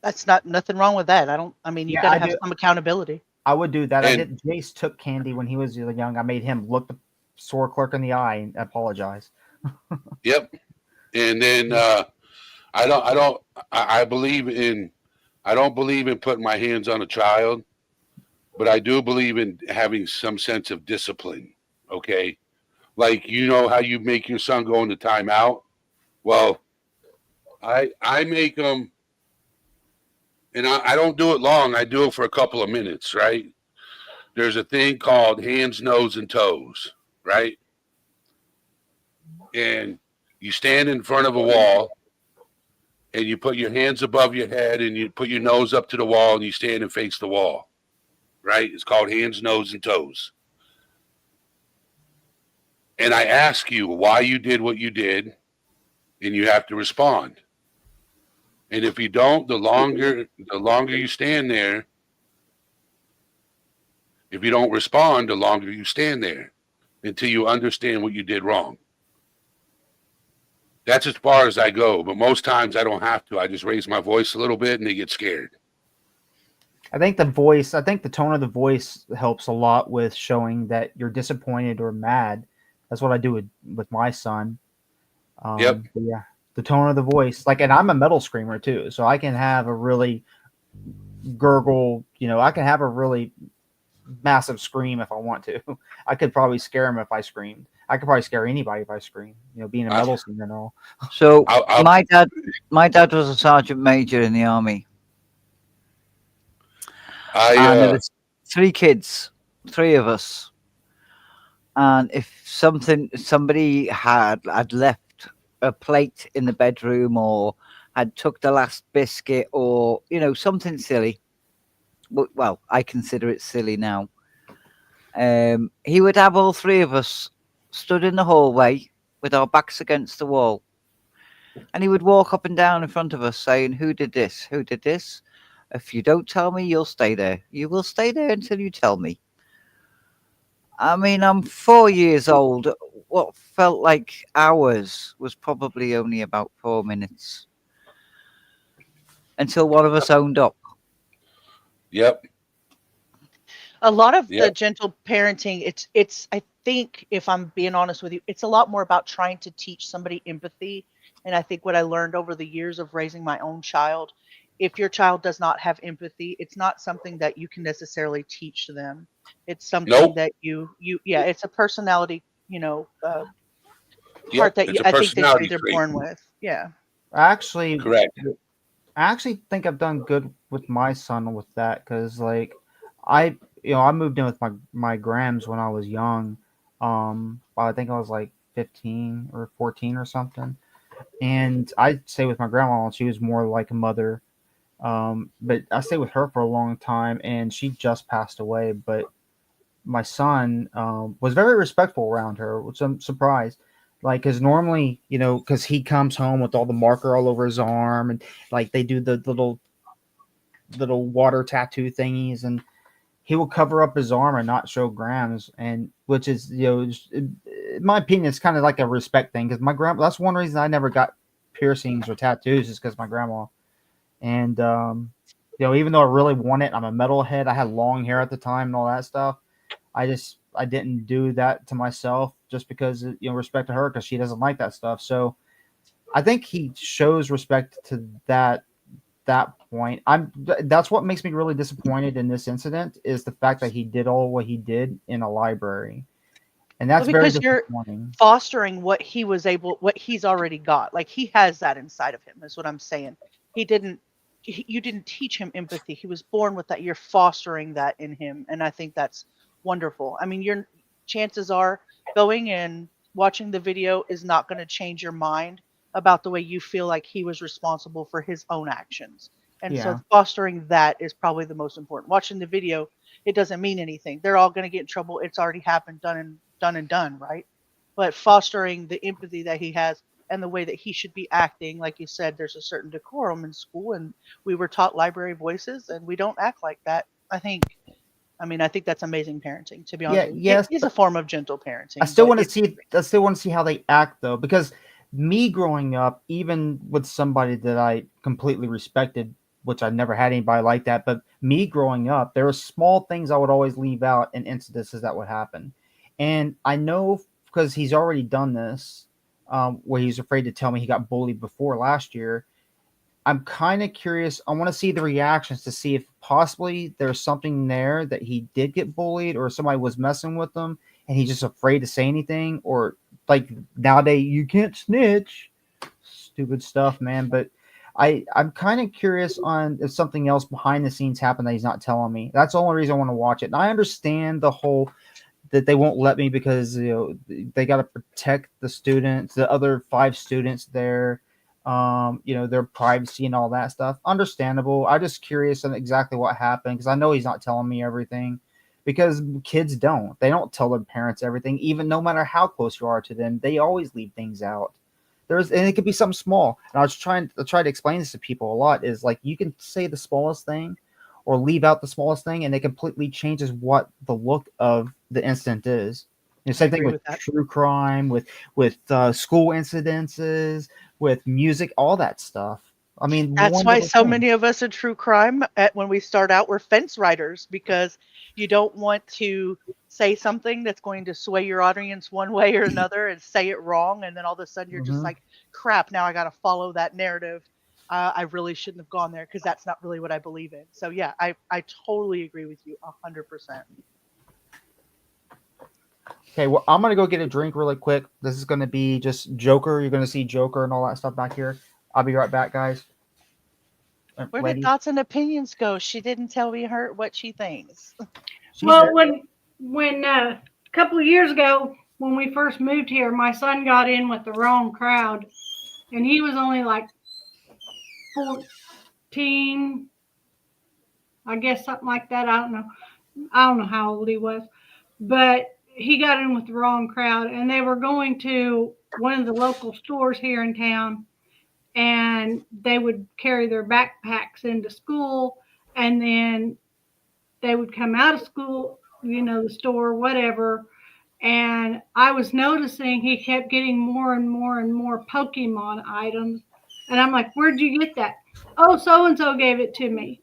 That's not nothing wrong with that. I mean, you Yeah, got to I have do. some accountability. I would do that. I And did. Jace took candy when he was young. I made him look the store clerk in the eye and apologize. yep. And then I believe in, I don't believe in putting my hands on a child, but I do believe in having some sense of discipline. Okay. Like, you know how you make your son go into timeout? Well, I make them, and I don't do it long. I do it for a couple of minutes, right? There's a thing called hands, nose, and toes, right? And you stand in front of a wall, and you put your hands above your head, and you put your nose up to the wall, and you stand and face the wall, right? It's called hands, nose, and toes. And I ask you why you did what you did, and you have to respond. And if you don't, the longer you stand there. If you don't respond, the longer you stand there until you understand what you did wrong. That's as far as I go. But most times I don't have to. I just raise my voice a little bit and they get scared. I think the tone of the voice helps a lot with showing that you're disappointed or mad. That's what I do with my son. Yep. But yeah, the tone of the voice, like, and I'm a metal screamer too, so I can have a really gurgle. I can have a really massive scream if I want to. I could probably scare him if I screamed. I could probably scare anybody if I scream. Being a metal singer and all. So I'll my dad was a sergeant major in the army, and there was 3 kids, 3 of us. And if somebody had left a plate in the bedroom or had took the last biscuit or something silly, well, I consider it silly now. He would have all 3 of us stood in the hallway with our backs against the wall, and he would walk up and down in front of us saying, "Who did this? Who did this? If you don't tell me, you'll stay there. You will stay there until you tell me." I mean, I'm 4 years old. What felt like hours was probably only about 4 minutes until one of us owned up. Yep. A lot of the Yep. gentle parenting, it's I think, if I'm being honest with you, it's a lot more about trying to teach somebody empathy. And I think what I learned over the years of raising my own child, if your child does not have empathy, it's not something that you can necessarily teach them. It's something Nope. that yeah, it's a personality, part Yep. that It's a I think they say personality they're trait. born with. Yeah. Correct. I actually think I've done good with my son with that because, like, I I moved in with my grams when I was young. I think I was like 15 or 14 or something, and I stayed with my grandma, and she was more like a mother. But I stayed with her for a long time, and she just passed away. But my son was very respectful around her, which I'm surprised. Like, because normally, because he comes home with all the marker all over his arm, and like they do the little water tattoo thingies, and he will cover up his arm and not show grams, and which is, in my opinion, it's kind of like a respect thing. Because my grandma, that's one reason I never got piercings or tattoos, is because my grandma. And even though I really want it, I'm a metalhead. I had long hair at the time and all that stuff. I didn't do that to myself just because respect to her, because she doesn't like that stuff. So I think he shows respect to that point. That's what makes me really disappointed in this incident, is the fact that he did all what he did in a library, and that's Well, very because you're disappointing. fostering what he's already got. Like, he has that inside of him, is what I'm saying. You didn't teach him empathy. He was born with that. You're fostering that in him. And I think that's wonderful. I mean, your chances are going and watching the video is not going to change your mind about the way you feel like he was responsible for his own actions. And Yeah. so fostering that is probably the most important. Watching the video, it doesn't mean anything. They're all going to get in trouble. It's already happened, done, right? But fostering the empathy that he has and the way that he should be acting, like you said, there's a certain decorum in school, and we were taught library voices, and we don't act like that. I think that's amazing parenting, to be honest with you. Yes, It is but a form of gentle parenting. I still but want to see. I still want to see how they act, though, because me growing up, even with somebody that I completely respected, which I never had anybody like that, but me growing up, there were small things I would always leave out in incidences that would happen, and I know because he's already done this, where he's afraid to tell me he got bullied before last year. I'm kind of curious. I want to see the reactions to see if possibly there's something there that he did get bullied, or somebody was messing with him and he's just afraid to say anything, or like nowadays you can't snitch, stupid stuff, man. But I'm kind of curious on if something else behind the scenes happened that he's not telling me. That's the only reason I want to watch it. And I understand the whole that they won't let me because they got to protect the students, the other 5 students there, their privacy and all that stuff. Understandable. I'm just curious on exactly what happened, because I know he's not telling me everything, because kids they don't tell their parents everything, even no matter how close you are to them. They always leave things out. And it could be something small. And I try to explain this to people a lot, is like, you can say the smallest thing or leave out the smallest thing, and it completely changes what the look of the incident is. Same I thing agree with with that. true crime, with school incidences, with music, all that stuff. I mean, That's one why little so thing. many of us in true crime, when we start out, we're fence riders because you don't want to say something that's going to sway your audience one way or another and say it wrong, and then all of a sudden you're just Hmm. like, "Crap! Now I got to follow that narrative. I really shouldn't have gone there because that's not really what I believe in." So yeah, I totally agree with you 100%. Okay, well, I'm gonna go get a drink really quick. This is gonna be just Joker. You're gonna see Joker and all that stuff back here. I'll be right back, guys. Where did Ladies, thoughts and opinions go? She didn't tell me her what she thinks. she's Well, there. when a couple of years ago when we first moved here, my son got in with the wrong crowd, and he was only like 14, I guess something like that. I don't know. I don't know how old he was, but he got in with the wrong crowd, and they were going to one of the local stores here in town, and they would carry their backpacks into school, and then they would come out of school, the store, whatever. And I was noticing he kept getting more and more and more Pokemon items. And I'm like, where'd you get that? Oh, so and so gave it to me.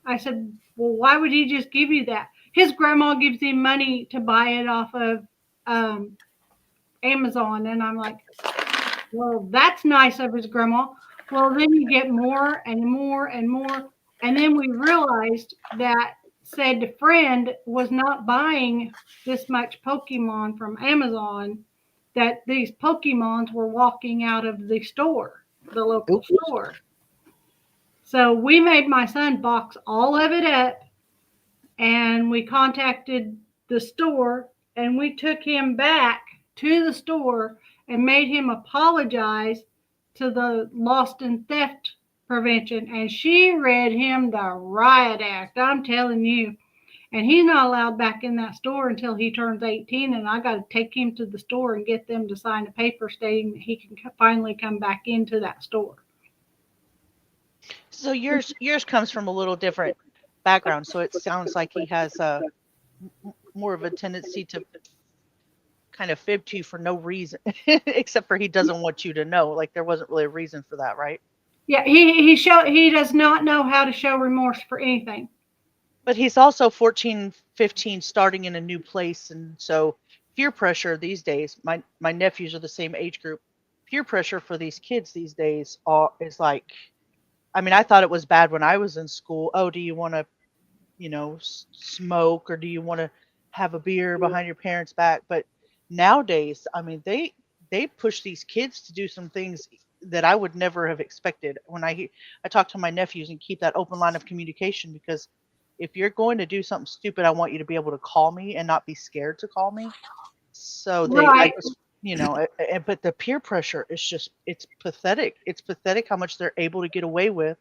I said, well, why would he just give you that? His grandma gives him money to buy it off of um, Amazon. And I'm like, well, that's nice of his grandma. Well, then you get more and more and more. And then we realized that said friend was not buying this much Pokemon from Amazon, that these Pokemons were walking out of the store, the local Oops. store. So we made my son box all of it up, and we contacted the store, and we took him back to the store and made him apologize to the lost and theft prevention, and she read him the riot act, I'm telling you. And he's not allowed back in that store until he turns 18, and I got to take him to the store and get them to sign a paper stating that he can finally come back into that store. So yours comes from a little different background. So it sounds like he has more of a tendency to kind of fib to you for no reason, except for he doesn't want you to know. Like there wasn't really a reason for that, right? Yeah, he does not know how to show remorse for anything. But he's also 14, 15, starting in a new place, and so peer pressure these days. My nephews are the same age group. Peer pressure for these kids these days is like, I mean, I thought it was bad when I was in school. Oh, do you want to, smoke, or do you want to have a beer behind your parents' back? But nowadays, I mean, they push these kids to do some things that I would never have expected. I talk to my nephews and keep that open line of communication, because if you're going to do something stupid, I want you to be able to call me and not be scared to call me. So I Right. just, but the peer pressure is just, it's pathetic. It's pathetic how much they're able to get away with,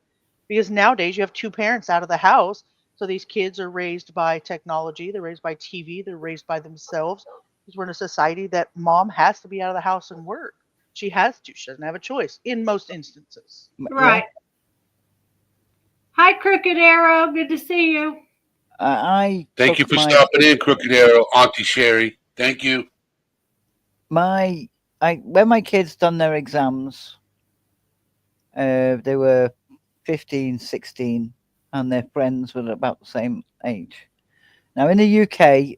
because nowadays you have two parents out of the house. So these kids are raised by technology, they're raised by TV, they're raised by themselves. Because we're in a society that mom has to be out of the house and work. She has to. She doesn't have a choice in most instances. Yeah, Right. Hi, Crooked Arrow. Good to see you. I Thank took you for stopping in, Crooked Arrow, Auntie Sherry. Thank you. when my kids done their exams, they were 15, 16, and their friends were about the same age. Now in the UK,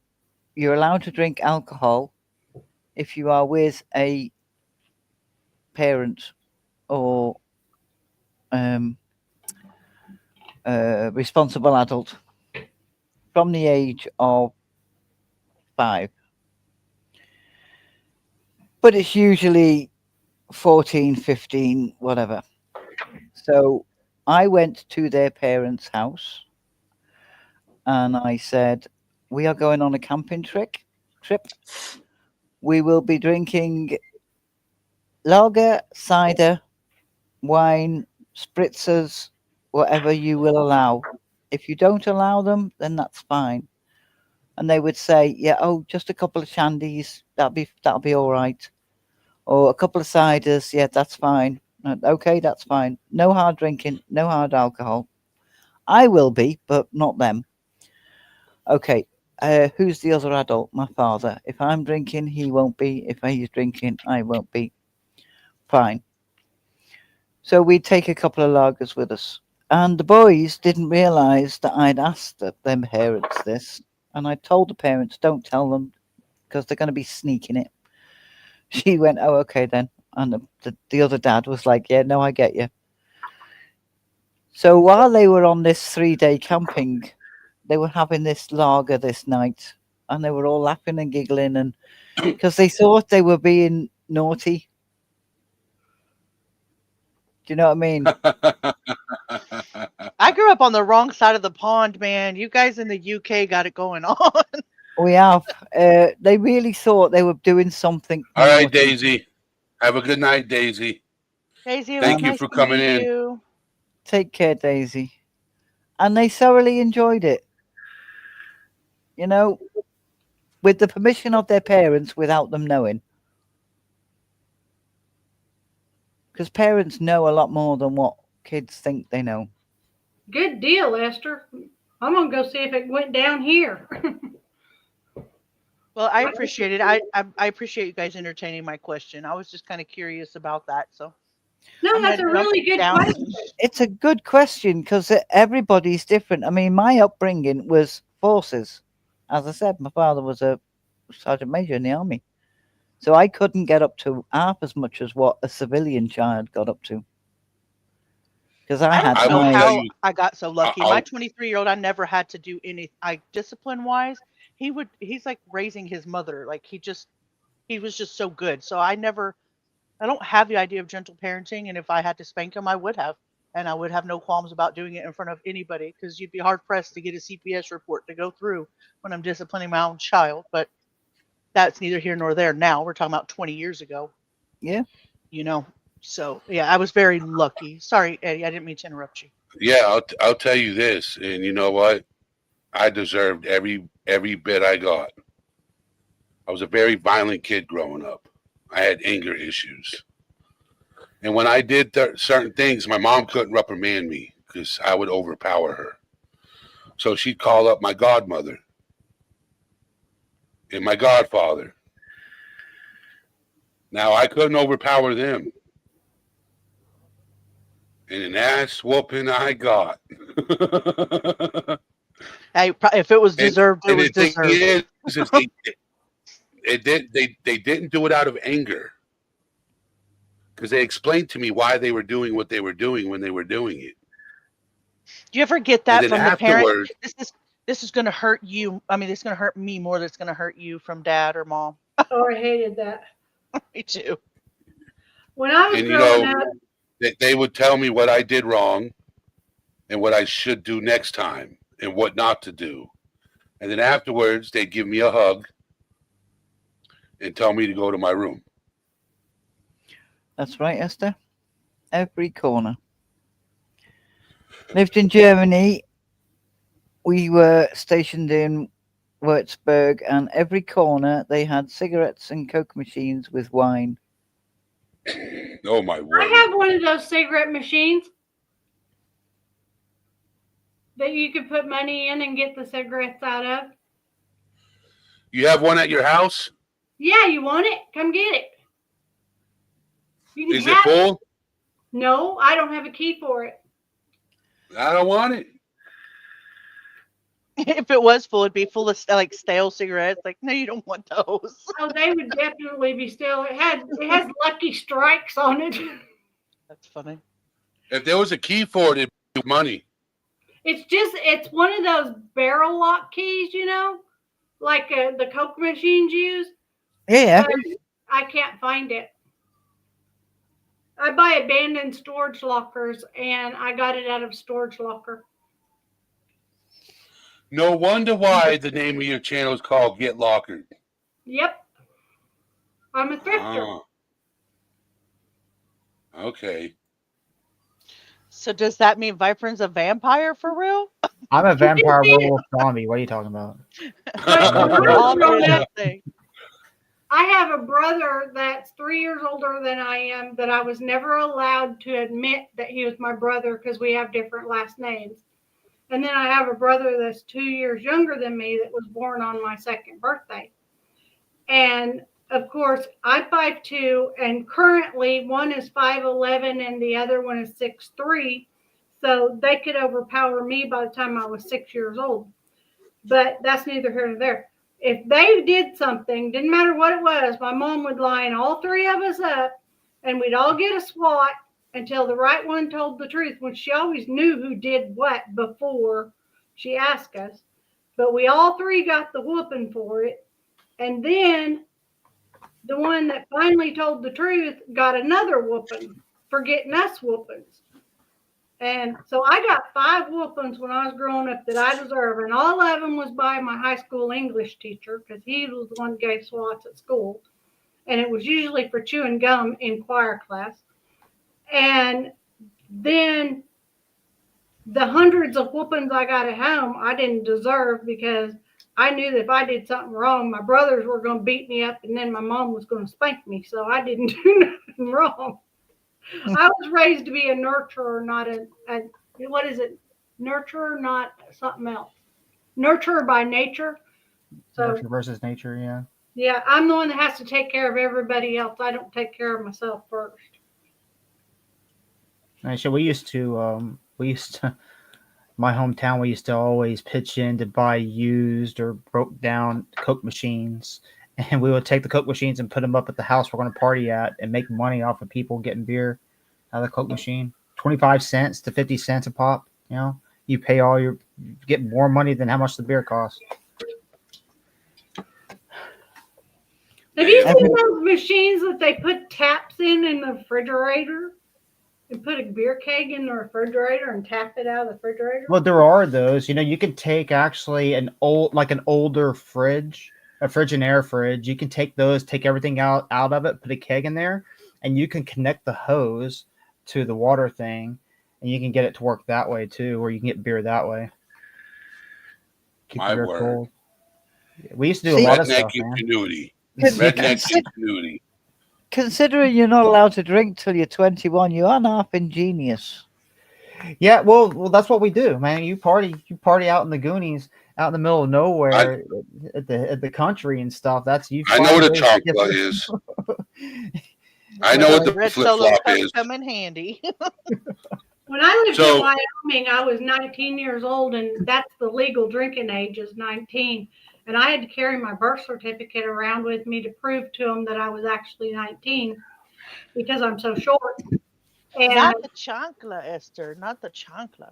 you're allowed to drink alcohol if you are with a parent or um, responsible adult from the age of 5. But it's usually 14, 15, whatever. So I went to their parents' house and I said, we are going on a camping trip. We will be drinking lager, cider, wine, spritzers, whatever you will allow. If you don't allow them, then that's fine. And they would say, yeah, oh, just a couple of shandies, that'll be all right. Or a couple of ciders, yeah, that's fine. Okay, that's fine. No hard drinking, no hard alcohol. I will be, but not them. Okay. Who's the other adult? My father. If I'm drinking, he won't be. If he's drinking, I won't be. Fine. So we'd take a couple of lagers with us. And the boys didn't realise that I'd asked them parents this. And I told the parents, don't tell them because they're going to be sneaking it. She went, oh, okay then. And the other dad was like, yeah, no, I get you. So while they were on this 3-day camping, they were having this lager this night. And they were all laughing and giggling, and because they thought they were being naughty. Do you know what I mean? I grew up on the wrong side of the pond, man. You guys in the UK got it going on. We have. They really thought they were doing something All right, naughty. Daisy. Have a good night, Daisy. Daisy, it Thank was you nice for to coming meet in. you. Take care, Daisy. And they thoroughly enjoyed it. You know, with the permission of their parents without them knowing. Because parents know a lot more than what kids think they know. Good deal, Esther. I'm gonna go see if it went down here. Well, I appreciate it. I appreciate you guys entertaining my question. I was just kind of curious about that. So No, I'm that's gonna a jump really good down. question. It's a good question because everybody's different. I mean, my upbringing was forces. As I said, my father was a sergeant major in the army. So I couldn't get up to half as much as what a civilian child got up to. Because I I had don't I know will my. tell how you. I got so lucky. My I'll, 23-year-old, I never had to do any. Discipline wise, he's like raising his mother. Like he was just so good. So I don't have the idea of gentle parenting. And if I had to spank him, I would have, and I would have no qualms about doing it in front of anybody because you'd be hard pressed to get a CPS report to go through when I'm disciplining my own child. But that's neither here nor there. Now we're talking about 20 years ago. Yeah. You know. So yeah, I was very lucky. Sorry, Eddie, I didn't mean to interrupt you. yeah, I'll tell you this, and you know what? I deserved every bit I got. I was a very violent kid growing up. I had anger issues, and when I did certain things, my mom couldn't reprimand me because I would overpower her. So she'd call up my godmother and my godfather. Now I couldn't overpower them, and an ass whooping I got. If it was and deserved, it and was the thing deserved. is they didn't do it out of anger because they explained to me why they were doing what they were doing when they were doing it. Do you ever get And that then from the parent? afterwards, This is going to hurt you. I mean, it's going to hurt me more than it's going to hurt you from dad or mom. Oh, I hated that. Me too. When I was and growing up, they would tell me what I did wrong and what I should do next time and what not to do. And then afterwards, they'd give me a hug and tell me to go to my room. That's right, Esther. Every corner. Lived in Germany. We were stationed in Würzburg, and every corner they had cigarettes and Coke machines with wine. Oh my I word! have one of those cigarette machines that you could put money in and get the cigarettes out of. You have one at your house? Yeah, you want it? Come get it. You can Is it have full? No, I don't have a key for it. I don't want it. If it was full, it'd be full of like stale cigarettes. Like, no, you don't want those. Oh, they would definitely be still. It has Lucky Strikes on it. That's funny. If there was a key for it, it'd be money. It's one of those barrel lock keys, like the Coke machines use. Yeah. But I can't find it. I buy abandoned storage lockers, and I got it out of storage locker. No wonder why the name of your channel is called Get Lockered. Yep. I'm a thrifter. Okay. So does that mean Viper's a vampire for real? I'm a vampire werewolf zombie. What are you talking about? All doing that thing. I have a brother that's 3 years older than I am that I was never allowed to admit that he was my brother because we have different last names. And then I have a brother that's 2 years younger than me that was born on my second birthday. And of course, I'm 5'2", and currently one is 5'11", and the other one is 6'3". So they could overpower me by the time I was 6 years old. But that's neither here nor there. If they did something, didn't matter what it was, my mom would line all three of us up, and we'd all get a SWAT until the right one told the truth, which she always knew who did what before she asked us. But we all three got the whooping for it. And then the one that finally told the truth got another whooping for getting us whoopings. And so I got 5 whoopings when I was growing up that I deserve, and all of them was by my high school English teacher because he was the one that gave SWATs at school, and it was usually for chewing gum in choir class. And then the hundreds of whoopings I got at home, I didn't deserve because I knew that if I did something wrong, my brothers were going to beat me up, and then my mom was going to spank me. So I didn't do nothing wrong. I was raised to be a nurturer, not a what is it? Nurturer, not something else. Nurturer by nature. So Nurture versus nature, yeah. yeah, I'm the one that has to take care of everybody else. I don't take care of myself first. Actually, we used to, my hometown, we used to always pitch in to buy used or broke down Coke machines. And we would take the Coke machines and put them up at the house we're going to party at and make money off of people getting beer out of the Coke machine. 25 cents to 50 cents a pop. You know, you pay all you get more money than how much the beer costs. Have you seen those machines that they put taps in the refrigerator? And put a beer keg in the refrigerator and tap it out of the refrigerator? Well, there are those. You know, you can take actually an older fridge, a fridge and air fridge. You can take those, take everything out of it, put a keg in there, and you can connect the hose to the water thing, and you can get it to work that way too, or you can get beer that way. Keep My the beer word. cold. We used to do See, a lot of Redneck stuff, man. ingenuity. Cons- Redneck consi- ingenuity. Considering you're not allowed to drink till you're 21, you are half ingenious. Yeah, well, that's what we do, man. You party out in the Goonies, out in the middle of nowhere, at the country and stuff. That's you. I know find what a ways to get chancla there. is. I know Well, what the red flip solo flop cups is. come in handy. When I lived So- in Wyoming, I was 19 years old, and that's the legal drinking age is 19. And I had to carry my birth certificate around with me to prove to them that I was actually 19 because I'm so short. And Not the chancla, Esther. Not the chancla.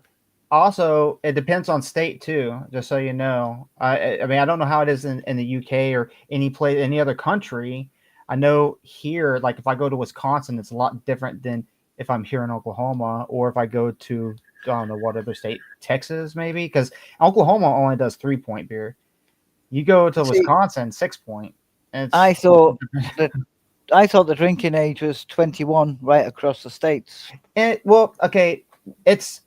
Also, it depends on state too. Just so you know, I mean, I don't know how it is in the UK or any other country. I know here, like if I go to Wisconsin, it's a lot different than if I'm here in Oklahoma, or if I go to I don't know what other state, Texas maybe, because Oklahoma only does 3-point beer. You go to See, Wisconsin, 6-point. And I thought the drinking age was 21 right across the states. well, okay, it's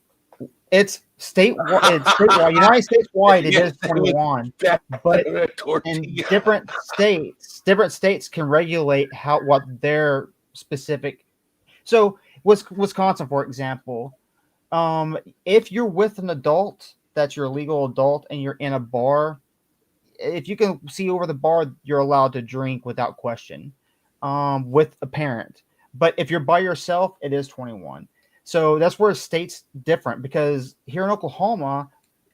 statewide. It's statewide. United States wide, it is 21. But in different states can regulate what their specific. So Wisconsin, for example, if you're with an adult that's your legal adult and you're in a bar, if you can see over the bar, you're allowed to drink without question, with a parent. But if you're by yourself, it is 21. So that's where state's different, because here in Oklahoma,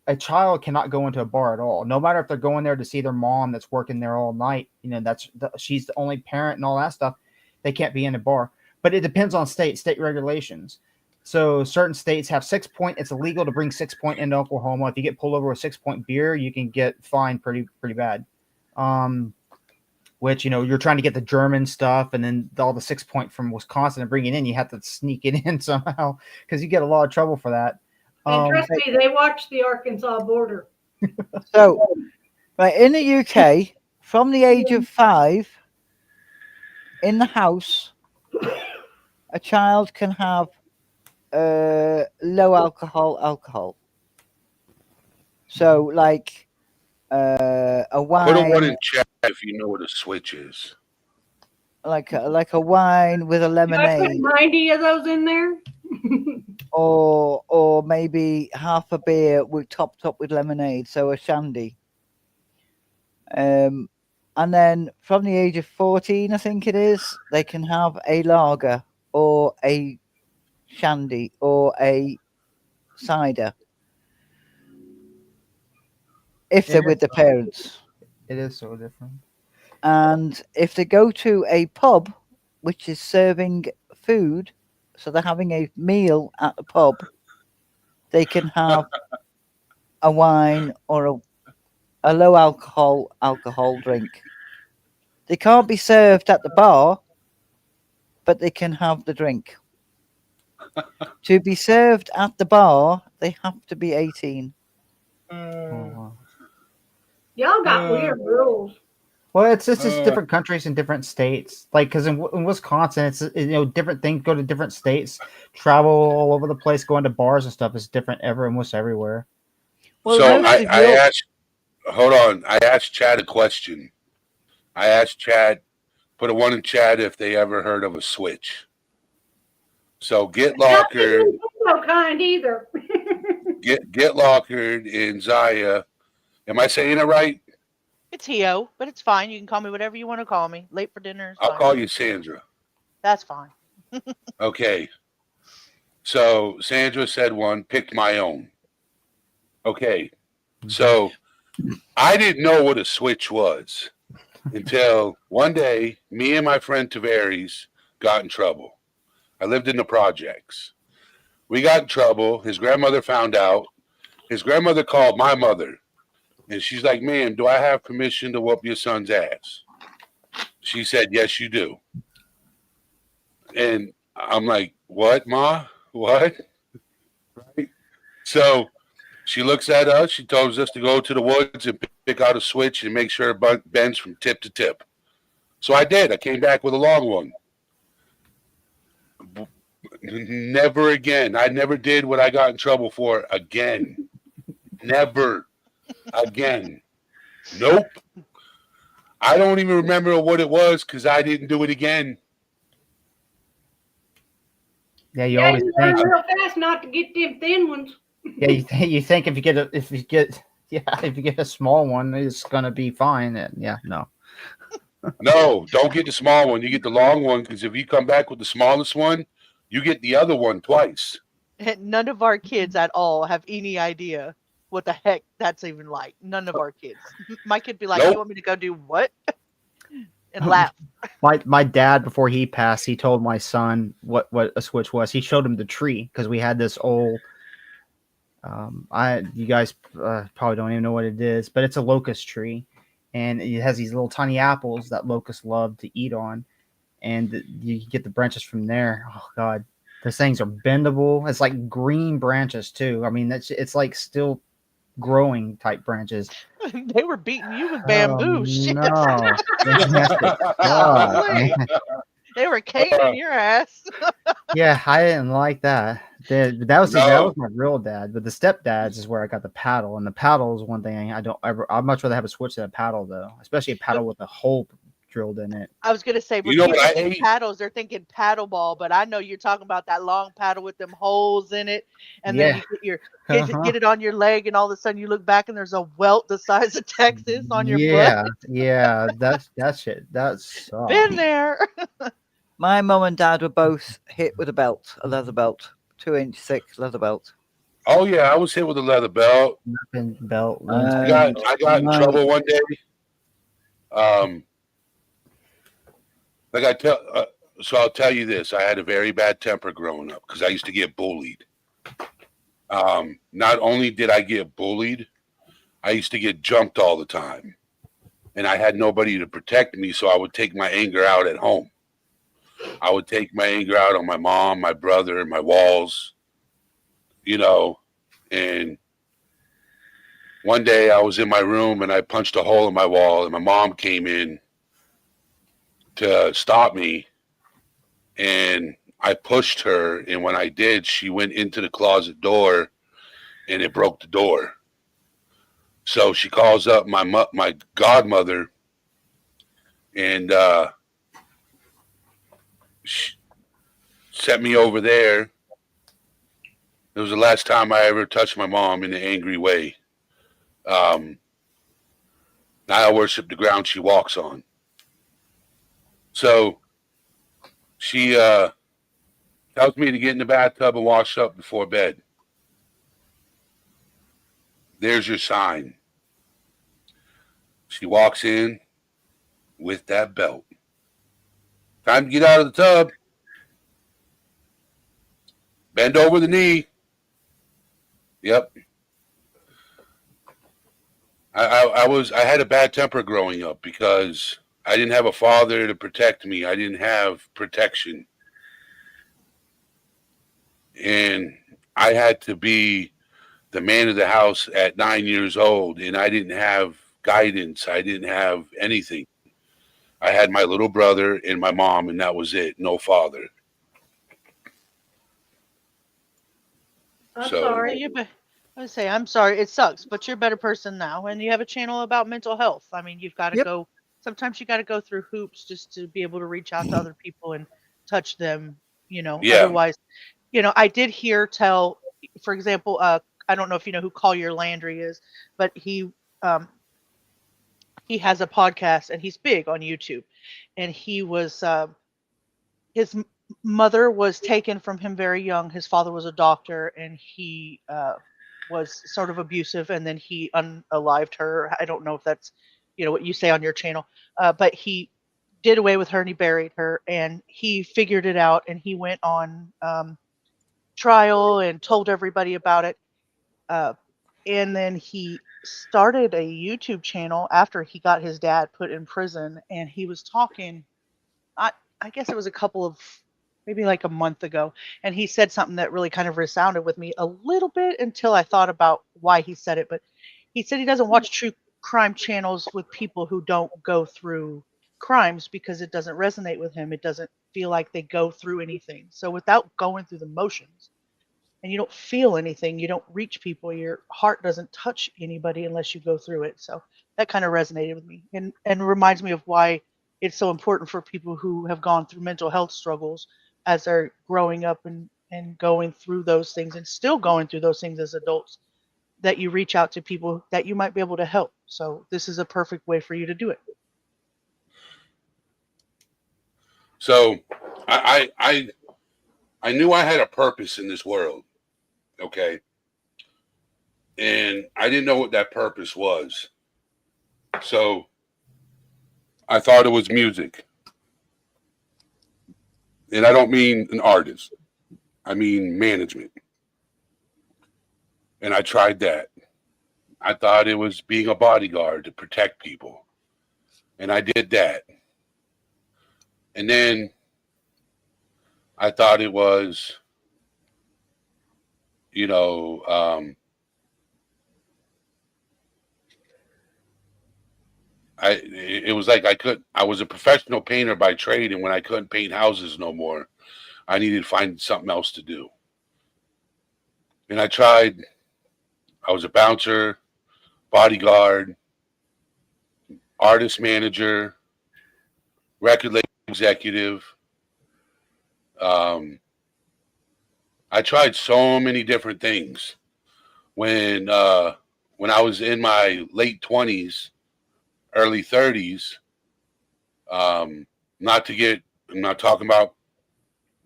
a child cannot go into a bar at all. No matter if they're going there to see their mom that's working there all night, you know, she's the only parent and all that stuff. They can't be in a bar. But it depends on state regulations. So certain states have 6-point. It's illegal to bring 6-point into Oklahoma. If you get pulled over with 6-point beer, you can get fined pretty bad. Which, you know, you're trying to get the German stuff and then all the 6-point from Wisconsin and bring it in. You have to sneak it in somehow because you get a lot of trouble for that. and trust me, they watch the Arkansas border. So, right, in the UK, from the age of 5, in the house, a child can have low alcohol. So, like a Put a one wine. in chat if you know what a switch is. like a wine with a Do I put lemonade, 90 of those in there? or maybe half a beer with topped up with lemonade, so a shandy. And then from the age of 14, I think it is, they can have a lager or a shandy or a cider if they're with the parents. It is so different. And if they go to a pub, which is serving food, so they're having a meal at the pub, they can have a wine or a low alcohol drink. They can't be served at the bar, but they can have the drink. To be served at the bar, they have to be 18. Oh, wow. Y'all got weird rules. Well, it's just different countries and different states. Like, because in Wisconsin, it's different things go to different states. Travel all over the place, going to bars and stuff is different almost everywhere. Well, So most of I Europe, asked, hold on. I asked Chad a question. I asked Chad, put a one in Chad if they ever heard of a switch. So get Not Lockered, no kind either. get Lockered and Zaya. Am I saying it right? It's Hio, but it's fine. You can call me whatever you want to call me. Late for dinner is I'll fine. call you Sandra. That's fine. Okay. So Sandra said one, picked my own. Okay. So I didn't know what a switch was until one day me and my friend Tavares got in trouble. I lived in the projects. We got in trouble. His grandmother found out. His grandmother called my mother. And she's like, "Ma'am, do I have permission to whoop your son's ass?" She said, "Yes, you do." And I'm like, "What, Ma? What?" Right? So she looks at us. She tells us to go to the woods and pick out a switch and make sure it bends from tip to tip. So I did. I came back with a long one. Never again. I never did what I got in trouble for again. Never again. Nope. I don't even remember what it was because I didn't do it again. Yeah, you Yeah, always you learn think. real fast not to get them thin ones. Yeah, you think if you get a small one, it's gonna be fine. And yeah, no. No, don't get the small one. You get the long one because if you come back with the smallest one, you get the other one twice. None of our kids at all have any idea what the heck that's even like. None of our kids. My kid be like, Nope. "You want me to go do what?" and laugh. My dad, before he passed, he told my son what a switch was. He showed him the tree because we had this old. You guys probably don't even know what it is, but it's a locust tree, and it has these little tiny apples that locusts love to eat on, and you get the branches from there. Oh God, those things are bendable. It's like green branches too. I mean, it's like still growing type branches. They were beating you with bamboo. Shit. No, God, Golly. man. They were caning your ass. Yeah, I didn't like that. That was No. my real dad, but the stepdads is where I got the paddle, and the paddle is one thing I don't ever. I'd much rather have a switch than a paddle, though, especially a paddle with a hole drilled in it. I was gonna say, when You know people what I think hate? paddles, they're thinking paddle ball, but I know you're talking about that long paddle with them holes in it, and then Yeah. you get it on your leg, and all of a sudden you look back and there's a welt the size of Texas on your butt. Yeah, that shit. That's Been there. my mum and dad were both hit with a leather belt, 2-inch thick leather belt. Oh yeah, I was hit with a leather belt. belt. I got in my- trouble one day. Like I tell, so I'll tell you this: I had a very bad temper growing up because I used to get bullied. Not only did I get bullied, I used to get jumped all the time, and I had nobody to protect me. So I would take my anger out at home. I would take my anger out on my mom, my brother, my walls. And one day I was in my room and I punched a hole in my wall, and my mom came in to stop me, and I pushed her, and when I did, she went into the closet door and it broke the door. So she calls up my godmother, and sent me over there. It was the last time I ever touched my mom in an angry way. Now I worship the ground she walks on. So she tells me to get in the bathtub and wash up before bed. There's your sign. She walks in with that belt. Time to get out of the tub. Bend over the knee. Yep. I had a bad temper growing up because I didn't have a father to protect me. I didn't have protection. And I had to be the man of the house at 9 years old, and I didn't have guidance. I didn't have anything. I had my little brother and my mom, and that was it. No father. I'm So- sorry. I would say I'm sorry. It sucks, but you're a better person now, and you have a channel about mental health. I mean, you've got to Yep. go. Sometimes you got to go through hoops just to be able to reach out to other people and touch them. You know, Yeah. otherwise, you know, I did hear tell, for example, I don't know if you know who Collier Landry is, but he has a podcast and he's big on YouTube, and he was his mother was taken from him very young. His father was a doctor, and he was sort of abusive, and then he unalived her. I don't know if that's, you know, what you say on your channel, but he did away with her and he buried her, and he figured it out, and he went on trial and told everybody about it. And then he started a YouTube channel after he got his dad put in prison, and he was talking. I guess it was a couple of, maybe like a month ago, and he said something that really kind of resounded with me a little bit until I thought about why he said it. But he said he doesn't watch true crime channels with people who don't go through crimes because it doesn't resonate with him. It doesn't feel like they go through anything. So without going through the motions, and you don't feel anything, you don't reach people, your heart doesn't touch anybody unless you go through it. So that kind of resonated with me, and reminds me of why it's so important for people who have gone through mental health struggles as they're growing up and going through those things and still going through those things as adults, that you reach out to people that you might be able to help. So this is a perfect way for you to do it. So I knew I had a purpose in this world, okay? And I didn't know what that purpose was. So I thought it was music. And I don't mean an artist. I mean management. And I tried that. I thought it was being a bodyguard to protect people. And I did that. And then I thought it was, you know, it was like I was a professional painter by trade, and when I couldn't paint houses no more, I needed to find something else to do. And I tried. I was a bouncer, bodyguard, artist manager, record label executive. I tried so many different things. When I was in my late 20s, early 30s, I'm not talking about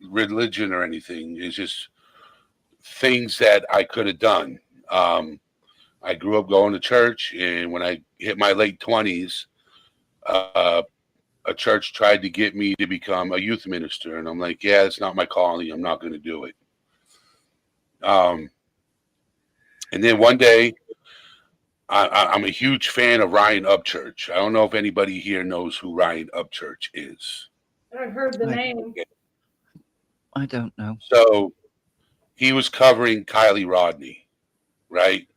religion or anything. It's just things that I could have done. I grew up going to church, and when I hit my late 20s, a church tried to get me to become a youth minister, and I'm like, yeah, it's not my calling. I'm not going to do it. And then one day, I'm a huge fan of Ryan Upchurch. I don't know if anybody here knows who Ryan Upchurch is. I've heard the name. I don't know. So he was covering Kylie Rodney, right?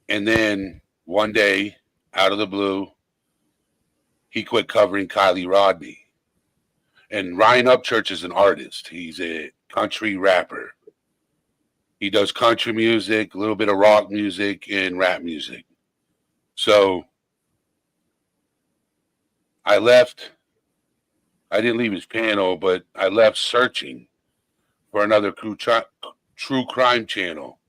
And then one day, out of the blue, he quit covering Kylie Rodney. And Ryan Upchurch is an artist. He's a country rapper. He does country music, a little bit of rock music, and rap music. So I left I didn't leave his panel, but I left searching for another true crime channel.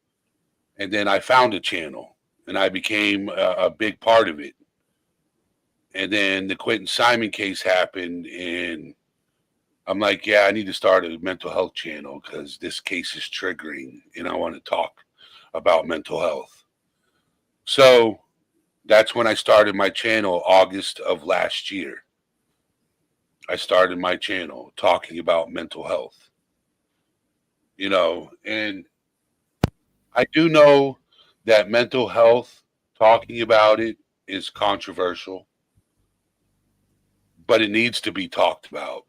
And then I found a channel and I became a big part of it. And then the Quentin Simon case happened, and I'm like, yeah, I need to start a mental health channel because this case is triggering and I want to talk about mental health. So that's when I started my channel, August of last year. I started my channel talking about mental health, and I do know that mental health, talking about it is controversial, but it needs to be talked about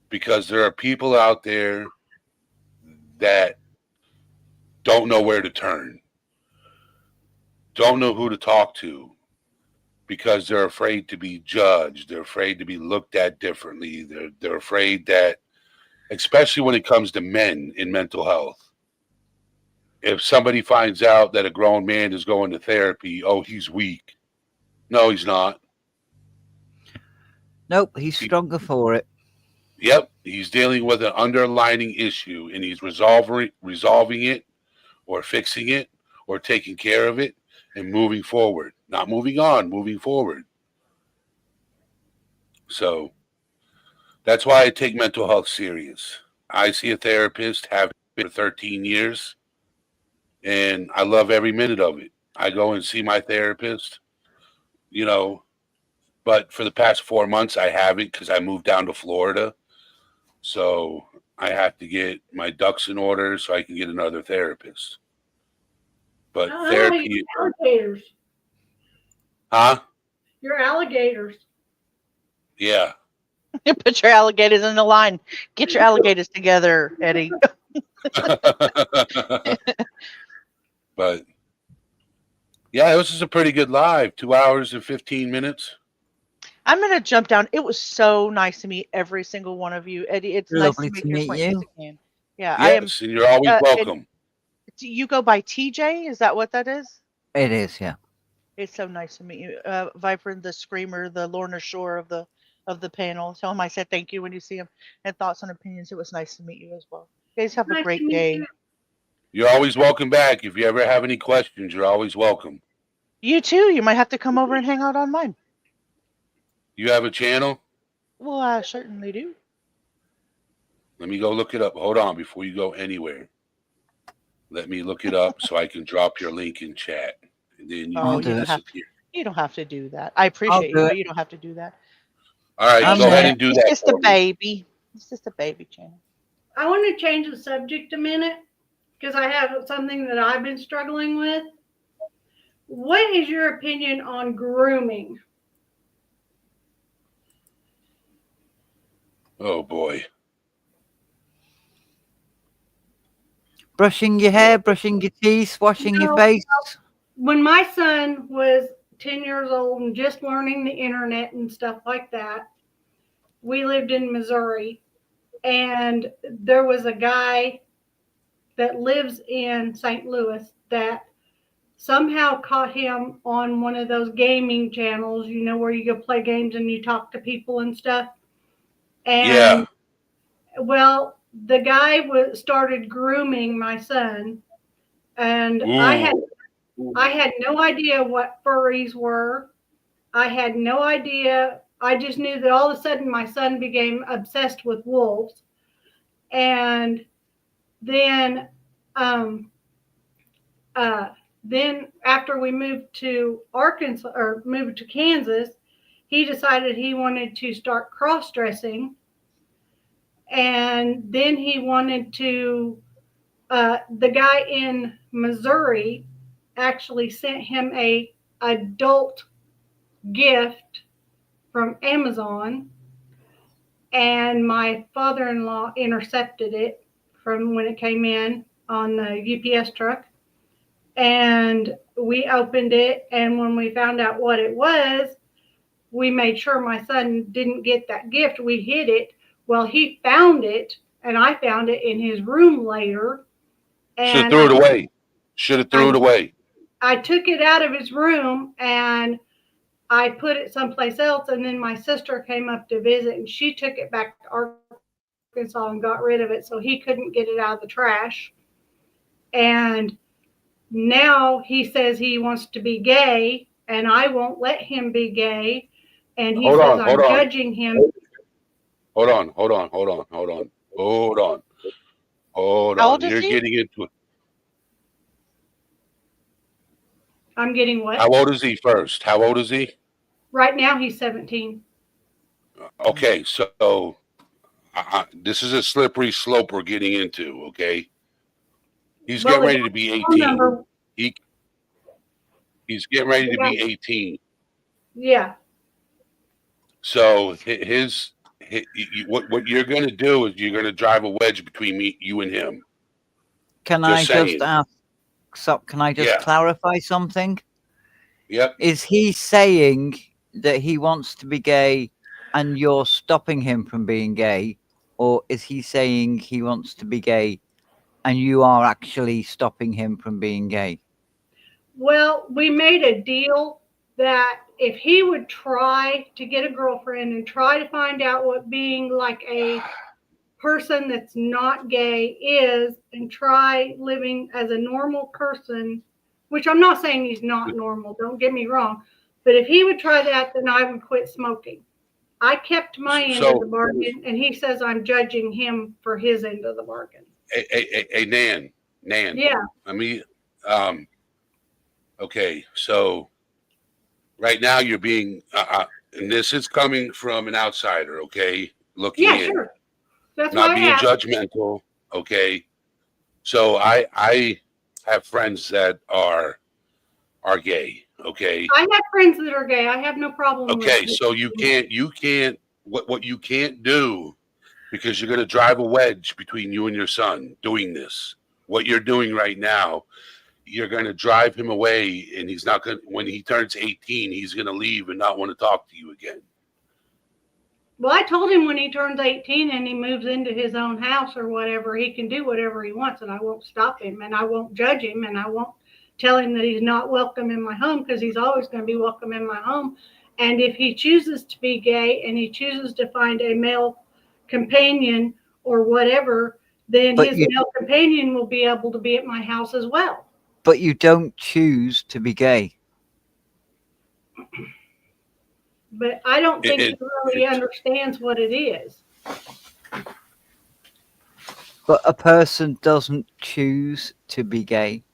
because there are people out there that don't know where to turn, don't know who to talk to because they're afraid to be judged. They're afraid to be looked at differently. They're afraid that, especially when it comes to men in mental health, if somebody finds out that a grown man is going to therapy, oh, he's weak. No, he's not. Nope, he's stronger for it. Yep, he's dealing with an underlying issue and he's resolving it or fixing it or taking care of it and moving forward. Not moving on, moving forward. So that's why I take mental health serious. I see a therapist, have been for 13 years, and I love every minute of it. I go and see my therapist, but for the past 4 months I haven't because I moved down to Florida. So I have to get my ducks in order so I can get another therapist. But therapy, alligators. huh? You're alligators. Yeah. Put your alligators in the line. Get your alligators together, Eddie. But yeah, this is a pretty good live. 2 hours and 15 minutes. I'm gonna jump down. It was so nice to meet every single one of you, Eddie. It's Lovely nice to to make your meet acquaintance you. again. Yeah, I am. Yes, and you're always And welcome. do you go by TJ? Is that what that is? It is, yeah. It's so nice to meet you, Viper, the Screamer, the Lorna Shore of the panel. Tell him I said thank you when you see him. And thoughts and opinions. It was nice to meet you as well. You guys have a Nice to great meet day. you. You're always welcome back. If you ever have any questions, you're always welcome. You too. You might have to come over and hang out on mine. You have a channel? Well, I certainly do. Let me go look it up. Hold on before you go anywhere. Let me look it up so I can drop your link in chat. And then you Oh, can you don't have disappear. you don't have to do that. I appreciate you, do but it. you don't have to do that. All right, I'm go ahead there. and do It's that. just a for me. baby. It's just a baby channel. I want to change the subject a minute because I have something that I've been struggling with. What is your opinion on grooming? Oh boy. Brushing your hair, brushing your teeth, washing your No. face. When my son was 10 years old and just learning the internet and stuff like that, we lived in Missouri, and there was a guy that lives in St. Louis that somehow caught him on one of those gaming channels, where you go play games and you talk to people and stuff. And Yeah. well, the guy started grooming my son, and I had no idea what furries were. I had no idea. I just knew that all of a sudden my son became obsessed with wolves. And then, then after we moved to Arkansas or moved to Kansas, he decided he wanted to start cross dressing. And then he wanted to, the guy in Missouri actually sent him a adult gift from Amazon, and my father-in-law intercepted it from when it came in on the UPS truck, and we opened it, and when we found out what it was, we made sure my son didn't get that gift. We hid it. Well, he found it, and I found it in his room later. Should have And threw it away. Should have threw it away. I took it out of his room, and I put it someplace else, and then my sister came up to visit, and she took it back to Arkansas and got rid of it, so he couldn't get it out of the trash. And now he says he wants to be gay, and I won't let him be gay. And he Hold says on, hold I'm on. judging him. Hold on. How old is You're he? getting into it. I'm getting what? How old is he first? How old is he? Right now he's 17. Okay, so this is a slippery slope we're getting into, okay? He's Well, getting ready to be phone 18. number, He's getting ready to Yeah. be 18. yeah. So what you're going to do is you're going to drive a wedge between you and him. Can Just I saying. just ask? So, can I just Yeah. clarify something? Yep. Is he saying that he wants to be gay and you're stopping him from being gay? Or is he saying he wants to be gay and you are actually stopping him from being gay? Well, we made a deal that if he would try to get a girlfriend and try to find out what being like a person that's not gay is and try living as a normal person, which I'm not saying he's not normal, don't get me wrong, but if he would try that, then I would quit smoking. I kept my end of the bargain, and he says I'm judging him for his end of the bargain. Hey, Nan. Yeah. Let me, okay, so right now you're being, and this is coming from an outsider, okay? Looking Yeah, in. sure. That's Not why I being asked. judgmental, okay? So I have friends that are gay, okay? I have friends that are gay. I have no problem Okay, with so you can't what you can't do, because you're going to drive a wedge between you and your son doing this. What you're doing right now, you're going to drive him away, and he's not going. When he turns 18, he's going to leave and not want to talk to you again. Well, I told him when he turns 18 and he moves into his own house or whatever, he can do whatever he wants, and I won't stop him, and I won't judge him, and I won't tell him that he's not welcome in my home, because he's always going to be welcome in my home. And if he chooses to be gay and he chooses to find a male companion or whatever, then But his you, male companion will be able to be at my house as well. but you don't choose to be gay. But I don't think he really It- understands what it is. But a person doesn't choose to be gay.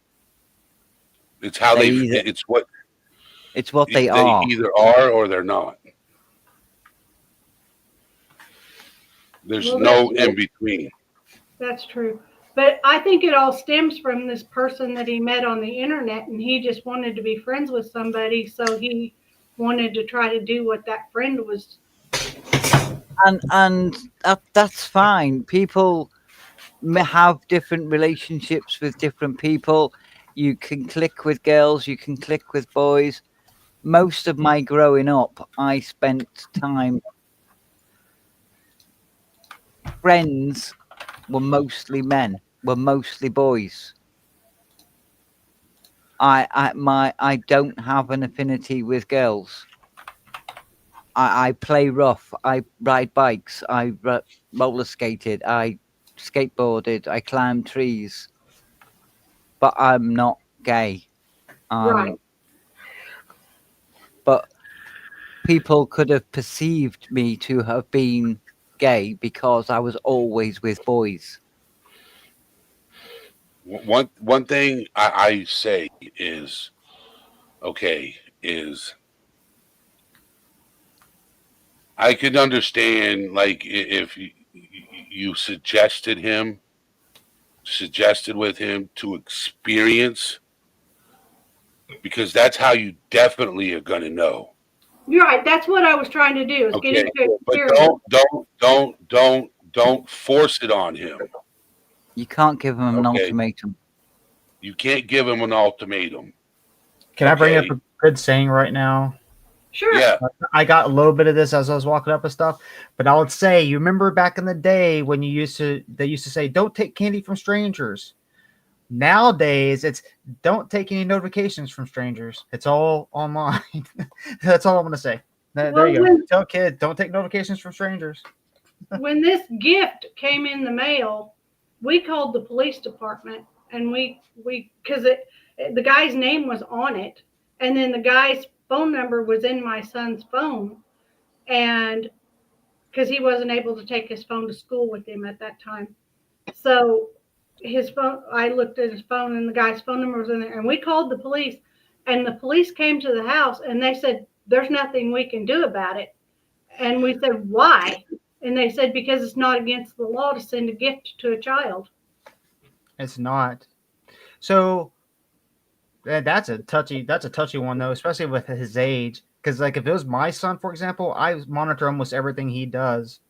It's how They they. either- It's what It's what they they are. either are or they're not. There's Well, no that's- in between. That's true. But I think it all stems from this person that he met on the internet, and he just wanted to be friends with somebody, so he wanted to try to do what that friend was. And that's fine. People have different relationships with different people. You can click with girls, you can click with boys. Most of my growing up, I spent time. Friends were mostly men, were mostly boys. I don't have an affinity with girls. I play rough. I ride bikes. I roller skated. I skateboarded. I climbed trees. But I'm not gay. Right. But people could have perceived me to have been gay because I was always with boys. One thing I say is, okay, is I could understand, like, if you suggested with him to experience, because that's how you definitely are going to know. You're right. That's what I was trying to do, is get Okay, him to but experience. don't force it on him. You can't give them an Okay. ultimatum. You can't give him an ultimatum. Can I bring up Okay. a good saying right now? Sure. Yeah, I got a little bit of this as I was walking up and stuff, but I would say, you remember back in the day when they used to say, "Don't take candy from strangers." Nowadays, it's don't take any notifications from strangers. It's all online. That's all I'm gonna say. There Well, you go. when- Tell kids don't take notifications from strangers. when this gift came in the mail, we called the police department, and we because the guy's name was on it, and then the guy's phone number was in my son's phone, and because he wasn't able to take his phone to school with him at that time, so his phone, I looked at his phone, and the guy's phone number was in there, and we called the police, and the police came to the house, and they said there's nothing we can do about it. And we said, why? And they said, because it's not against the law to send a gift to a child. It's not. So that's a touchy one though, especially with his age. Because like if it was my son, for example, I monitor almost everything he does.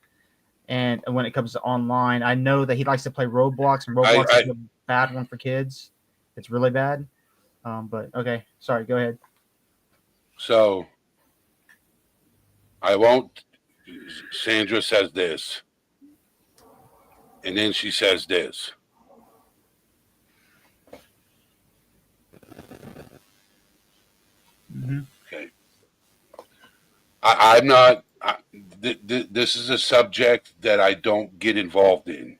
And when it comes to online, I know that he likes to play Roblox, and Roblox is a bad one for kids. It's really bad. But okay, sorry, go ahead. So I won't. Sandra says this, and then she says this. Mm-hmm. Okay. I'm not. This is a subject that I don't get involved in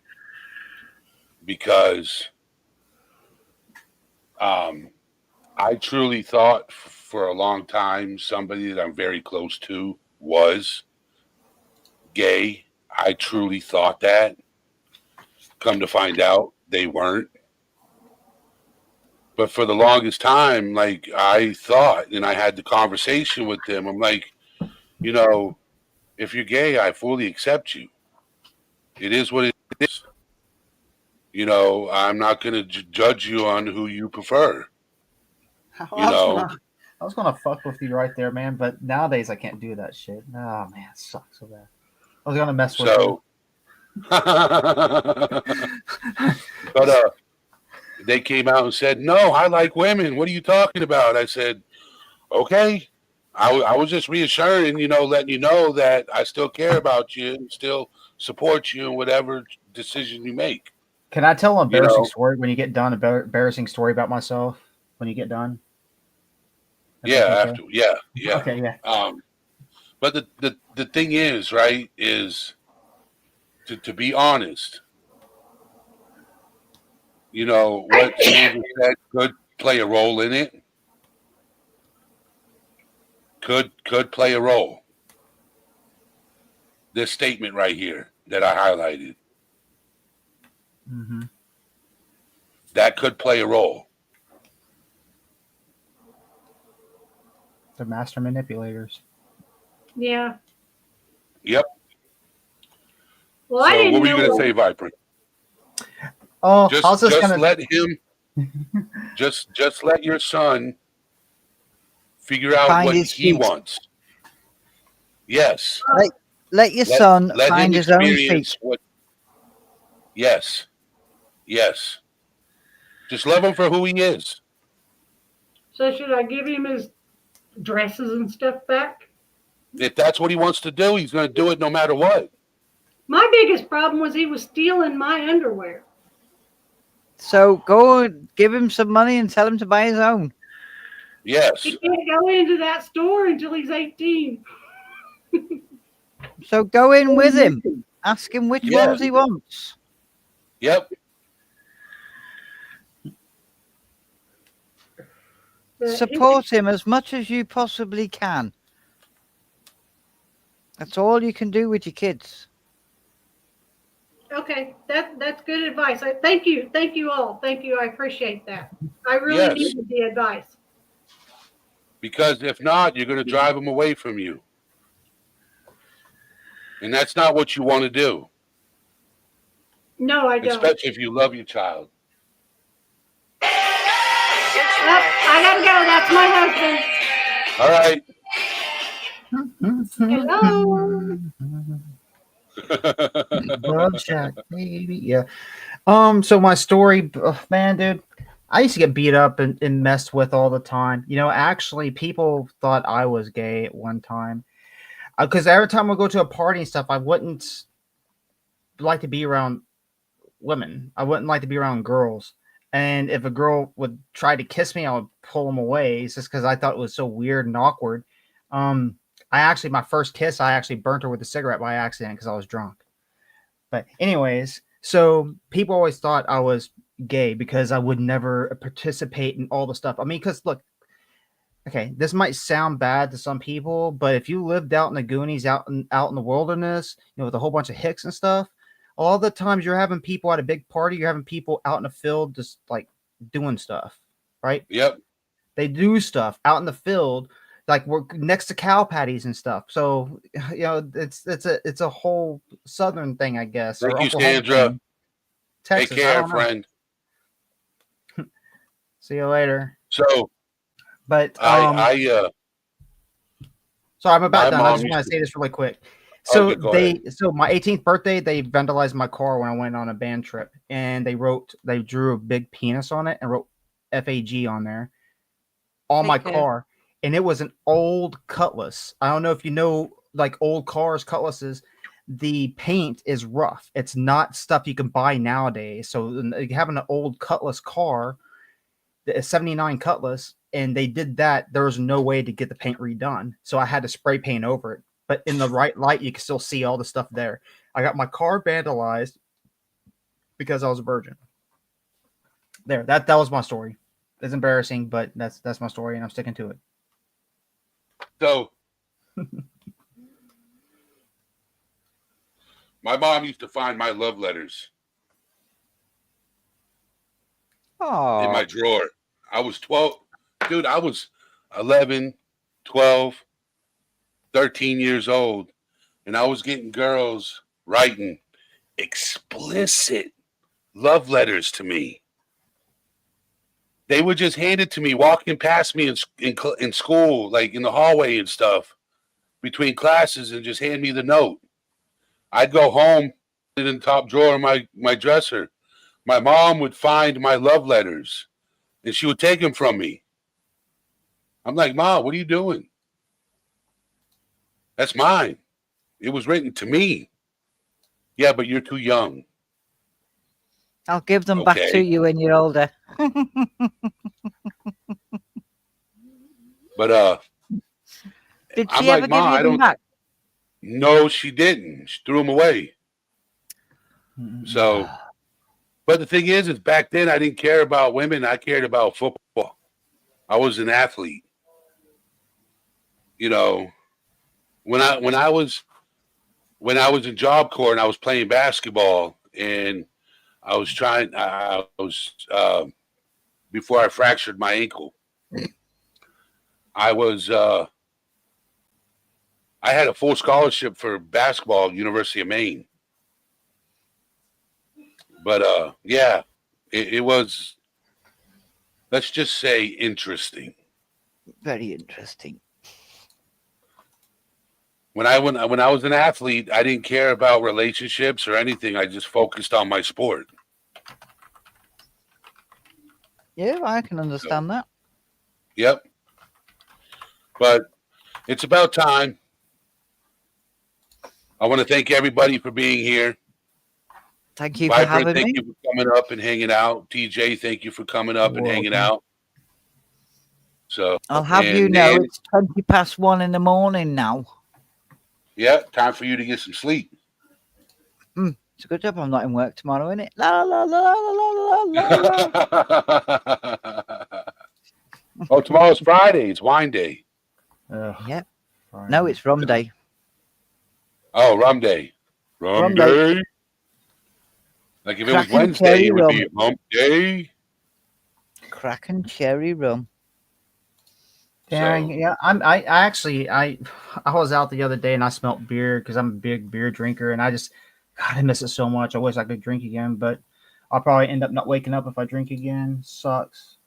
because I truly thought for a long time somebody that I'm very close to was gay. I truly thought that. Come to find out, they weren't. But for the longest time, like I thought, and I had the conversation with them. I'm like, if you're gay, I fully accept you. It is what it is. I'm not going to judge you on who you prefer. I was gonna fuck with you right there, man. But nowadays I can't do that shit. Oh man, it sucks so bad. I was gonna mess with you. But they came out and said, "No, I like women. What are you talking about?" I said, "Okay." I was just reassuring, letting you know that I still care about you and still support you in whatever decision you make. Can I tell an embarrassing story when you get done? Embarrassing story about myself when you get done? Yeah, okay? yeah. Okay, yeah. But the thing is, right, is to be honest, what Sandra said could play a role in it. Could play a role. This statement right here that I highlighted. Mm-hmm. That could play a role. They're master manipulators. Yeah. Yep. Well, I didn't what were know you going to say, Viper? Oh, just I was just gonna let him. just let your son figure out Find what his he feet. wants. Yes. Let your son let find him his own experience feet. what. Yes. Yes. Just love him for who he is. So should I give him his dresses and stuff back? If that's what he wants to do, he's going to do it no matter what. My biggest problem was he was stealing my underwear. So go give him some money and tell him to buy his own. Yes. He can't go into that store until he's 18. So go in with him. Ask him which ones he wants. Yep. Support him as much as you possibly can. That's all you can do with your kids. Okay, that's good advice. Thank you all. Thank you. I appreciate that. I really needed the advice. Because if not, you're going to drive him away from you. And that's not what you want to do. No, I don't. Especially if you love your child. I gotta go. That's my husband. All right. Hello. Love chat, baby. Yeah. So my story, man, dude, I used to get beat up and messed with all the time. Actually, people thought I was gay at one time. Because every time I go to a party and stuff, I wouldn't like to be around women. I wouldn't like to be around girls. And if a girl would try to kiss me, I would pull them away. It's just because I thought it was so weird and awkward. My first kiss, I actually burnt her with a cigarette by accident because I was drunk. But anyways, so people always thought I was gay because I would never participate in all the stuff. I mean, because look, okay, this might sound bad to some people, but if you lived out in the Goonies, out in the wilderness, with a whole bunch of hicks and stuff, all the times you're having people at a big party, you're having people out in the field just like doing stuff, right? Yep. They do stuff out in the field, like we're next to cow patties and stuff. So it's a whole southern thing, I guess. Thank or you, Oklahoma Sandra. thing. Texas, Take I care, don't know. friend. See you later. So But I so I'm about my done. I mom just want used to to- say this really quick. So Okay, go ahead. so my 18th birthday, they vandalized my car when I went on a band trip, and they drew a big penis on it and wrote FAG on there on my Take care. car, and it was an old Cutlass. I don't know if you know, like old cars, Cutlasses. The paint is rough. It's not stuff you can buy nowadays. So having an old Cutlass car, a 79 Cutlass, and they did that, there was no way to get the paint redone. So I had to spray paint over it. But in the right light, you can still see all the stuff there. I got my car vandalized because I was a virgin. There, that was my story. It's embarrassing, but that's my story, and I'm sticking to it. So my mom used to find my love letters in my drawer. I was 12. Dude, I was 11, 12, 13 years old, and I was getting girls writing explicit love letters to me. They would just hand it to me walking past me in school, like in the hallway and stuff, between classes, and just hand me the note. I'd go home, put it in the top drawer of my dresser. My mom would find my love letters, and she would take them from me. I'm like, Mom, what are you doing? That's mine. It was written to me. Yeah, but you're too young. I'll give them back to Okay. you when you're older. But Did I'm she ever like, give Ma, you I them don't. back? No, she didn't. She threw them away. So, but the thing is back then I didn't care about women. I cared about football. I was an athlete. When I was in Job Corps and I was playing basketball, and I was before I fractured my ankle, I had a full scholarship for basketball at University of Maine. But yeah, it was, let's just say, interesting. Very interesting. When I was an athlete, I didn't care about relationships or anything. I just focused on my sport. Yeah, I can understand that. Yep. But it's about time. I want to thank everybody for being here. Thank you for Vibrant, having thank me. you for coming up and hanging out. TJ, thank you for coming up and hanging out. So I'll have you know it's 1:20 in the morning now. Yeah, time for you to get some sleep. It's a good job I'm not in work tomorrow, isn't it? La la la la la la la. Oh, tomorrow's Friday. It's wine day. Yep. No, it's rum day. Oh, rum day. Rum day. Like if it was Cracking Wednesday, cherry it would rum. be hump day. Cracking cherry rum. Yeah, So- yeah. I was out the other day and I smelt beer because I'm a big beer drinker, and God, I miss it so much. I wish I could drink again, but I'll probably end up not waking up if I drink again. Sucks.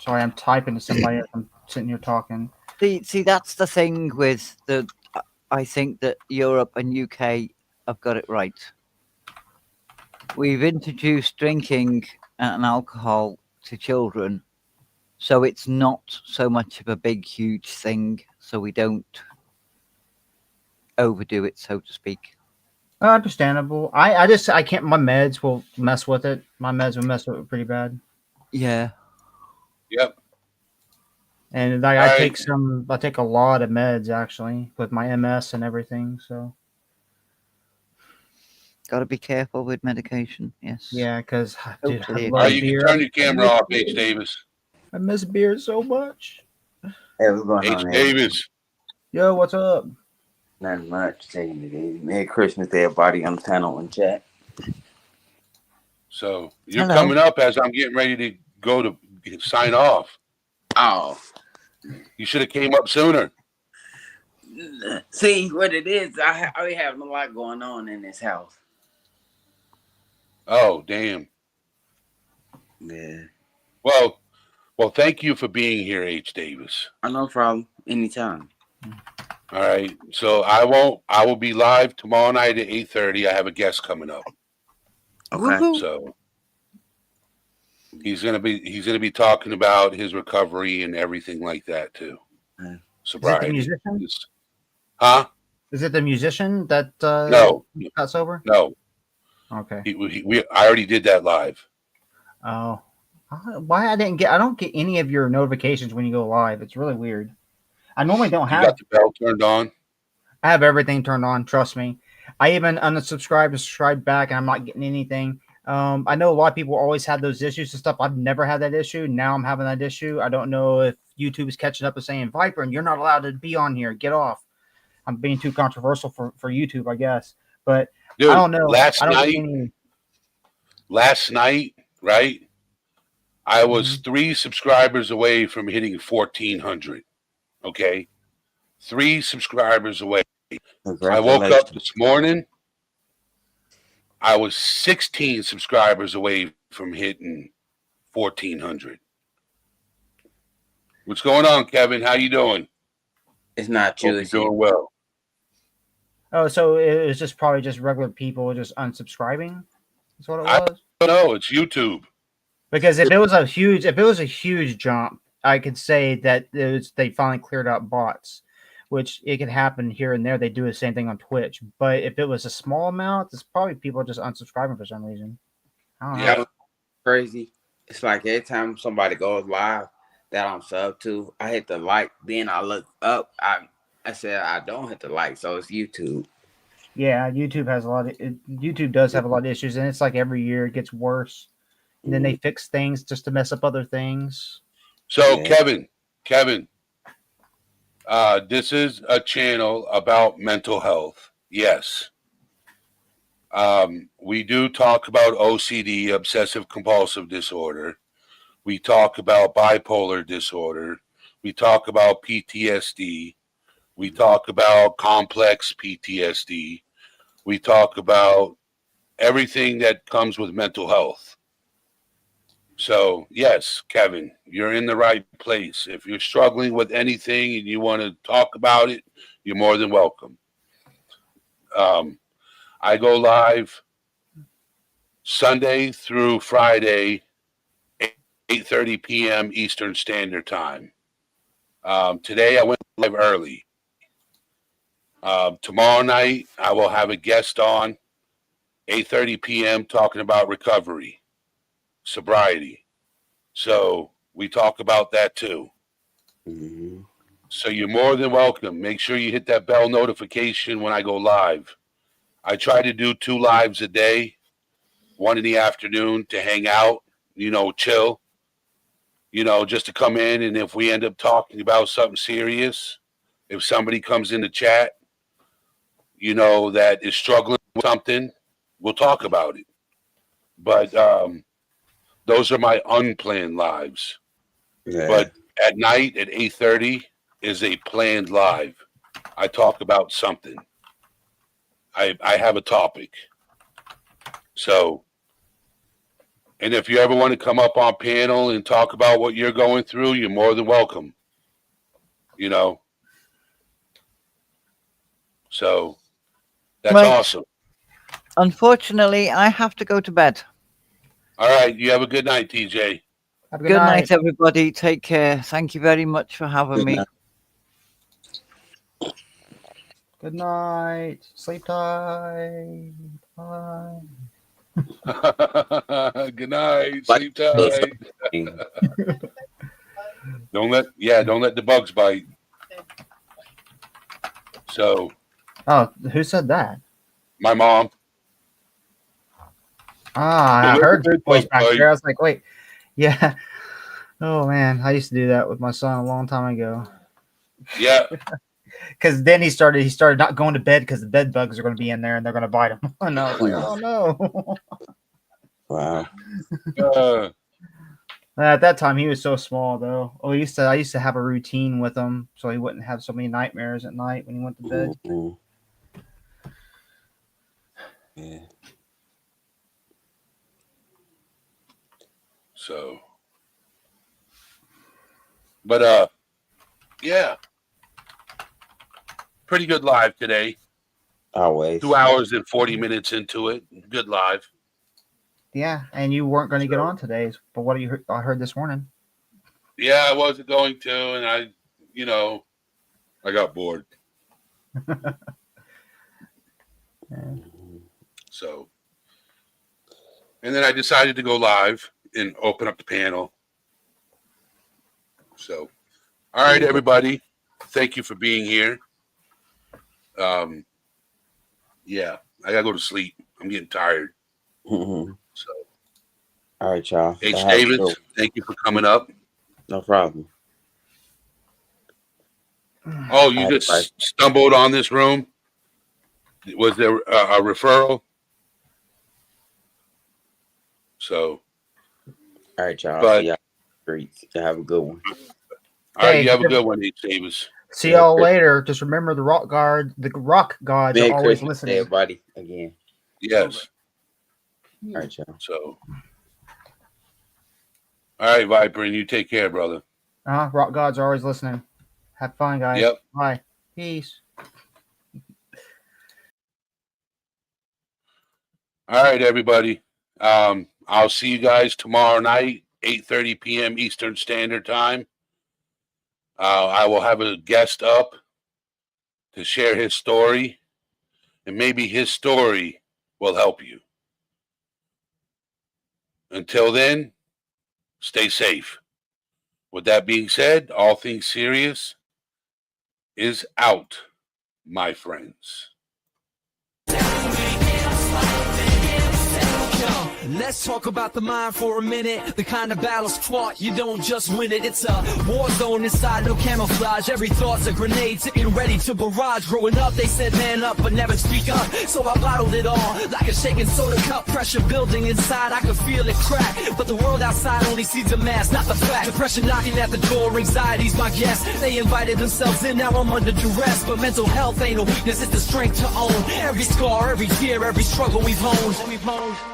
Sorry, I'm typing to somebody as I'm sitting here talking. See, that's the thing with I think that Europe and UK have got it right. We've introduced drinking and alcohol to children, so it's not so much of a big, huge thing, so we don't overdo it, so to speak. Understandable. I can't. My meds will mess with it. My meds will mess with it pretty bad. Yeah. Yep. And like, All I right. take a lot of meds actually with my MS and everything. So Got to be careful with medication. Yes. yeah, because dude, I Totally All right, love you agree. can beer. turn your camera off, H. Davis. I miss beer so much. Hey, what's going H. on, man? Davis. Yo, what's up? Nothing much. Taking it easy. Merry Christmas to everybody on the channel and chat. So you're Hello. coming up as I'm getting ready to go to sign off. Oh, You should have came up sooner. see what it is. I have a lot going on in this house. Oh, damn. Yeah, Well, thank you for being here, H. Davis. no problem. Anytime. All right. So I will be live tomorrow night at 8:30. I have a guest coming up. Okay. Woohoo. So he's gonna be talking about his recovery and everything like that too. Okay. Is it the Sobriety. musician? Huh? Is it the musician that No. got sober? No. Okay. I already did that live. Oh, why I don't get any of your notifications when you go live. It's really weird. I normally don't You have. got the bell turned on. I have everything turned on. Trust me. I even unsubscribed and subscribed back, and I'm not getting anything. I know a lot of people always had those issues and stuff. I've never had that issue. Now I'm having that issue. I don't know if YouTube is catching up and saying, Viper, and you're not allowed to be on here. Get off. I'm being too controversial for YouTube, I guess. But Dude, I don't know. last I don't night, get any. right? I was 3 subscribers away from hitting 1,400. Okay, 3 subscribers away. I woke up this morning. I was 16 subscribers away from hitting 1,400. What's going on, Kevin? How you doing? It's not Hope you. you're It's you. doing well. Oh, so it was just probably just regular people just unsubscribing. That's what it I was. don't know. It's YouTube. Because if it was a huge jump, I could say that they finally cleared out bots, which it could happen here and there. They do the same thing on Twitch. But if it was a small amount, it's probably people just unsubscribing for some reason. I don't know. Yeah. Crazy. It's like every time somebody goes live that I'm sub to, I hit the like. Then I look up. I said I don't hit the like, so it's YouTube. Yeah, YouTube has a lot of YouTube does have a lot of issues, and it's like every year it gets worse. And then they fix things just to mess up other things. So, Yeah. Kevin, this is a channel about mental health. Yes. We do talk about OCD, obsessive compulsive disorder. We talk about bipolar disorder. We talk about PTSD. We talk about complex PTSD. We talk about everything that comes with mental health. So, yes, Kevin, you're in the right place. If you're struggling with anything and you want to talk about it, you're more than welcome. I go live Sunday through Friday, 8:30 p.m. Eastern Standard Time. Today I went live early. Tomorrow night I will have a guest on 8:30 p.m. talking about recovery, sobriety. So we talk about that too. Mm-hmm. So you're more than welcome. Make sure you hit that bell notification when I go live. I try to do 2 lives a day, one in the afternoon to hang out, chill, just to come in. And if we end up talking about something serious, if somebody comes in the chat, that is struggling with something, we'll talk about it. But those are my unplanned lives. Yeah. But at night at 8:30 is a planned live. I talk about something. I have a topic. So, and if you ever want to come up on panel and talk about what you're going through, you're more than welcome. So that's Right. awesome. Unfortunately, I have to go to bed. All right. You have a good night, TJ. Have a Good night, everybody. Take care. Thank you very much for having Good me. night. Good night. Sleep tight. Bye. Good night. Like Sleep tight. Don't let the bugs bite. So Oh, who said that? my mom. I Don't let heard the the bed voice bug back bite. there. I was like, wait, yeah. Oh man, I used to do that with my son a long time ago. Yeah. Because then he started not going to bed because the bed bugs are going to be in there and they're going to bite him. And I was like, oh no. Wow. At that time, he was so small though. Oh, I used to have a routine with him so he wouldn't have so many nightmares at night when he went to bed. Mhm. Yeah. So, but yeah, pretty good live today. Always. 2 hours and 40 minutes into it. Good live. Yeah, and you weren't going to get on today, but what I heard this morning. Yeah, I wasn't going to, and I got bored. So, and then I decided to go live and open up the panel. So, all right, everybody. Thank you for being here. Yeah, I gotta go to sleep. I'm getting tired. Mhm. So, All right, y'all. H. Y'all have a Davis, good one. thank you for coming up. No problem. Oh, you All right, just bye. stumbled on this room? Was there a referral? So, All right, y'all. But- See y'all in the streets. Y'all have a good one. all right, Hey, you have a good one, H. Davis. See Yeah, y'all Chris. later. Just remember the rock gods Merry are always Christmas, listening. everybody. Again. Yes. All right, y'all. So, all right, Viper, and you take care, brother. Rock gods are always listening. Have fun, guys. Yep. Bye. Peace. All right, everybody. I'll see you guys tomorrow night, 8:30 p.m. Eastern Standard Time. I will have a guest up to share his story, and maybe his story will help you. Until then, stay safe. With that being said, all things serious is out, my friends. Let's talk about the mind for a minute. The kind of battles fought, you don't just win it. It's a war zone inside, no camouflage. Every thought's a grenade, sitting ready to barrage. Growing up, they said man up, but never speak up. So I bottled it all, like a shaking soda cup. Pressure building inside, I could feel it crack. But the world outside only sees the mask, not the fact. Depression knocking at the door, anxiety's my guest. They invited themselves in, now I'm under duress. But mental health ain't a weakness, it's the strength to own. Every scar, every tear, every struggle we've honed.